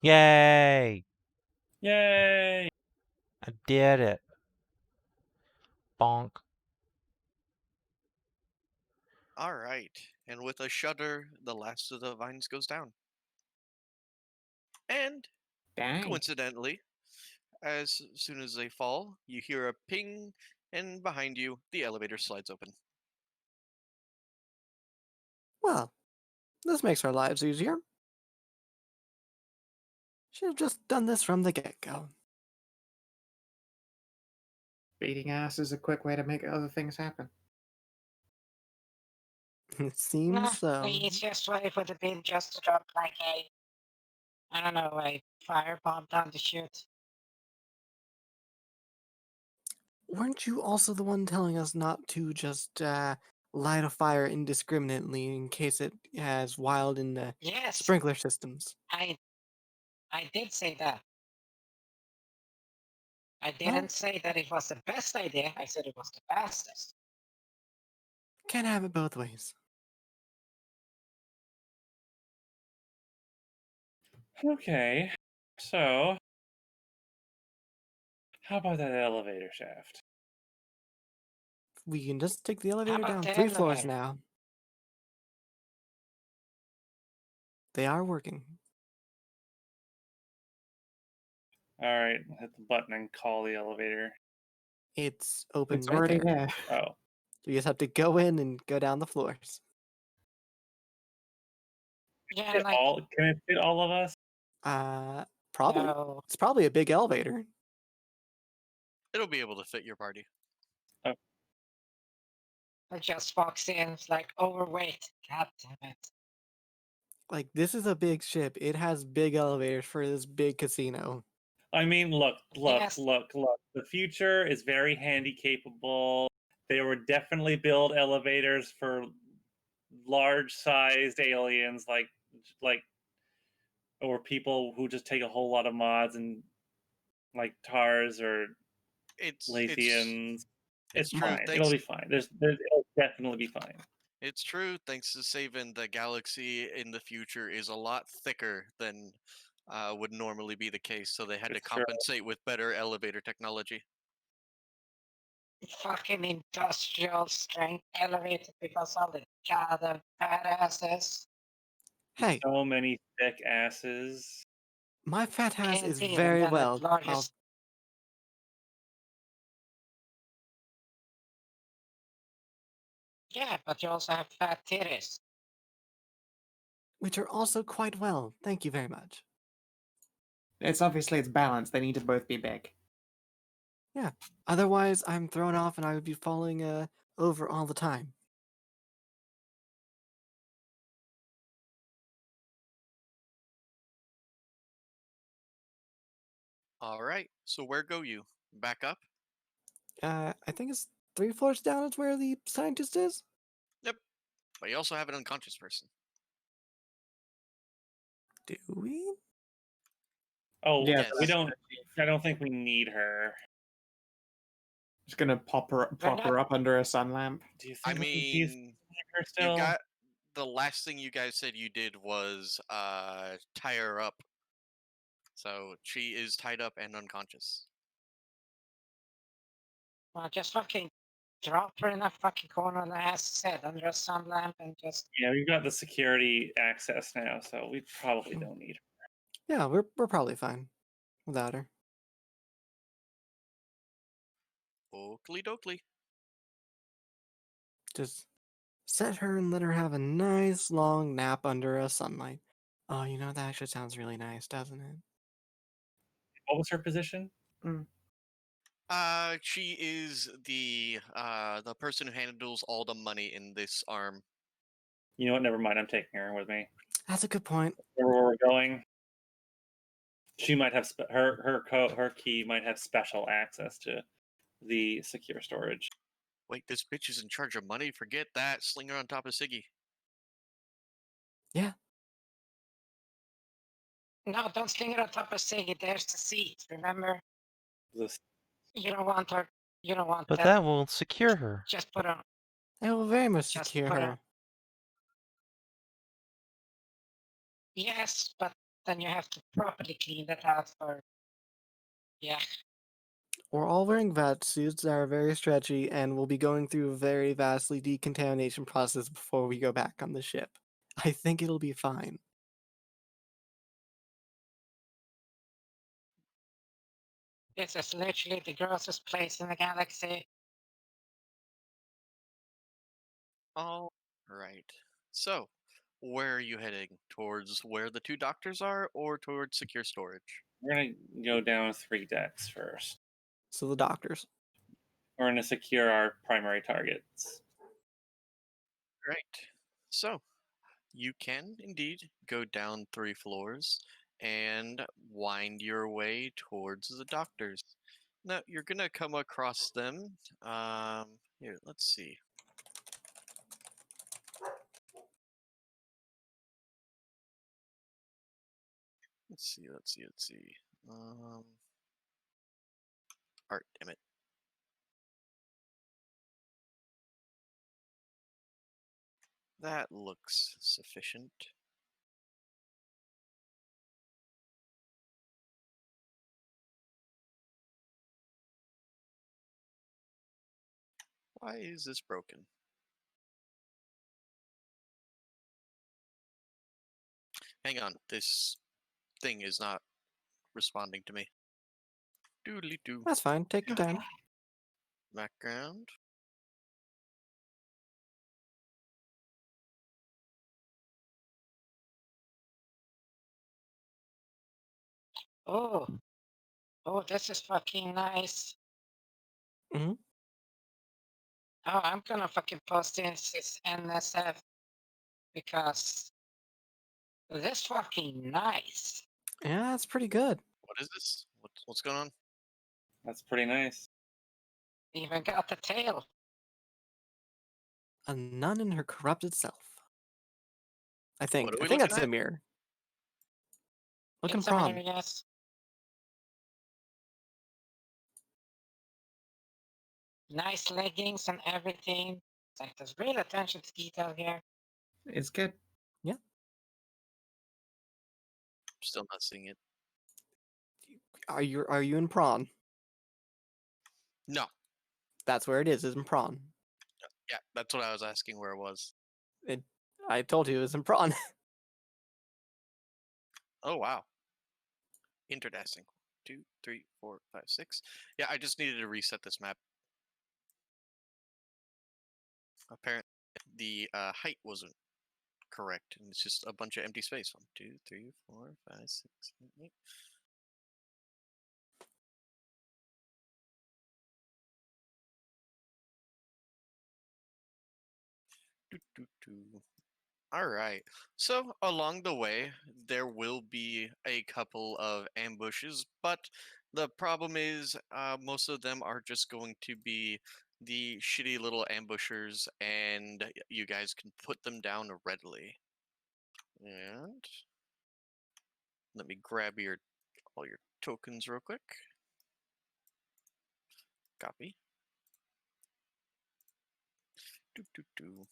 Yay! Yay! I did it. Bonk. Alright, and with a shudder, the last of the vines goes down. And, Dang. coincidentally, as soon as they fall, you hear a ping, and behind you, the elevator slides open. Well, this makes our lives easier. Should have just done this from the get-go. Beating ass is a quick way to make other things happen. It seems Nah, so. the easiest way would have been just to drop like I don't know, a firebomb down the chute. Weren't you also the one telling us not to just light a fire indiscriminately in case it has wild in the Yes, sprinkler systems? I did say that. I Well, didn't say that it was the best idea, I said it was the fastest. can't have it both ways. Okay, so how about that elevator shaft? We can just take the elevator about down the 3 floors elevator? now. They are working. All right, hit the button and call the elevator. It's open It's right already there. there. Oh, You just have to go in and go down the floors. Yeah, Fit like, can it fit all of us? Probably. no. It's probably a big elevator. It'll be able to fit your party. I just walks in, it's like overweight. God damn it. Like, this is a big ship. It has big elevators for this big casino. I mean, look. Yes. The future is very handy capable. They would definitely build elevators for large-sized aliens, like, or people who just take a whole lot of mods and like TARS or It's Leithians. It's true. fine. Thanks. It'll be fine. It'll definitely be fine. It's true. Thanks to Savin, the galaxy in the future is a lot thicker than would normally be the case, so they had to It's true. compensate with better elevator technology. Fucking industrial strength elevator because all the goddamn badasses. Hey, So many thick asses. my fat ass is Canteen, very and then the well. largest- Yeah, but you also have fat titties. Which are also quite well. Thank you very much. It's obviously it's balanced. They need to both be big. Yeah. Otherwise, I'm thrown off and I would be falling over all the time. All right. So where go you? Back up? I think it's 3 floors down is where the scientist is. Yep. But you also have an unconscious person. Do we? Oh, Yeah, Yes. we don't. I don't think we need her. Just gonna prop her up under a sun lamp. Do you I think we need mean, her you still? got the last thing you guys said you did was tie her up. So she is tied up and unconscious. Well, just fucking drop her in that fucking corner on the ass head under a sun lamp and just. Yeah, we've got the security access now, so we probably don't need her. Yeah, we're probably fine without her. Oakley dokley. Just set her and let her have a nice long nap under a sunlight. Oh, you know, that actually sounds really nice, doesn't it? What was her position? She is the person who handles all the money in this arm. You know what? Never mind. I'm taking her with me. That's a good point. Where we're going, she might have her key might have special access to the secure storage. Wait, this bitch is in charge of money? Forget that. Sling her on top of Siggy. Yeah. No, don't sling it on top of Siggy. There's the seat. Remember? This You don't want her. You don't want But that. that won't secure her. Just put her. I will very much Just secure put her. her. Yes, but then you have to properly clean that out for. Yeah. We're all wearing vet suits that are very stretchy, and we'll be going through a very vastly decontamination process before we go back on the ship. I think it'll be fine. This is literally the grossest place in the galaxy. All right. So, where are you heading? Towards where the two doctors are, or towards secure storage? we're gonna go down 3 decks first. So the doctors. We're gonna secure our primary targets. Right. So, you can indeed go down 3 floors and wind your way towards the doctors. Now, you're gonna come across them. Here, let's see. Let's see. Art, damn it. That looks sufficient. Why is this broken? Hang on, this thing is not responding to me. Doodly doo. That's fine. Take your time. Background. Oh. Oh, this is fucking nice. Mhm. Oh, I'm gonna fucking post this NSF because this fucking nice. Yeah, that's pretty good. What is this? What's going on? That's pretty nice. Even got the tail. A nun and her corrupted self. I think. What are I we think looking that's at? a mirror. Looking It's a prom. mirror, yes. Nice leggings and everything. It's like there's real attention to detail here. It's good. Still not seeing it. Are you in prawn? No. That's where it is in prawn. Yeah, that's what I was asking where it was. I told you it was in prawn. Oh wow. Interesting. 2, 3, 4, 5, 6. Yeah, I just needed to reset this map. Apparently the height wasn't correct, and it's just a bunch of empty space. 1, 2, 3, 4, 5, 6, 7, 8. Doo, doo, doo. All right. So along the way, there will be a couple of ambushes, but the problem is most of them are just going to be the shitty little ambushers, and you guys can put them down readily. And let me grab all your tokens real quick. Copy. Doo, doo, doo.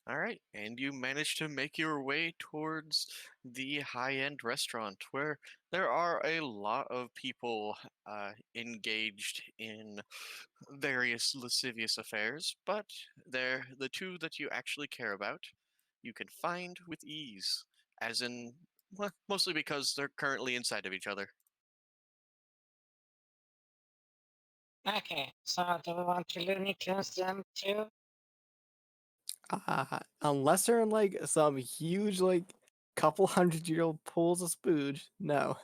All right, and you manage to make your way towards the high-end restaurant where there are a lot of people engaged in various lascivious affairs, but they're the two that you actually care about. You can find with ease, as in, well, mostly because they're currently inside of each other. Okay, so do we want to Looney Tunes them too? Unless they're in like some huge, like couple 100-year-old pools of spooge, no.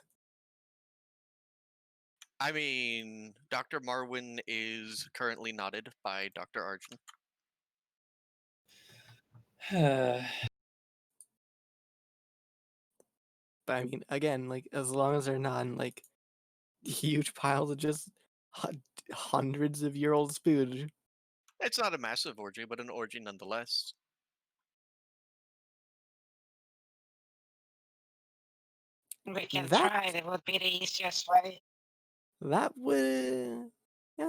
I mean, Dr. Marwin is currently knotted by Dr. Arjun. But I mean, again, like as long as they're not in like huge piles of just hundreds of year old spooge. It's not a massive orgy, but an orgy nonetheless. We can That- try it. It would be the easiest way. That would, I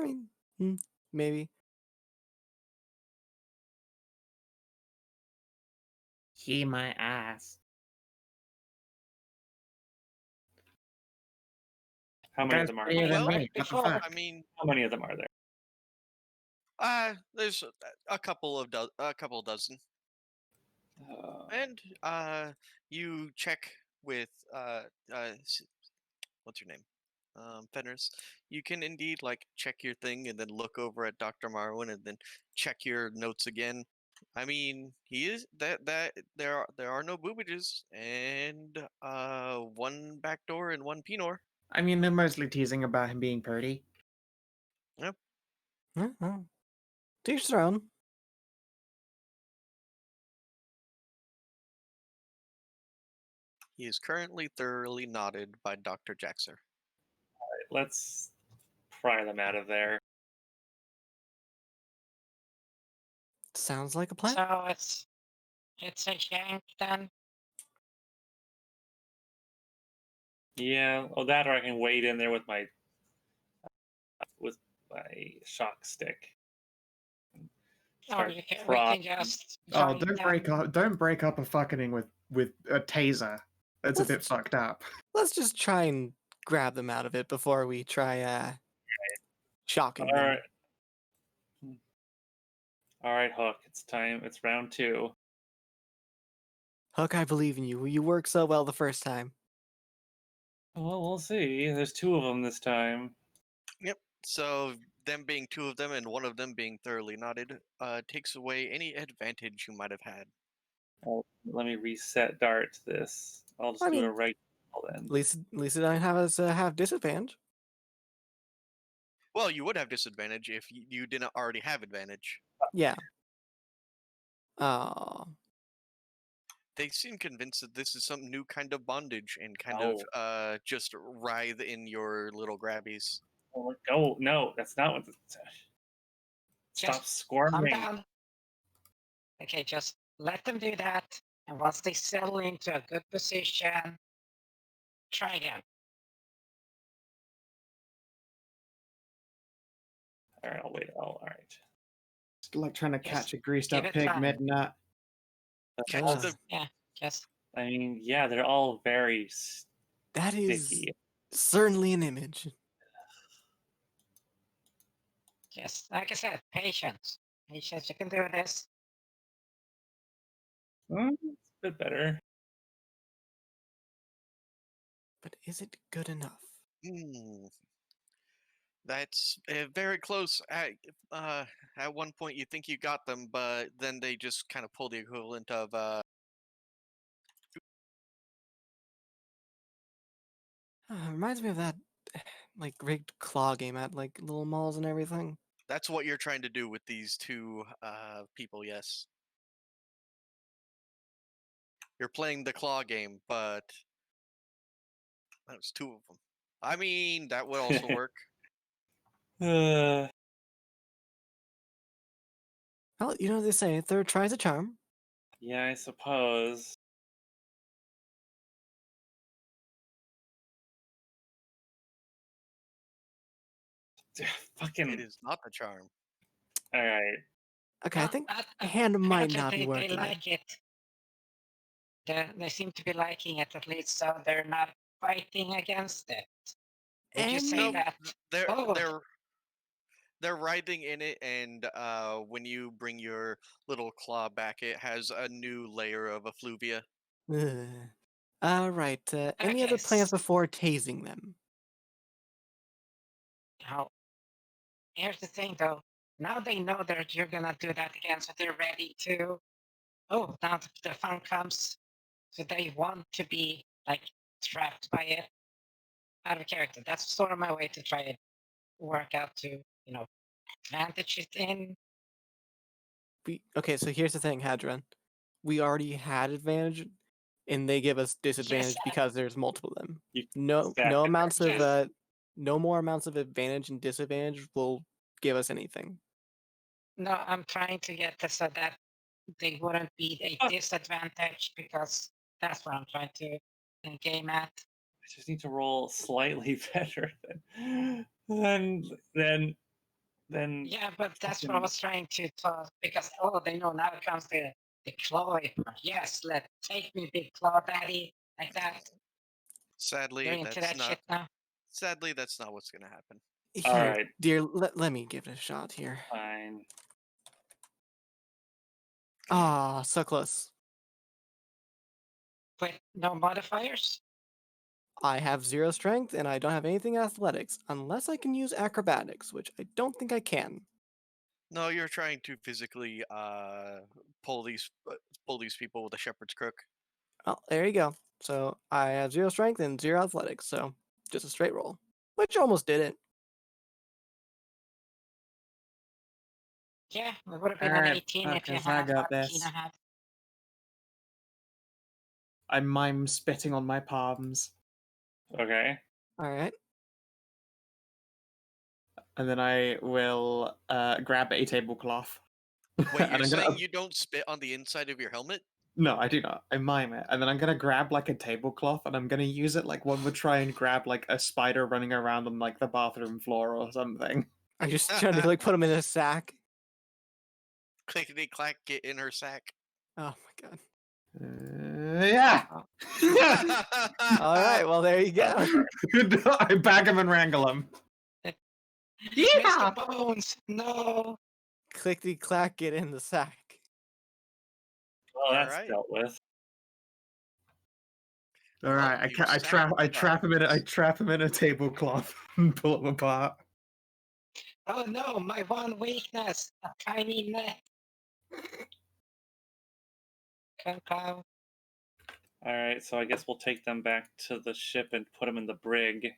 mean, maybe. He my ass. How many of Guys, them are prettier there? than Well, me. What the before- fuck? I mean, How many of them are there? there's a couple dozen. And you check with what's your name? Fenris. You can indeed like check your thing and then look over at Dr. Marwin and then check your notes again. I mean, he is that there are no boobages and one back door and one penor. I mean, they're mostly teasing about him being pretty. To each their own. He is currently thoroughly knotted by Dr. Jaxer. Let's pry them out of there. Sounds like a plan. So it's a yank then. Yeah, oh, that or I can wade in there with my shock stick. Or Start we can prod. just Oh, join don't break up a fucking with a taser. That's a bit Let's- fucked up. Let's just try and grab them out of it before we try shocking All them. right. All right, Hook. It's time. It's round 2. Hook, I believe in you. You worked so well the first time. Well, we'll see. There's 2 of them this time. So them being 2 of them and one of them being thoroughly knotted takes away any advantage you might have had. Oh, let me reset Dart to this. I'll just I do a mean- right then. At least I don't have us have disadvantage. Well, you would have disadvantage if you didn't already have advantage. Yeah. Oh. They seem convinced that this is some new kind of bondage and kind Oh. of just writhe in your little grabbies. Oh, no, that's not what. Stop Calm squirming. down. Okay, just let them do that, and once they settle into a good position, try again. All right, I'll wait. Oh, all right. It's like trying to Yes, catch a greased give up it pig time. mid-nut. Catch Ugh. the Just I mean, yeah, they're all very That is sticky. certainly an image. like I said, patience. Patience, you can do this. It's a bit better. But is it good enough? That's very close. At one point, you think you got them, but then they just kind of pull the equivalent of Reminds me of that like rigged claw game at like little malls and everything. that's what you're trying to do with these 2 people. Yes, you're playing the claw game, but that was 2 of them. I mean, that would also work. Well, you know what they say, third tries a charm. Yeah, I suppose. It Fucking. is not the charm. All right. Okay, I Well, think hand might not be they working. like it. They seem to be liking it at least, so they're not fighting against it. Would you say And that? They're Oh. they're riding in it, and when you bring your little claw back, it has a new layer of effluvia. Alright, any other plans before tasing them? Now, here's the thing though. Now they know that you're gonna do that again, so they're ready to. Oh, now the fun comes. So they want to be like trapped by it out of character. That's sort of my way to try and work out to, advantage it in. Okay, so here's the thing, Hadron. We already had advantage, and they give us disadvantage because there's multiple of them. No amounts of no more amounts of advantage and disadvantage will give us anything. No, I'm trying to get this so that they wouldn't be a disadvantage because that's what I'm trying to game at. I just need to roll slightly better than. Yeah, but that's what I was trying to talk because they know now it comes the claw. Yes, take me, big claw daddy, like that. Sadly, You're into that shit now. Sadly, that's not what's gonna happen. Here, Alright. dear, let me give it a shot here. Fine. Ah, so close. With no modifiers? I have 0 strength, and I don't have anything athletics, unless I can use acrobatics, which I don't think I can. No, you're trying to physically pull these people with a shepherd's crook. Well, there you go. So I have 0 strength and 0 athletics, so just a straight roll, which almost did it. Yeah, it would have been All an right, 18 if you fuckers, I had got what this. Kina had. I mime spitting on my palms, Okay. All right. and then I will grab a tablecloth. Wait, And you're I'm saying gonna- you don't spit on the inside of your helmet? No, I do not. I mime it, and then I'm gonna grab like a tablecloth, and I'm gonna use it like one would try and grab like a spider running around on like the bathroom floor or something. Are you just trying to like put them in a sack? Clickety clack, get in her sack. Oh my god. Yeah. All right. Well, there you go. I bag him and wrangle him. Mr. Bones, no. Clickety clack, get in the sack. Well, that's Alright. dealt with. All right, Well, you I trap him in a tablecloth and pull him apart. Oh no, my one weakness, a tiny net. Cow. Alright, so I guess we'll take them back to the ship and put them in the brig.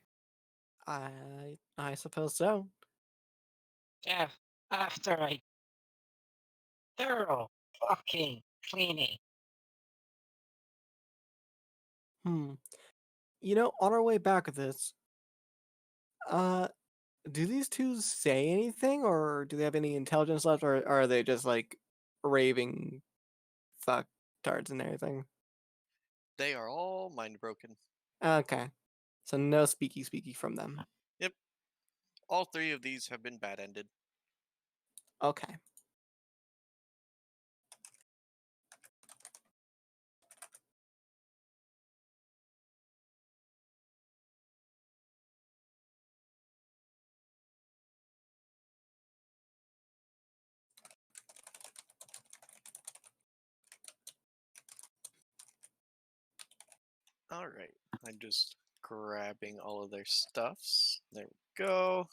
I suppose so. Yeah, after a thorough fucking cleaning. You know, on our way back with this, do these two say anything, or do they have any intelligence left, or are they just like raving fucktards and everything? They are all mind broken. Okay. So no speaky from them. Yep. All 3 of these have been bad ended. Okay. Alright. I'm just grabbing all of their stuffs. There we go.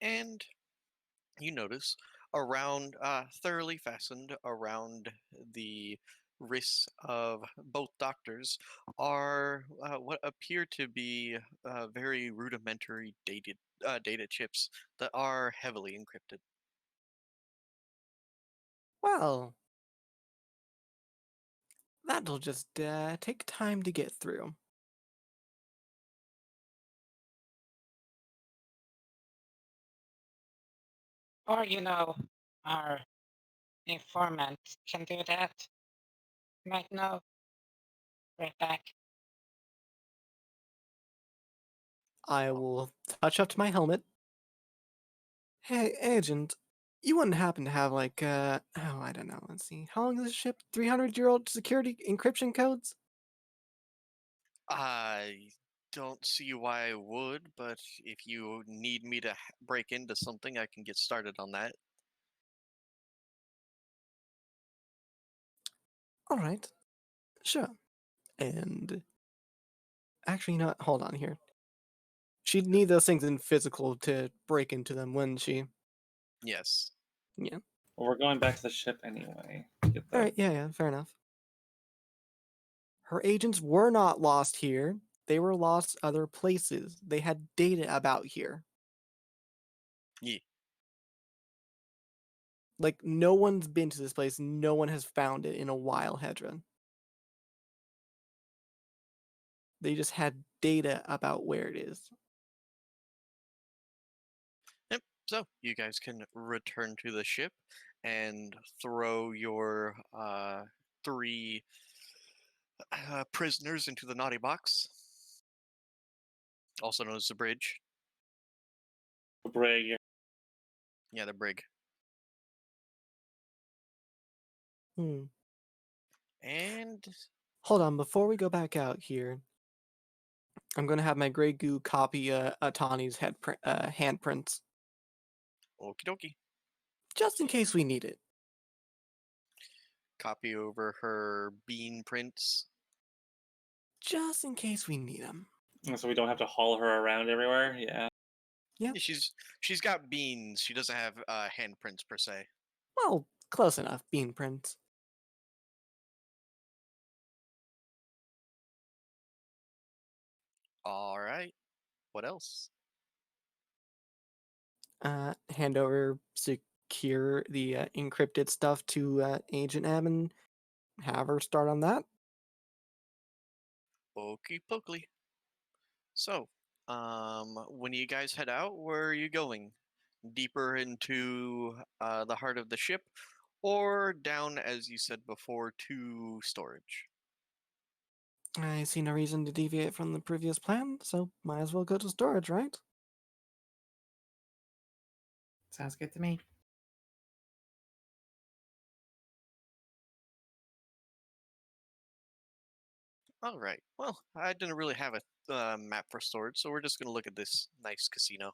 And you notice around, thoroughly fastened around the wrists of both doctors are what appear to be very rudimentary data chips that are heavily encrypted. Well, that'll just take time to get through. Or, our informant can do that. Might know. Right back. I will touch up to my helmet. Hey, Agent, You wouldn't happen to have like oh, I don't know. Let's see. How long is this ship? 300-year-old security encryption codes? I don't see why I would, but if you need me to break into something, I can get started on that. All right. Sure. And actually, you know what? Hold on here. She'd need those things in physical to break into them, wouldn't she? Yes. Yeah. Well, we're going back to the ship anyway. Get All right. Yeah. Fair enough. Her agents were not lost here. They were lost other places. They had data about here. Yeah. Like, no one's been to this place. No one has found it in a while, Hedrah. They just had data about where it is. Yep. So you guys can return to the ship and throw your 3 prisoners into the naughty box, also known as the bridge. the brig. Yeah, the brig. And Hold on, before we go back out here, I'm gonna have my Grey Goo copy Atani's handprints, okie dokie. just in case we need it. Copy over her bean prints. Just in case we need them. So we don't have to haul her around everywhere. Yeah. Yeah. She's got beans. She doesn't have handprints per se. Well, close enough. Bean prints. All right. What else? Hand over secure the encrypted stuff to Agent M and have her start on that. Okie pokely. So, when you guys head out, where are you going? Deeper into the heart of the ship, or down, as you said before, to storage? I see no reason to deviate from the previous plan, so might as well go to storage, right? Sounds good to me. All right. Well, I didn't really have a map for storage, so we're just going to look at this nice casino.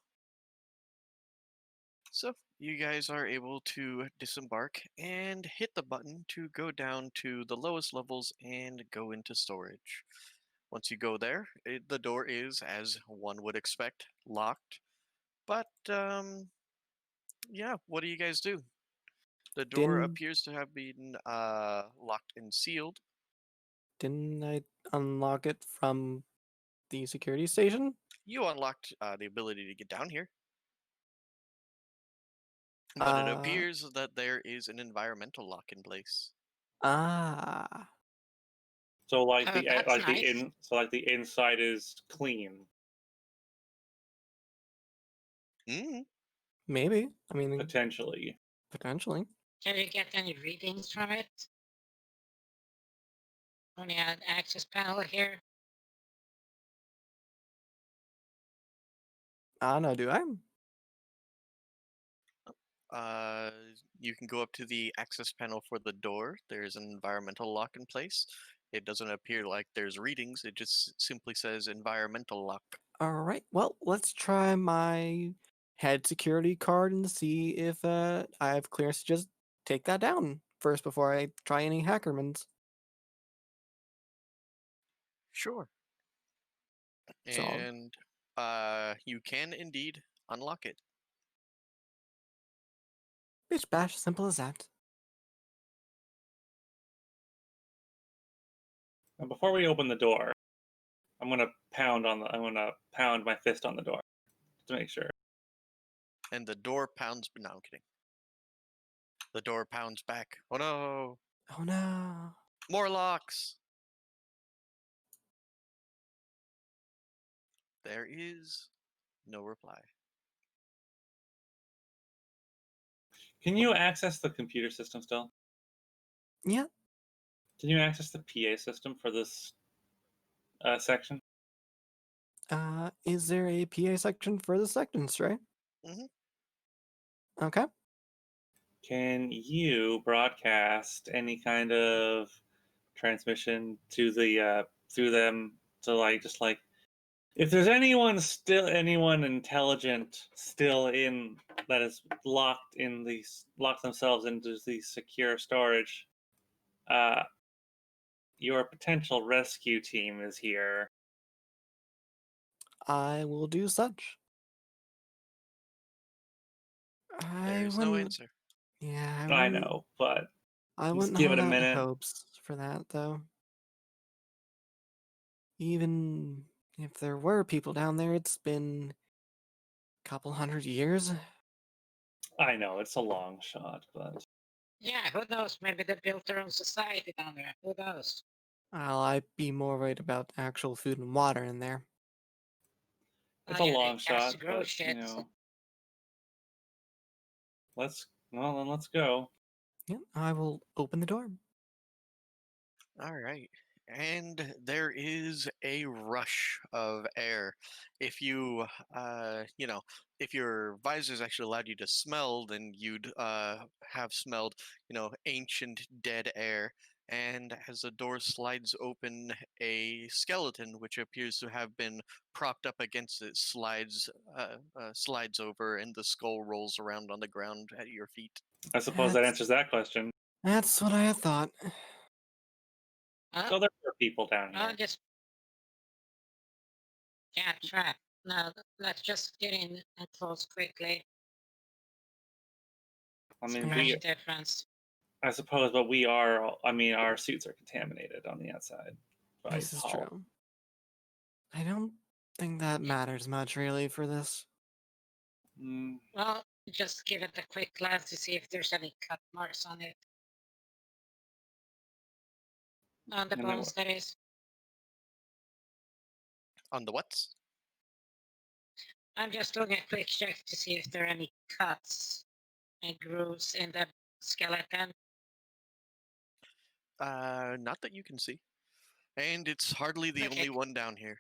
So you guys are able to disembark and hit the button to go down to the lowest levels and go into storage. Once you go there, the door is, as one would expect, locked. But yeah, what do you guys do? The door Didn't appears to have been locked and sealed. didn't I unlock it from the security station? You unlocked the ability to get down here. But it appears that there is an environmental lock in place. Ah. So like Oh, that's nice. the inside is clean Maybe. I mean, potentially. potentially. Can you get any readings from it? On the access panel here? Ah, no, do I? You can go up to the access panel for the door. There's an environmental lock in place. It doesn't appear like there's readings. It just simply says environmental lock. All right. Well, let's try my head security card and see if I have clearance to just take that down first before I try any hackermans. Sure. So, And you can indeed unlock it. bitch bash, simple as that. And before we open the door, I'm gonna pound my fist on the door to make sure. And the door pounds. No, I'm kidding. The door pounds back. Oh no! Oh no. More locks! There is no reply. Can you access the computer system still? Yeah. Can you access the PA system for this section? Is there a PA section for the section, right? Mhm. Okay. Can you broadcast any kind of transmission to the through them to just if there's anyone intelligent still in that is locked themselves into the secure storage, your potential rescue team is here. I will do such. There's no answer. Yeah, I know, but I just wouldn't give hold it a out minute. hopes for that, though. Even if there were people down there, it's been a couple hundred years. I know it's a long shot, but Yeah, who knows? Maybe they built their own society down there. Who knows? Well, I'd be more worried about actual food and water in there. it's Oh, a yeah, long it has shot. to grow But shit. then let's go. Yeah, I will open the door. All right. And there is a rush of air. If you, if your visors actually allowed you to smell, then you'd have smelled, ancient dead air. And as the door slides open, a skeleton, which appears to have been propped up against it, slides over, and the skull rolls around on the ground at your feet. I suppose that answers that question. That's what I had thought. So there are people down here. Yeah, trap. No, let's just get in and close quickly. I mean, Smash the difference. I suppose, but we are. I mean, our suits are contaminated on the outside. This is true. I don't think that matters much, really, for this. Well, just give it a quick glance to see if there's any cut marks on it. On the bones, that is. On the what? I'm just doing a quick check to see if there are any cuts and grooves in the skeleton. Not that you can see. And it's hardly the only one down here.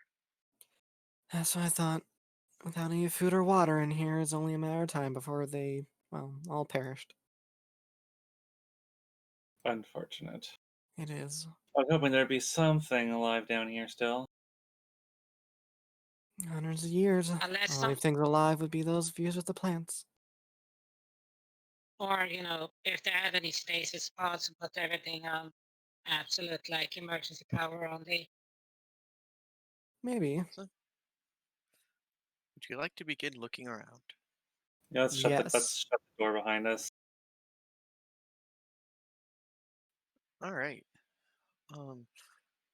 That's what I thought. Without any food or water in here, it's only a matter of time before they, all perished. Unfortunate. It is. I was hoping there'd be something alive down here still. Hundreds of years. Only things alive would be those fused with the plants. Or, if they have any stasis pods and put everything on absolute, emergency power only. Maybe. Would you like to begin looking around? Yeah, let's shut the door behind us. All right.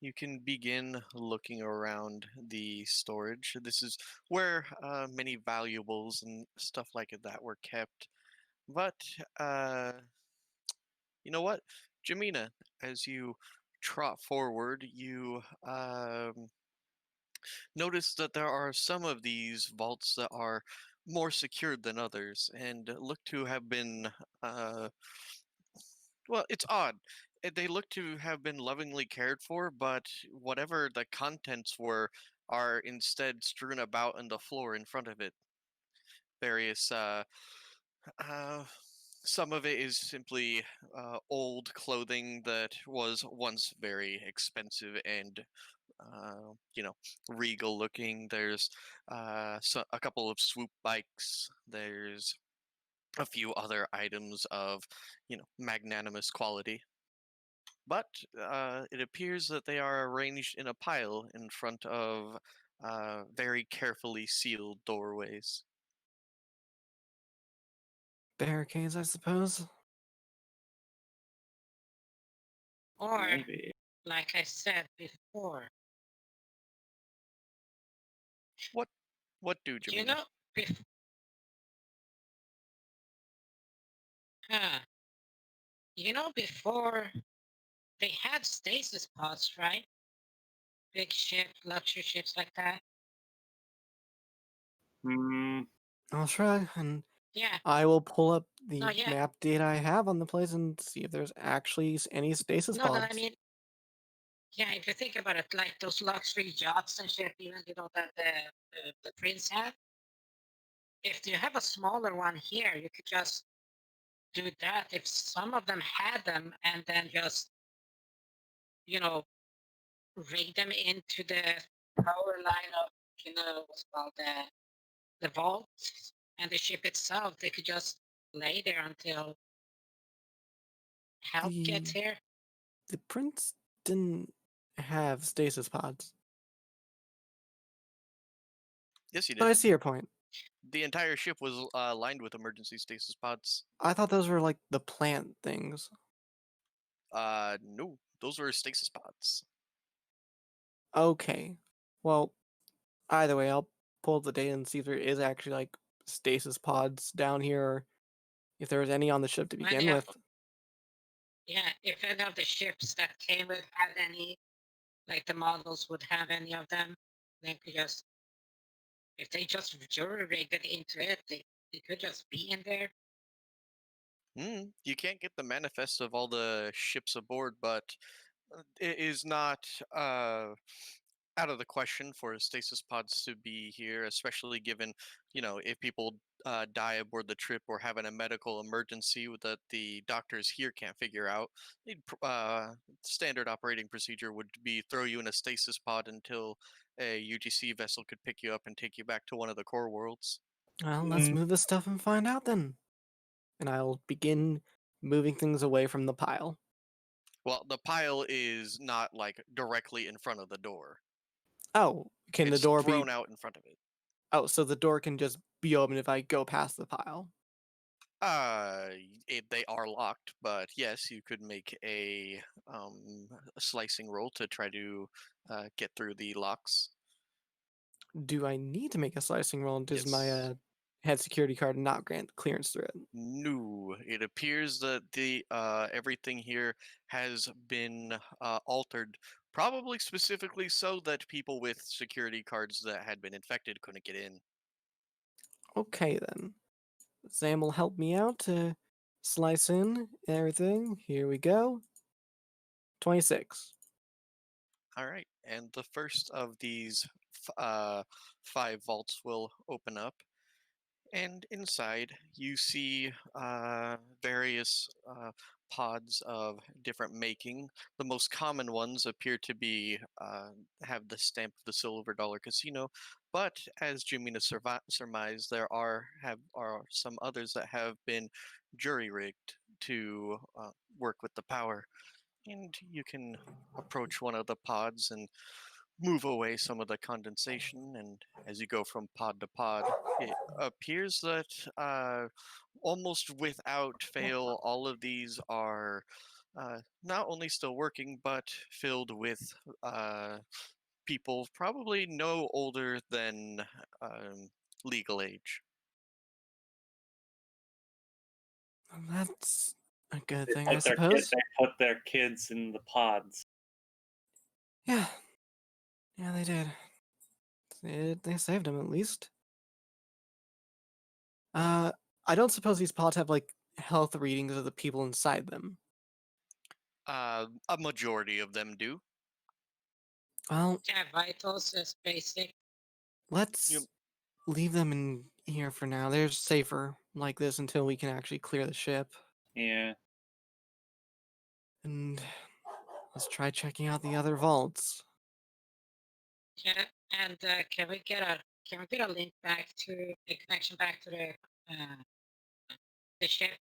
You can begin looking around the storage. This is where many valuables and stuff like that were kept. But you know what, Jamina, as you trot forward, you notice that there are some of these vaults that are more secured than others and look to have been well, it's odd. They look to have been lovingly cared for, but whatever the contents were are instead strewn about on the floor in front of it. Various, some of it is simply old clothing that was once very expensive and, regal looking. There's a couple of swoop bikes. There's a few other items of, magnanimous quality. But it appears that they are arranged in a pile in front of very carefully sealed doorways. Barricades, I suppose. Or, maybe. like I said before. What do, Jamina? Before they had stasis pods, right? Big ship, luxury ships like that. I'll shrug, and Yeah. I will pull up the map data I have on the place and see if there's actually any stasis pods. No, I mean, yeah, if you think about it, like those luxury yachts and shit, even that the prince had. If you have a smaller one here, you could just do that if some of them had them and then just, rig them into the power line of, what's called the vault and the ship itself. They could just lay there until help gets The here. the prince didn't have stasis pods. Yes, you But I did. see your point. The entire ship was lined with emergency stasis pods. I thought those were like the plant things. No, those were stasis pods. Okay. Well, either way, I'll pull up the data and see if there is actually like stasis pods down here, or if there was any on the ship to begin with. Yeah, if any of the ships that came with had any, like the models would have any of them, they could just, if they just jury rigged it into it, they could just be in there. You can't get the manifest of all the ships aboard, but it is not out of the question for stasis pods to be here, especially given, if people die aboard the trip or having a medical emergency that the doctors here can't figure out. Standard operating procedure would be throw you in a stasis pod until a UGC vessel could pick you up and take you back to one of the core worlds. Well, let's move this stuff and find out then. And I'll begin moving things away from the pile. Well, the pile is not like directly in front of the door. Oh, can It's the door thrown be out in front of it. Oh, so the door can just be open if I go past the pile. They are locked, but yes, you could make a slicing roll to try to get through the locks. Do I need to make a slicing roll? Does Yes. my head security card not grant clearance through it? No, it appears that the everything here has been altered, probably specifically so that people with security cards that had been infected couldn't get in. Okay then. Sam will help me out to slice in everything. Here we go. 26. All right, and the first of these 5 vaults will open up. And inside, you see various pods of different making. The most common ones appear to be have the stamp of the Silver Dollar Casino, but as Jamina surmised, there are some others that have been jury rigged to work with the power. And you can approach one of the pods and move away some of the condensation, and as you go from pod to pod, it appears that almost without fail, all of these are not only still working, but filled with people probably no older than legal age. That's a good They thing, put I their suppose. they put their kids in the pods. Yeah. Yeah, they did. They saved him at least. I don't suppose these pods have like health readings of the people inside them. A majority of them do. Well, Yeah, vitals is basic. let's leave them in here for now. They're safer like this until we can actually clear the ship. Yeah. And let's try checking out the other vaults. Yeah, and can we get a link back to a connection back to the ship?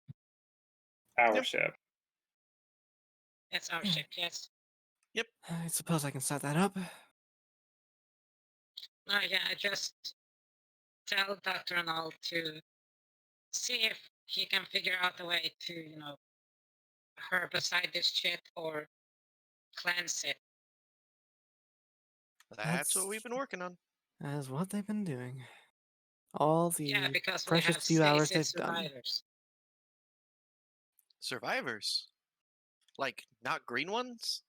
Our Yep. ship. That's our Yeah. ship, yes. I suppose I can set that up. No, yeah, I just tell Dr. Arnold to see if he can figure out a way to, herbicide this shit or cleanse it. That's what we've been working on. That is what they've been doing. All the Yeah, because we precious have few hours stasis they've done. survivors. Survivors? Like, not green ones?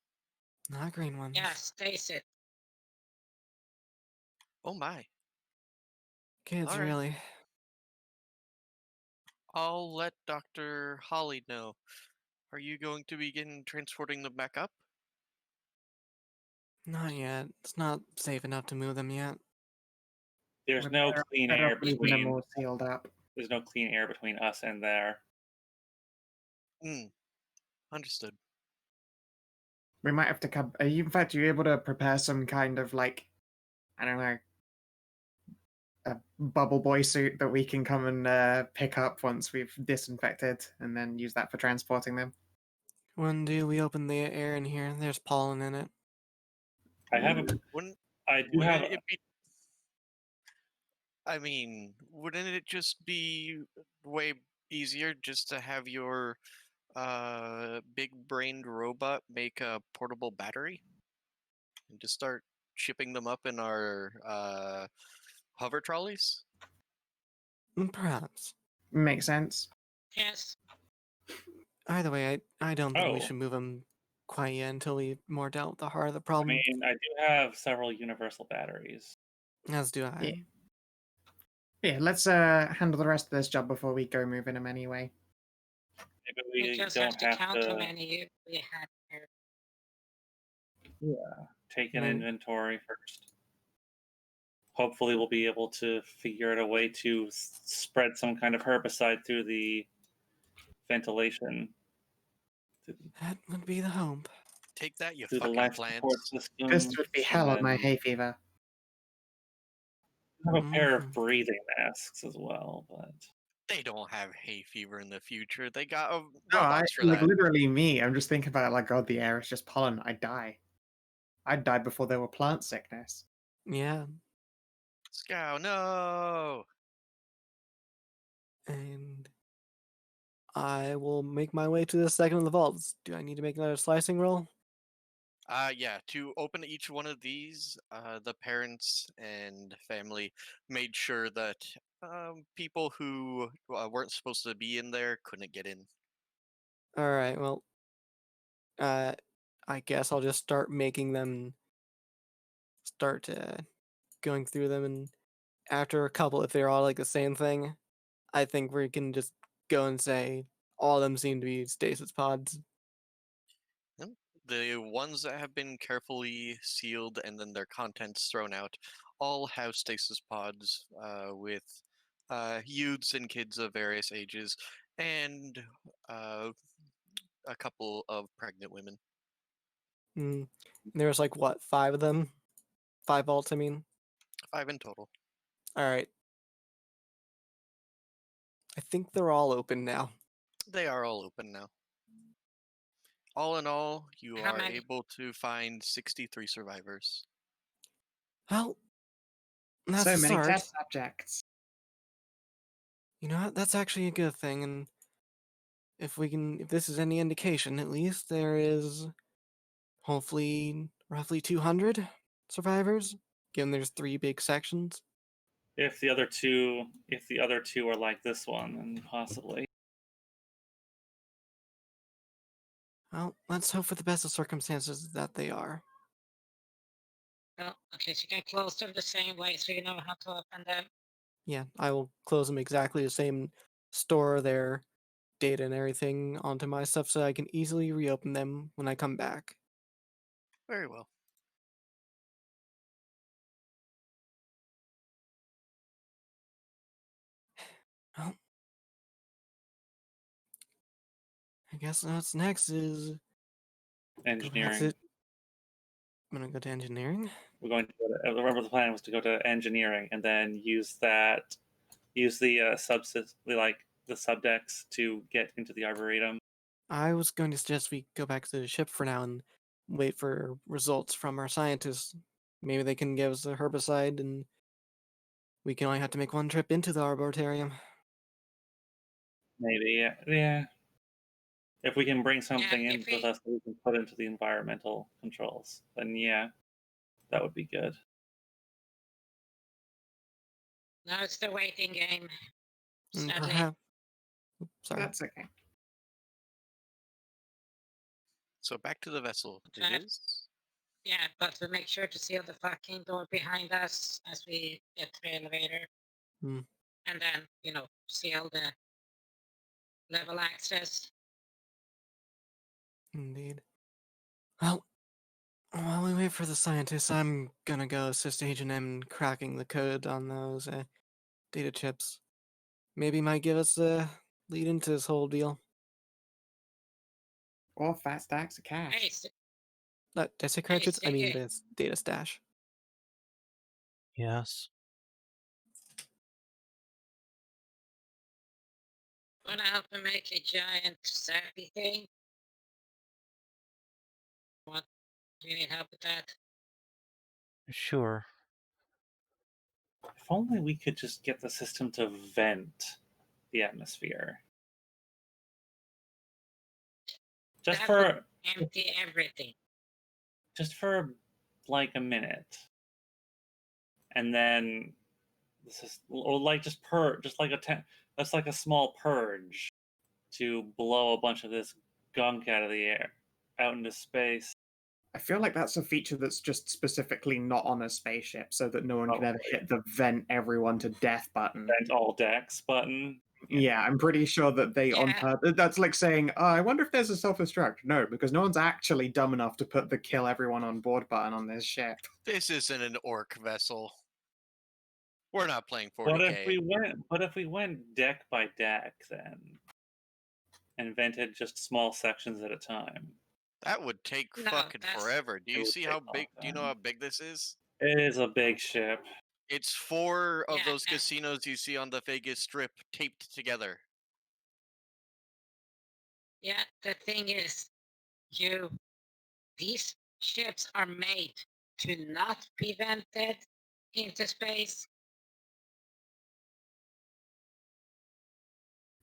Not green ones. Yeah, stasis. Oh my. Kids, All right. really. I'll let Dr. Holly know. Are you going to begin transporting them back up? Not yet. It's not safe enough to move them yet. There's We're no better- clean better air off leaving them between. all sealed up. There's no clean air between us and there. Understood. We might have to come. In fact, are you able to prepare some kind of like, I don't know, a bubble boy suit that we can come and pick up once we've disinfected, and then use that for transporting them? When do we open the air in here? There's pollen in it. I have a. Wouldn't I do have. wouldn't it be? I mean, wouldn't it just be way easier just to have your big-brained robot make a portable battery and just start shipping them up in our hover trolleys? Perhaps. Makes sense. Yes. Either way, I don't think we Oh. should move them quite yet until we more dealt with the heart of the I problem. mean, I do have several universal batteries. As do I. Yeah. Yeah, let's handle the rest of this job before we go moving them anyway. Maybe We we just don't have to count how to many we had here. take an Maybe. inventory first. Hopefully, we'll be able to figure out a way to spread some kind of herbicide through the ventilation, That would be the hope. Take that, you through the fucking life support plants. system. This would be hell on my and hay fever. I have a pair Mhm. of breathing masks as well, but They don't have hay fever in the future. They got No, robots for like that. literally me. I'm just thinking about it like, God, the air is just pollen. I'd die. I'd die before there were plant sickness. Yeah. Scow, no! And I will make my way to the second of the vaults. Do I need to make another slicing roll? Yeah, to open each one of these, the parents and family made sure that people who weren't supposed to be in there couldn't get in. Alright, well, I guess I'll just start making them start going through them, and after a couple, if they're all like the same thing, I think we can just go and say all of them seem to be stasis pods. The ones that have been carefully sealed and then their contents thrown out all have stasis pods with youths and kids of various ages and a couple of pregnant women. Mm. There's like what, 5 of them? 5 vaults, I mean. 5 in total. Alright. I think they're all open now. They are all open now. All in all, you How are many? able to find 63 survivors. Well, that's So a many start. test subjects. You know what? That's actually a good thing, and if this is any indication, at least there is hopefully roughly 200 survivors, given there's 3 big sections. if the other two are like this one, then possibly. Well, let's hope for the best of circumstances that they are. Well, at least you can close them the same way so you know how to open them. Yeah, I will close them exactly the same, store their data and everything onto my stuff so I can easily reopen them when I come back. Very well. Well, I guess what's next is go back Engineering. to. I'm gonna go to engineering. We're going to go to, remember the plan was to go to engineering and then use the the subdecks to get into the arboretum. I was going to suggest we go back to the ship for now and wait for results from our scientists. Maybe they can give us a herbicide, and we can only have to make one trip into the arboretum. Maybe, yeah. If we can bring something in if with we- us that we can put into the environmental controls, then yeah, that would be good. Now it's the waiting game. And Sadly. perhaps. Sorry. That's okay. So back to the vessel. It Sad. is. Yeah, but we make sure to seal the fucking door behind us as we get to the elevator. Hmm. And then, seal the level access. Indeed. Well, while we wait for the scientists, I'm gonna go assist Agent M in cracking the code on those data chips. Maybe might give us a lead into this whole deal. Or fat stacks of cash. Hey, Did I say credits? I mean Siggy. this data stash. Yes. Wanna help me make a giant sappy thing? What? Do you need help with that? Sure. If only we could just get the system to vent the atmosphere. Just That for would empty everything. like a minute. And then this is or like just that's like a small purge to blow a bunch of this gunk out of the air out into space. I feel like that's a feature that's just specifically not on a spaceship, so that no one can ever Probably. hit the vent everyone to death button. Vent all decks button. Yeah, I'm pretty sure that they on Yeah. purpose. That's like saying, I wonder if there's a self-destruct. No, because no one's actually dumb enough to put the kill everyone on board button on this ship. This isn't an orc vessel. We're not playing 40K. But if we went deck by deck then and vented just small sections at a time. That would take No, fucking that's- forever. Do It you would see take how a big? long Do you know time. how big this is? It is a big ship. It's 4 of Yeah, those yeah. casinos you see on the Vegas Strip taped together. Yeah, the thing is, these ships are made to not be vented into space.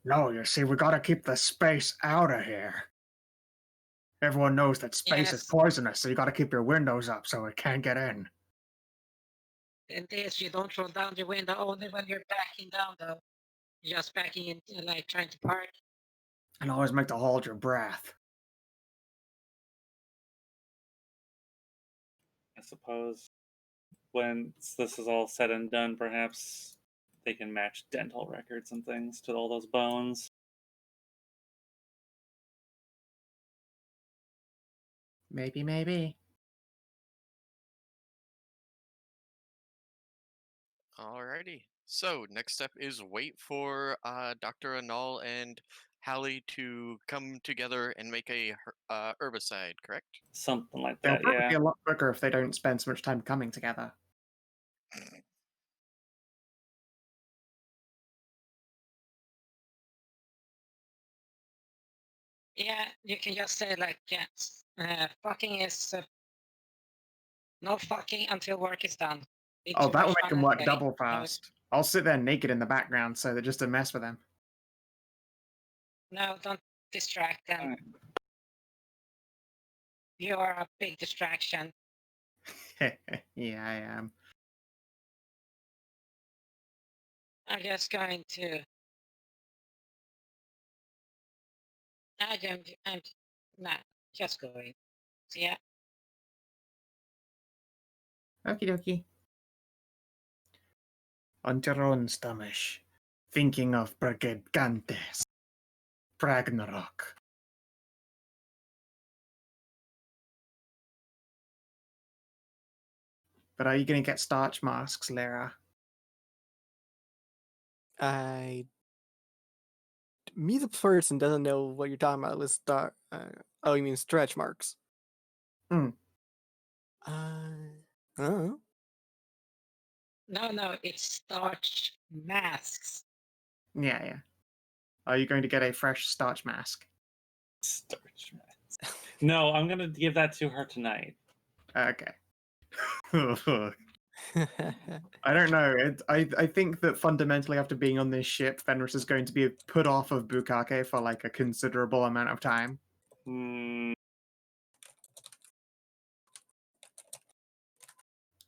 No, you see, we gotta keep the space out of here. Everyone knows that space is Yes. poisonous, so you gotta keep your windows up so it can't get in. And this, you don't roll down your window only when you're backing down, though. You're just backing in, like trying to park. And always make to hold your breath. I suppose when this is all said and done, perhaps they can match dental records and things to all those bones. Maybe. Alrighty. So next step is wait for Dr. Anal and Hallie to come together and make a herbicide, correct? Something like They'll that, probably yeah. be a lot quicker if they don't spend so much time coming together. Yeah, you can just say like, yes, fucking is no fucking until work is done. Be Oh, too that will much make fun them and work play. double fast. I'll sit there naked in the background so that just to mess with them. No, don't distract them. You are a big distraction. Yeah, I am. I'm just going to. I'm not just going. So yeah, Okie dokie. On your own, Stamish. Thinking of Brigantes. Ragnarok. But are you going to get starch masks, Lyra? Me, the person, doesn't know what you're talking about with oh, you mean stretch marks? Hmm. I don't know. no, it's starch masks. Yeah. Are you going to get a fresh starch mask? Starch mask. No, I'm gonna give that to her tonight. Okay. I don't know. I think that fundamentally, after being on this ship, Fenris is going to be put off of Bukake for like a considerable amount of time.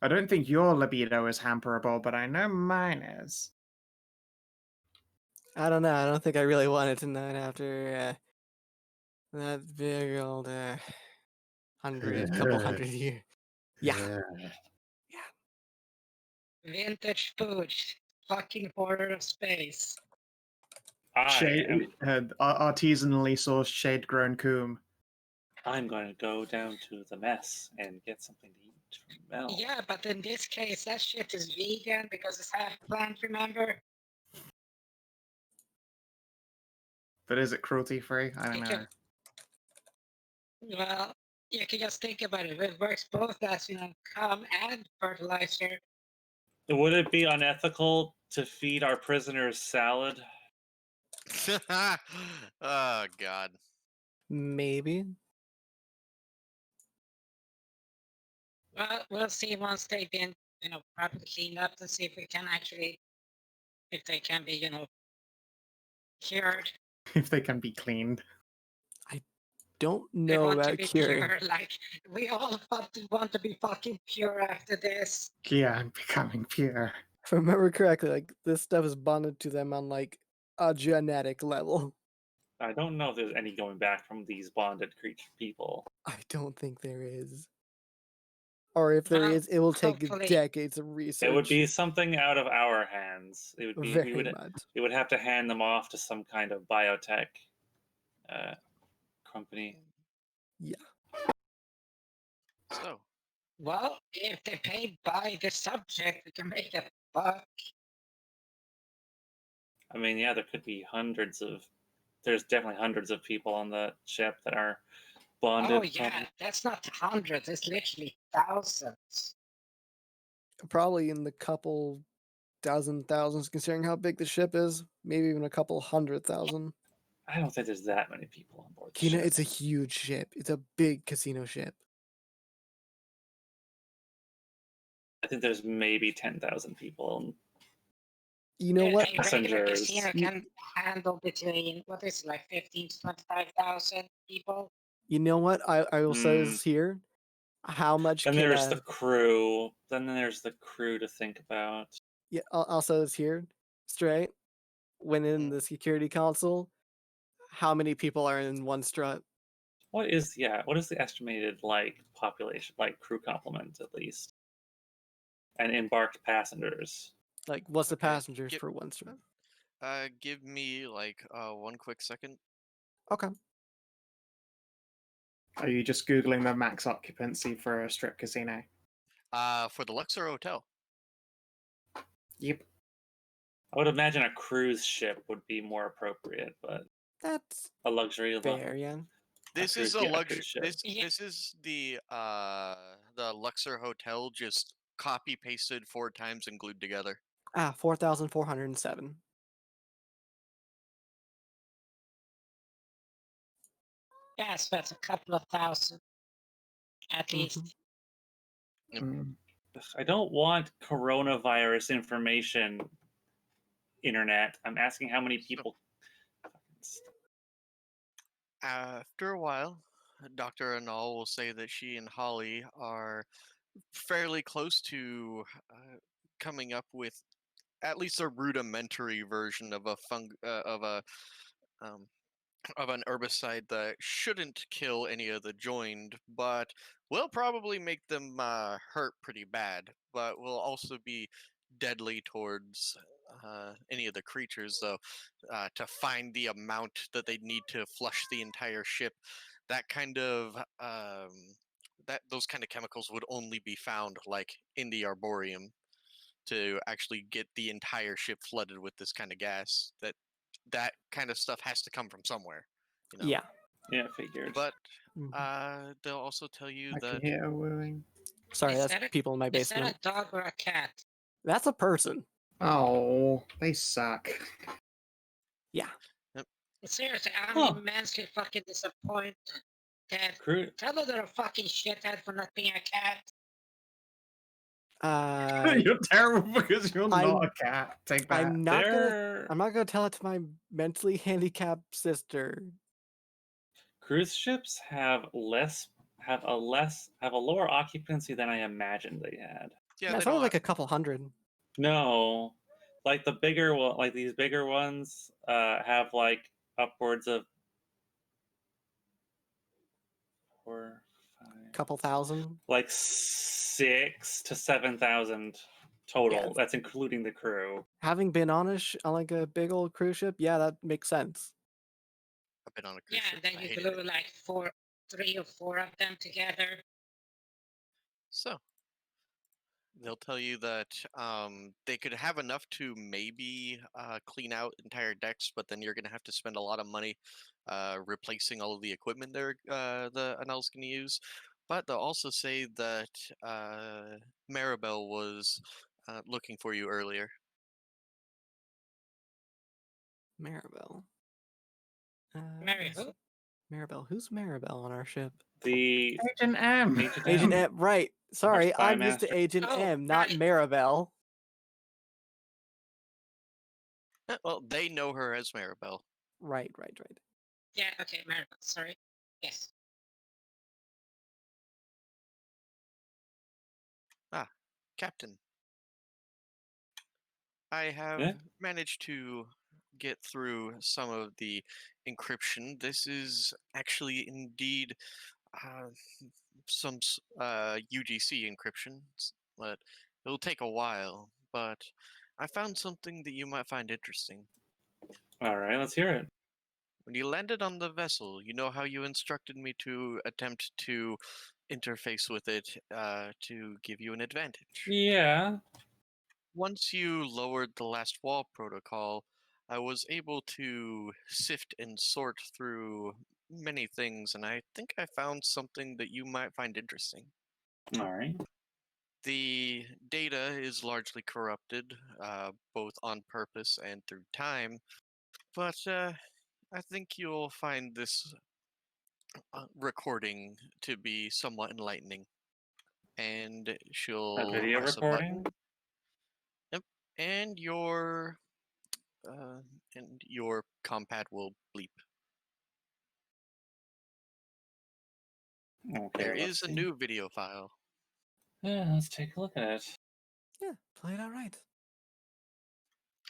I don't think your libido is hamperable, but I know mine is. I don't know. I don't think I really want it tonight after that big old couple hundred years. Yeah. Vintage food. Fucking horror of space. Artisanally sourced shade-grown coom. I'm going to go down to the mess and get something to eat from Mel. Yeah, but in this case, that shit is vegan because it's half plant, remember? But is it cruelty-free? I don't It know. can- Well, you can just think about it. It works both as, cum and fertilizer. Would it be unethical to feed our prisoners salad? Oh God. Maybe. Well, we'll see once they've been, properly cleaned up to see if we can actually, if they can be, cured. If they can be cleaned. Don't They know want to about be curing. pure. Like, we all want to be fucking pure after this. Yeah, I'm becoming pure. If I remember correctly, like this stuff is bonded to them on like a genetic level. I don't know if there's any going back from these bonded creature people. I don't think there is. Or if there Well, is, it will take hopefully. decades of research. It would be something out of our hands. It would be very much. we would have to hand them off to some kind of biotech company. Yeah. So, Well, if they pay by the subject, we can make a buck. I mean, yeah, there could be there's definitely hundreds of people on the ship that are bonded. Oh yeah, that's not hundreds. It's literally thousands. Probably in the couple dozen thousands, considering how big the ship is. Maybe even a couple 100,000. I don't think there's that many people on board the Kina, ship. it's a huge ship. It's a big casino ship. I think there's maybe 10,000 people. You know what? A regular Passengers. casino can handle between, what is it, like 15 to 25,000 people. You know what? I will say this here. How much Then can there's the crew. Then there's the crew to think about. Yeah, I'll say this here straight. When in the security console, how many people are in one strut? What is the estimated population, crew complement at least, and embarked passengers? Like, what's the Okay, passengers for one strut? give me one quick second. Okay. Are you just Googling the max occupancy for a strip casino? For the Luxor Hotel. Yep. I would imagine a cruise ship would be more appropriate, but That's a luxury fair, yeah. This is cruise- a yeah, luxury. cruise ship. This is the Luxor Hotel just copy pasted 4 times and glued together. 4,407. Yes, that's a couple of thousand, at least. Mm. I don't want coronavirus information, internet. I'm asking how many people. After a while, Dr. Anal will say that she and Holly are fairly close to coming up with at least a rudimentary version of of an herbicide that shouldn't kill any of the joined, but will probably make them hurt pretty bad, but will also be deadly towards any of the creatures. So, to find the amount that they need to flush the entire ship, that kind of those kind of chemicals would only be found in the arboreum to actually get the entire ship flooded with this kind of gas. That kind of stuff has to come from somewhere, Yeah. Yeah, figured. But they'll also tell you I can that hear a wooing. Sorry, Is that's that a- people in my Is that basement. a dog or a cat? That's a person. Oh, they suck. Yeah. Seriously, I'm Huh. immensely fucking disappointed. That Crew. tell her they're a fucking shithead for not being a cat. You're terrible because you're I'm- not a cat. Take that. I'm not gonna tell it to my mentally handicapped sister. Cruise ships have a lower occupancy than I imagined they had. yeah, That's they only don't like a couple hundred. No, like the bigger one, like these bigger ones, have upwards of 4, 5, Couple thousand. 6,000 to 7,000 total. Yeah. That's including the crew. Having been on a big old cruise ship, yeah, that makes sense. I've been on a cruise Yeah, ship. and then I you hated glue it. 3 or 4 of them together. So, They'll tell you that they could have enough to maybe clean out entire decks, but then you're going to have to spend a lot of money replacing all of the equipment the Anel's going to use. But they'll also say that Maribel was looking for you earlier. Maribel. Mary let's see. who? Maribel. Who's Maribel on our ship? The Agent M. Agent Agent M. M. Right. Sorry, spy I'm used to master. Agent Oh, M, not right. Maribel. Well, they know her as Maribel. Right. Yeah, okay, Mary. Sorry. Yes. Captain. I have Yeah? managed to get through some of the encryption. This is actually indeed uh, some UGC encryption, but it'll take a while. But I found something that you might find interesting. All right, let's hear it. When you landed on the vessel, you know how you instructed me to attempt to interface with it to give you an advantage. Yeah. Once you lowered the last wall protocol, I was able to sift and sort through many things, and I think I found something that you might find interesting. All right. The data is largely corrupted, both on purpose and through time, but I think you'll find this recording to be somewhat enlightening. And A she'll video press a recording? button. Yep. And your compad will bleep. Okay, There let's is a see. new video file. Yeah, let's take a look at it. Yeah, play it out right.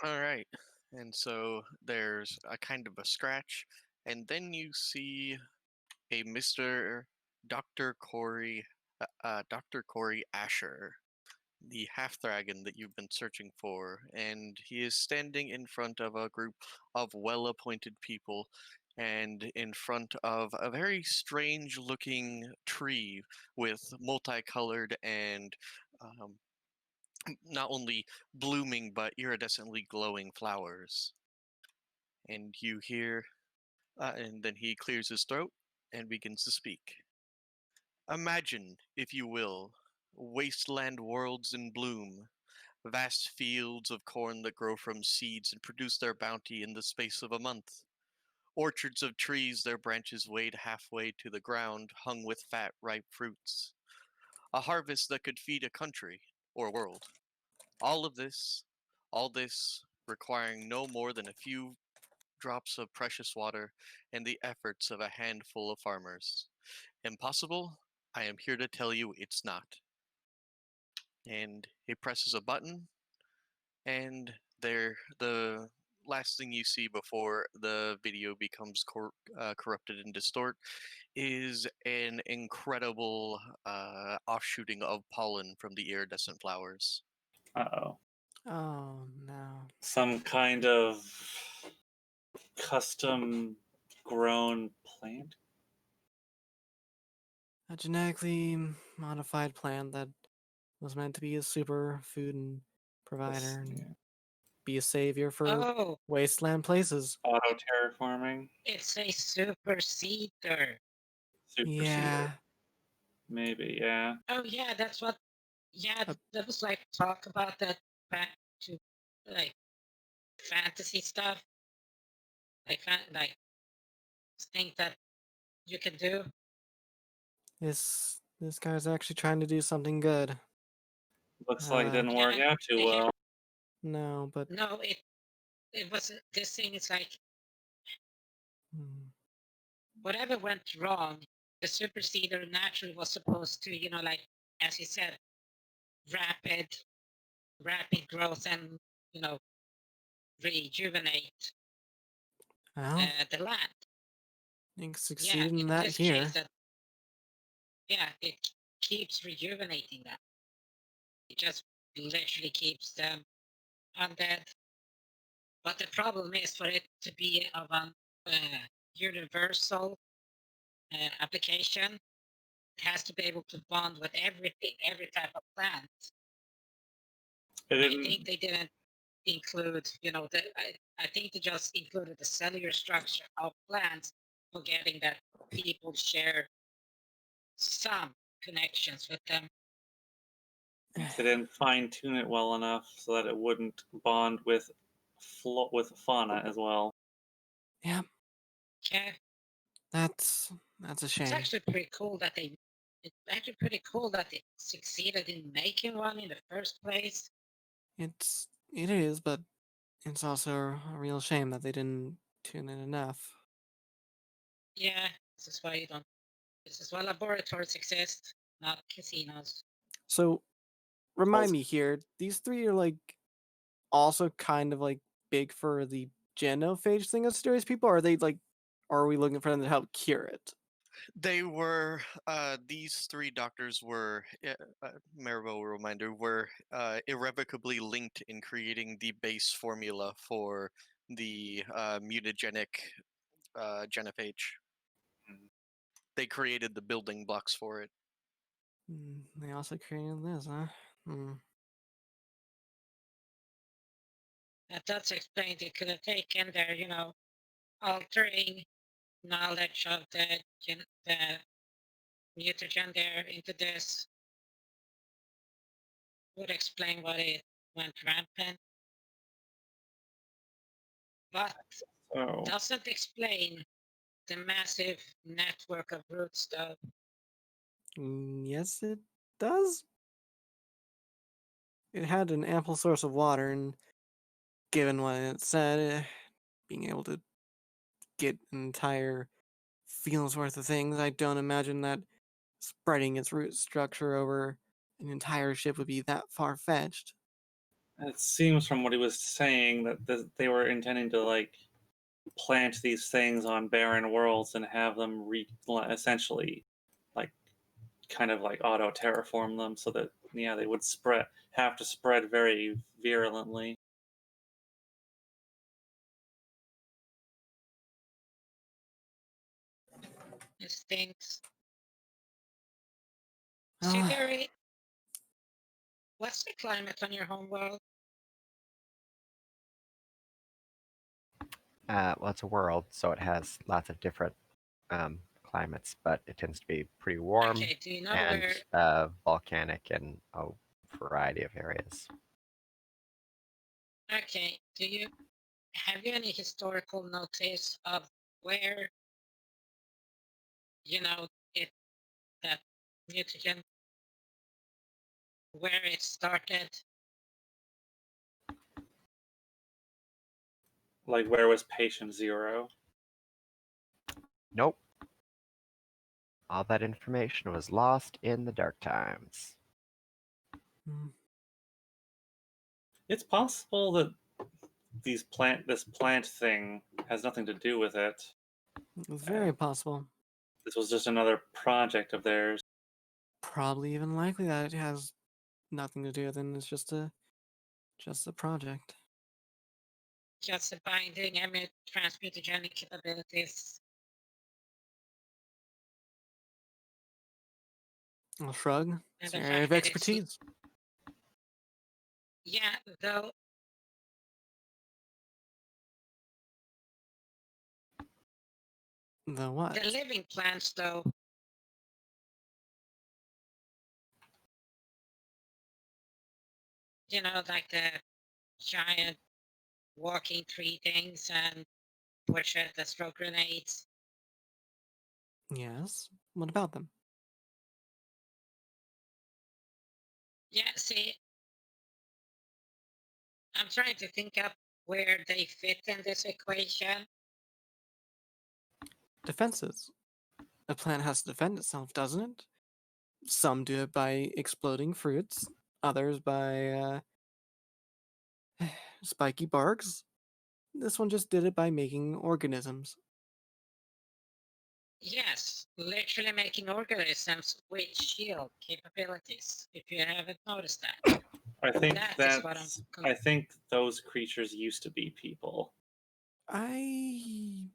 All right. And so there's a kind of a scratch, and then you see a Mr. Dr. Corey Asher, the half dragon that you've been searching for, and he is standing in front of a group of well appointed people and in front of a very strange looking tree with multicolored and um, not only blooming but iridescently glowing flowers. And you hear, and then he clears his throat and begins to speak. Imagine, if you will, wasteland worlds in bloom, vast fields of corn that grow from seeds and produce their bounty in the space of a month. Orchards of trees, their branches weighed halfway to the ground, hung with fat, ripe fruits. A harvest that could feed a country or a world. All of this, all this requiring no more than a few drops of precious water and the efforts of a handful of farmers. Impossible? I am here to tell you it's not. And he presses a button, and there the last thing you see before the video becomes corrupted and distort is an incredible offshooting of pollen from the iridescent flowers. Uh-oh. Oh no. Some kind of custom grown plant? A genetically modified plant that was meant to be a super food and provider and Yeah. be a savior for Oh, wasteland places. Auto terraforming? it's a super seeder. Super Yeah. seeder. Maybe, yeah. Oh yeah, that's what. Yeah, Uh, that was like talk about that back to like fantasy stuff. Like think that you can do. This guy's actually trying to do something good. Looks like it didn't work Yeah, out too they well. No, but No, it wasn't. This thing is like hmm, whatever went wrong. The super seeder naturally was supposed to, like as you said, rapid, rapid growth and you know rejuvenate well, the land. you Yeah, succeeded in in that this here. case, it keeps rejuvenating them. It just literally keeps them undead. But the problem is for it to be of an universal application, it has to be able to bond with everything, every type of plant. It I didn't. think they didn't include, I think they just included the cellular structure of plants, forgetting that people share some connections with them. They didn't fine tune it well enough so that it wouldn't bond with fauna as well. Yeah, Yeah, that's a it's shame. actually pretty cool that they. It's actually pretty cool that they succeeded in making one in the first place. It is, but it's also a real shame that they didn't tune in enough. Yeah, this is why you don't. This is why laboratories exist, not casinos. So, remind Also- me here, these three are like also kind of like big for the genophage thing of Siduri's people, or are they like, or are we looking for them to help cure it? They were these three doctors were Maribel reminder were irrevocably linked in creating the base formula for the mutagenic genophage. Mm. They created the building blocks for it. They also created this, huh? That's explained. They could have taken their, altering knowledge of the mutagen there into this. Would explain what it went rampant, but So doesn't explain the massive network of roots, though. Yes, it does. It had an ample source of water, and given what it said, being able to get an entire field's worth of things, I don't imagine that spreading its root structure over an entire ship would be that far fetched. it seems from what he was saying that they were intending to like plant these things on barren worlds and have them essentially like kind of like auto terraform them so that they would have to spread very virulently. It stinks. Well, Siduri, what's the climate on your home world? Well, it's a world, so it has lots of different climates, but it tends to be pretty warm Okay, do you know and where? volcanic in a variety of areas. Okay, have you any historical notice of where it that mutagen where it started? Like, where was patient zero? Nope. All that information was lost in the dark times. It's possible that this plant thing has nothing to do with it. very possible. This was just another project of theirs. Probably even likely that it has nothing to do with it, and it's just a project. Just the binding and transmutagenic capabilities. I'll shrug. And It's the your area of fact that expertise. Yeah, though. The what? The living plants, though. Like the giant walking tree things and bushes that throw grenades. Yes. What about them? Yeah, see, I'm trying to think up where they fit in this equation. Defenses. A plant has to defend itself, doesn't it? Some do it by exploding fruits, others by spiky barks. This one just did it by making organisms. Yes, literally making organisms with shield capabilities, if you haven't noticed that. I think That is what I think those creatures used to be people. I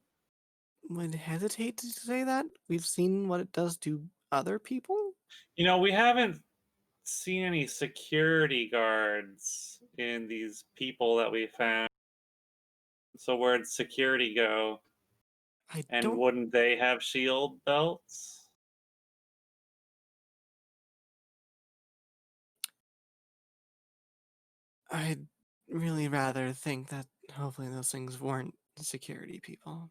would hesitate to say that. We've seen what it does to other people. We haven't seen any security guards in these people that we found. So where'd security go? I And don't. wouldn't they have shield belts? I'd really rather think that hopefully those things weren't security people.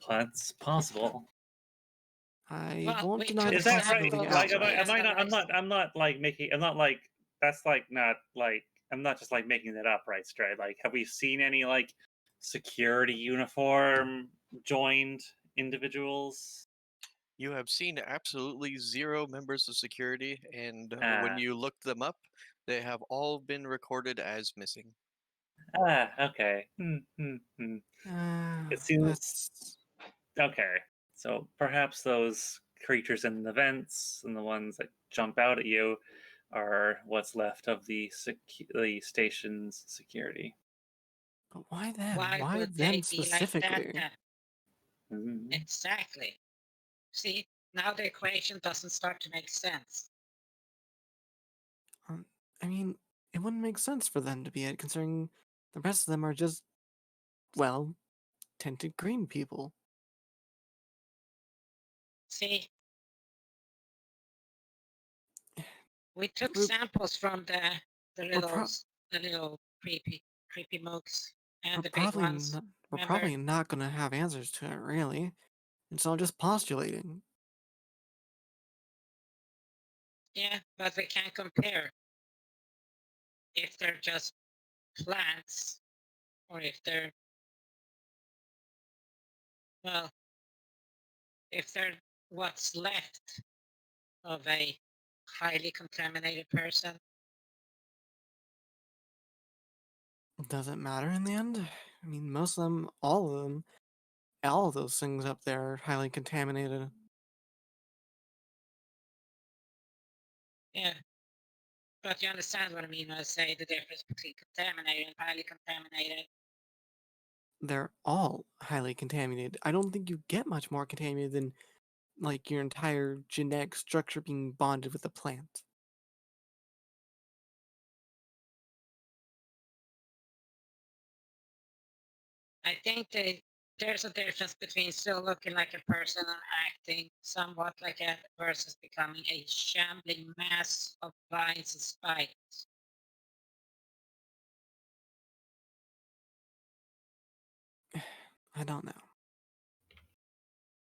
That's possible. I Well, won't we deny took the Is that right? possibility samples, Like, outright. am I not? Analyzed. I'm not like making. I'm not like. That's like not like. I'm not just like making that up, right? Stray. Like, have we seen any like security uniform joined individuals? You have seen absolutely 0 members of security, and when Ah. you look them up, they have all been recorded as missing. Okay. It seems That's okay. So perhaps those creatures in the vents and the ones that jump out at you are what's left of the station's security. But why them? Why Why would them they be like that specifically? then? Mhm. Exactly. See, now the equation doesn't start to make sense. I mean, it wouldn't make sense for them to be it, considering the rest of them are just, well, tinted green people. See, we took We're- samples from the We're, pro- little creepy mooks and we're the big probably ones. not, we're Remember? probably not gonna have answers to it, really. It's all just postulating. Yeah, but we can't compare if they're just plants or if they're, well, if they're what's left of a highly contaminated person. Does it matter in the end? I mean, most of them, all of those things up there are highly contaminated. Yeah. But you understand what I mean when I say the difference between contaminated and highly contaminated. They're all highly contaminated. I don't think you get much more contaminated than, like, your entire genetic structure being bonded with a plant. I think there's a difference between still looking like a person and acting somewhat like it versus becoming a shambling mass of vines and spikes. I don't know.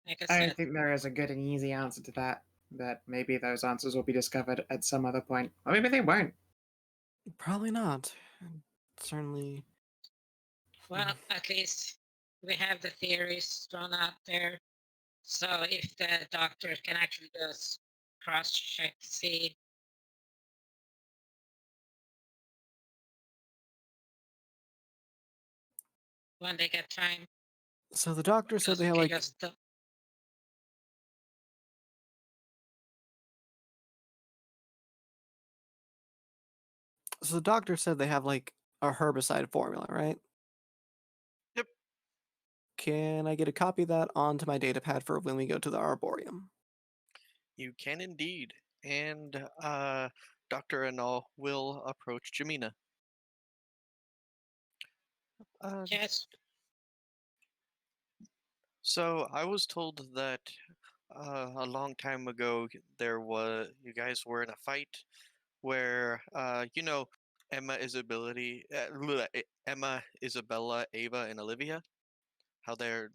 Like I I said, think there is a good and easy answer to that. That maybe those answers will be discovered at some other point, or maybe they won't. Probably not. Certainly. well, at least we have the theories thrown out there. So if the doctor can actually just cross-check, see when they get time. So the doctor said Because they we have can like just so the doctor said they have like a herbicide formula, right? Yep. Can I get a copy of that onto my data pad for when we go to the arboreum? You can indeed. And Dr. Anal will approach Jamina. yes. So I was told that a long time ago you guys were in a fight where Emma Emma, Isabella, Ava, and Olivia, how they're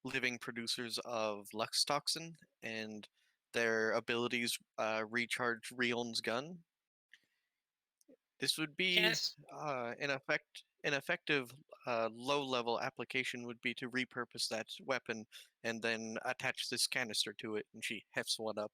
living producers of Lux toxin, and their abilities recharge Rion's gun. This would be Yes. an effective low-level application would be to repurpose that weapon and then attach this canister to it, and she hefts one up.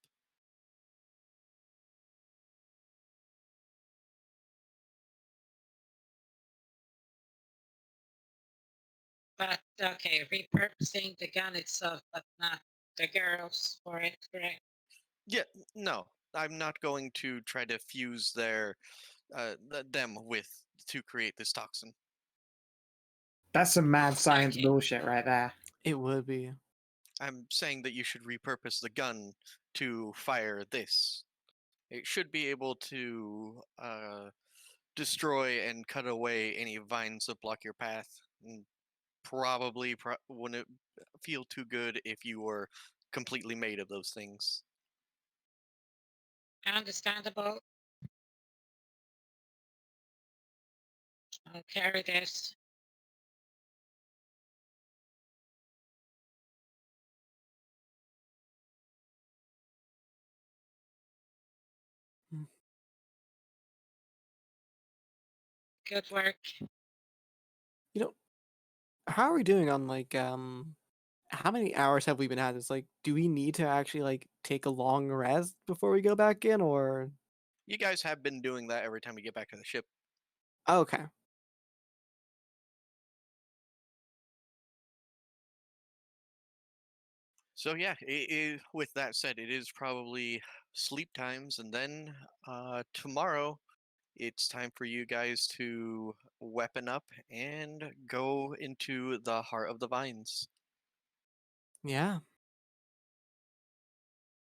But okay, repurposing the gun itself, but not the girls for it, correct? Yeah, no, I'm not going to try to fuse them with to create this toxin. That's some mad science Okay. bullshit right there. It would be. I'm saying that you should repurpose the gun to fire this. it should be able to destroy and cut away any vines that block your path. And probably wouldn't feel too good if you were completely made of those things. Understandable. I'll carry this. Good work. You know, how are we doing on like how many hours have we been at this? Like, do we need to actually like take a long rest before we go back in, or You guys have been doing that every time we get back to the ship. okay? So yeah, with that said, it is probably sleep times, and then tomorrow it's time for you guys to weapon up and go into the heart of the vines. Yeah.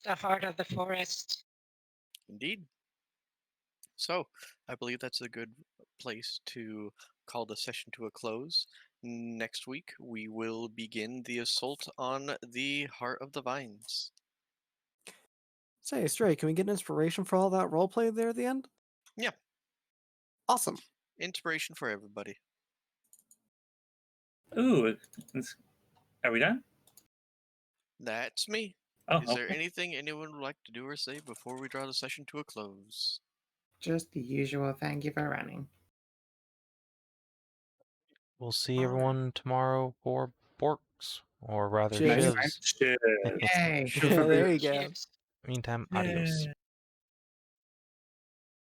The heart of the forest. Indeed. So I believe that's a good place to call the session to a close. Next week we will begin the assault on the heart of the vines. Say, Stray, can we get an inspiration for all that roleplay there at the end? Yeah. Awesome. Inspiration for everybody. Ooh, are we done? That's me. Oh, Is there okay. anything anyone would like to do or say before we draw the session to a close? Just the usual thank you for running. We'll see All right. everyone tomorrow for Borks, or rather Shivs. Shivs. Shit. Yay! Yeah, there you go. Ships. Meantime, adios.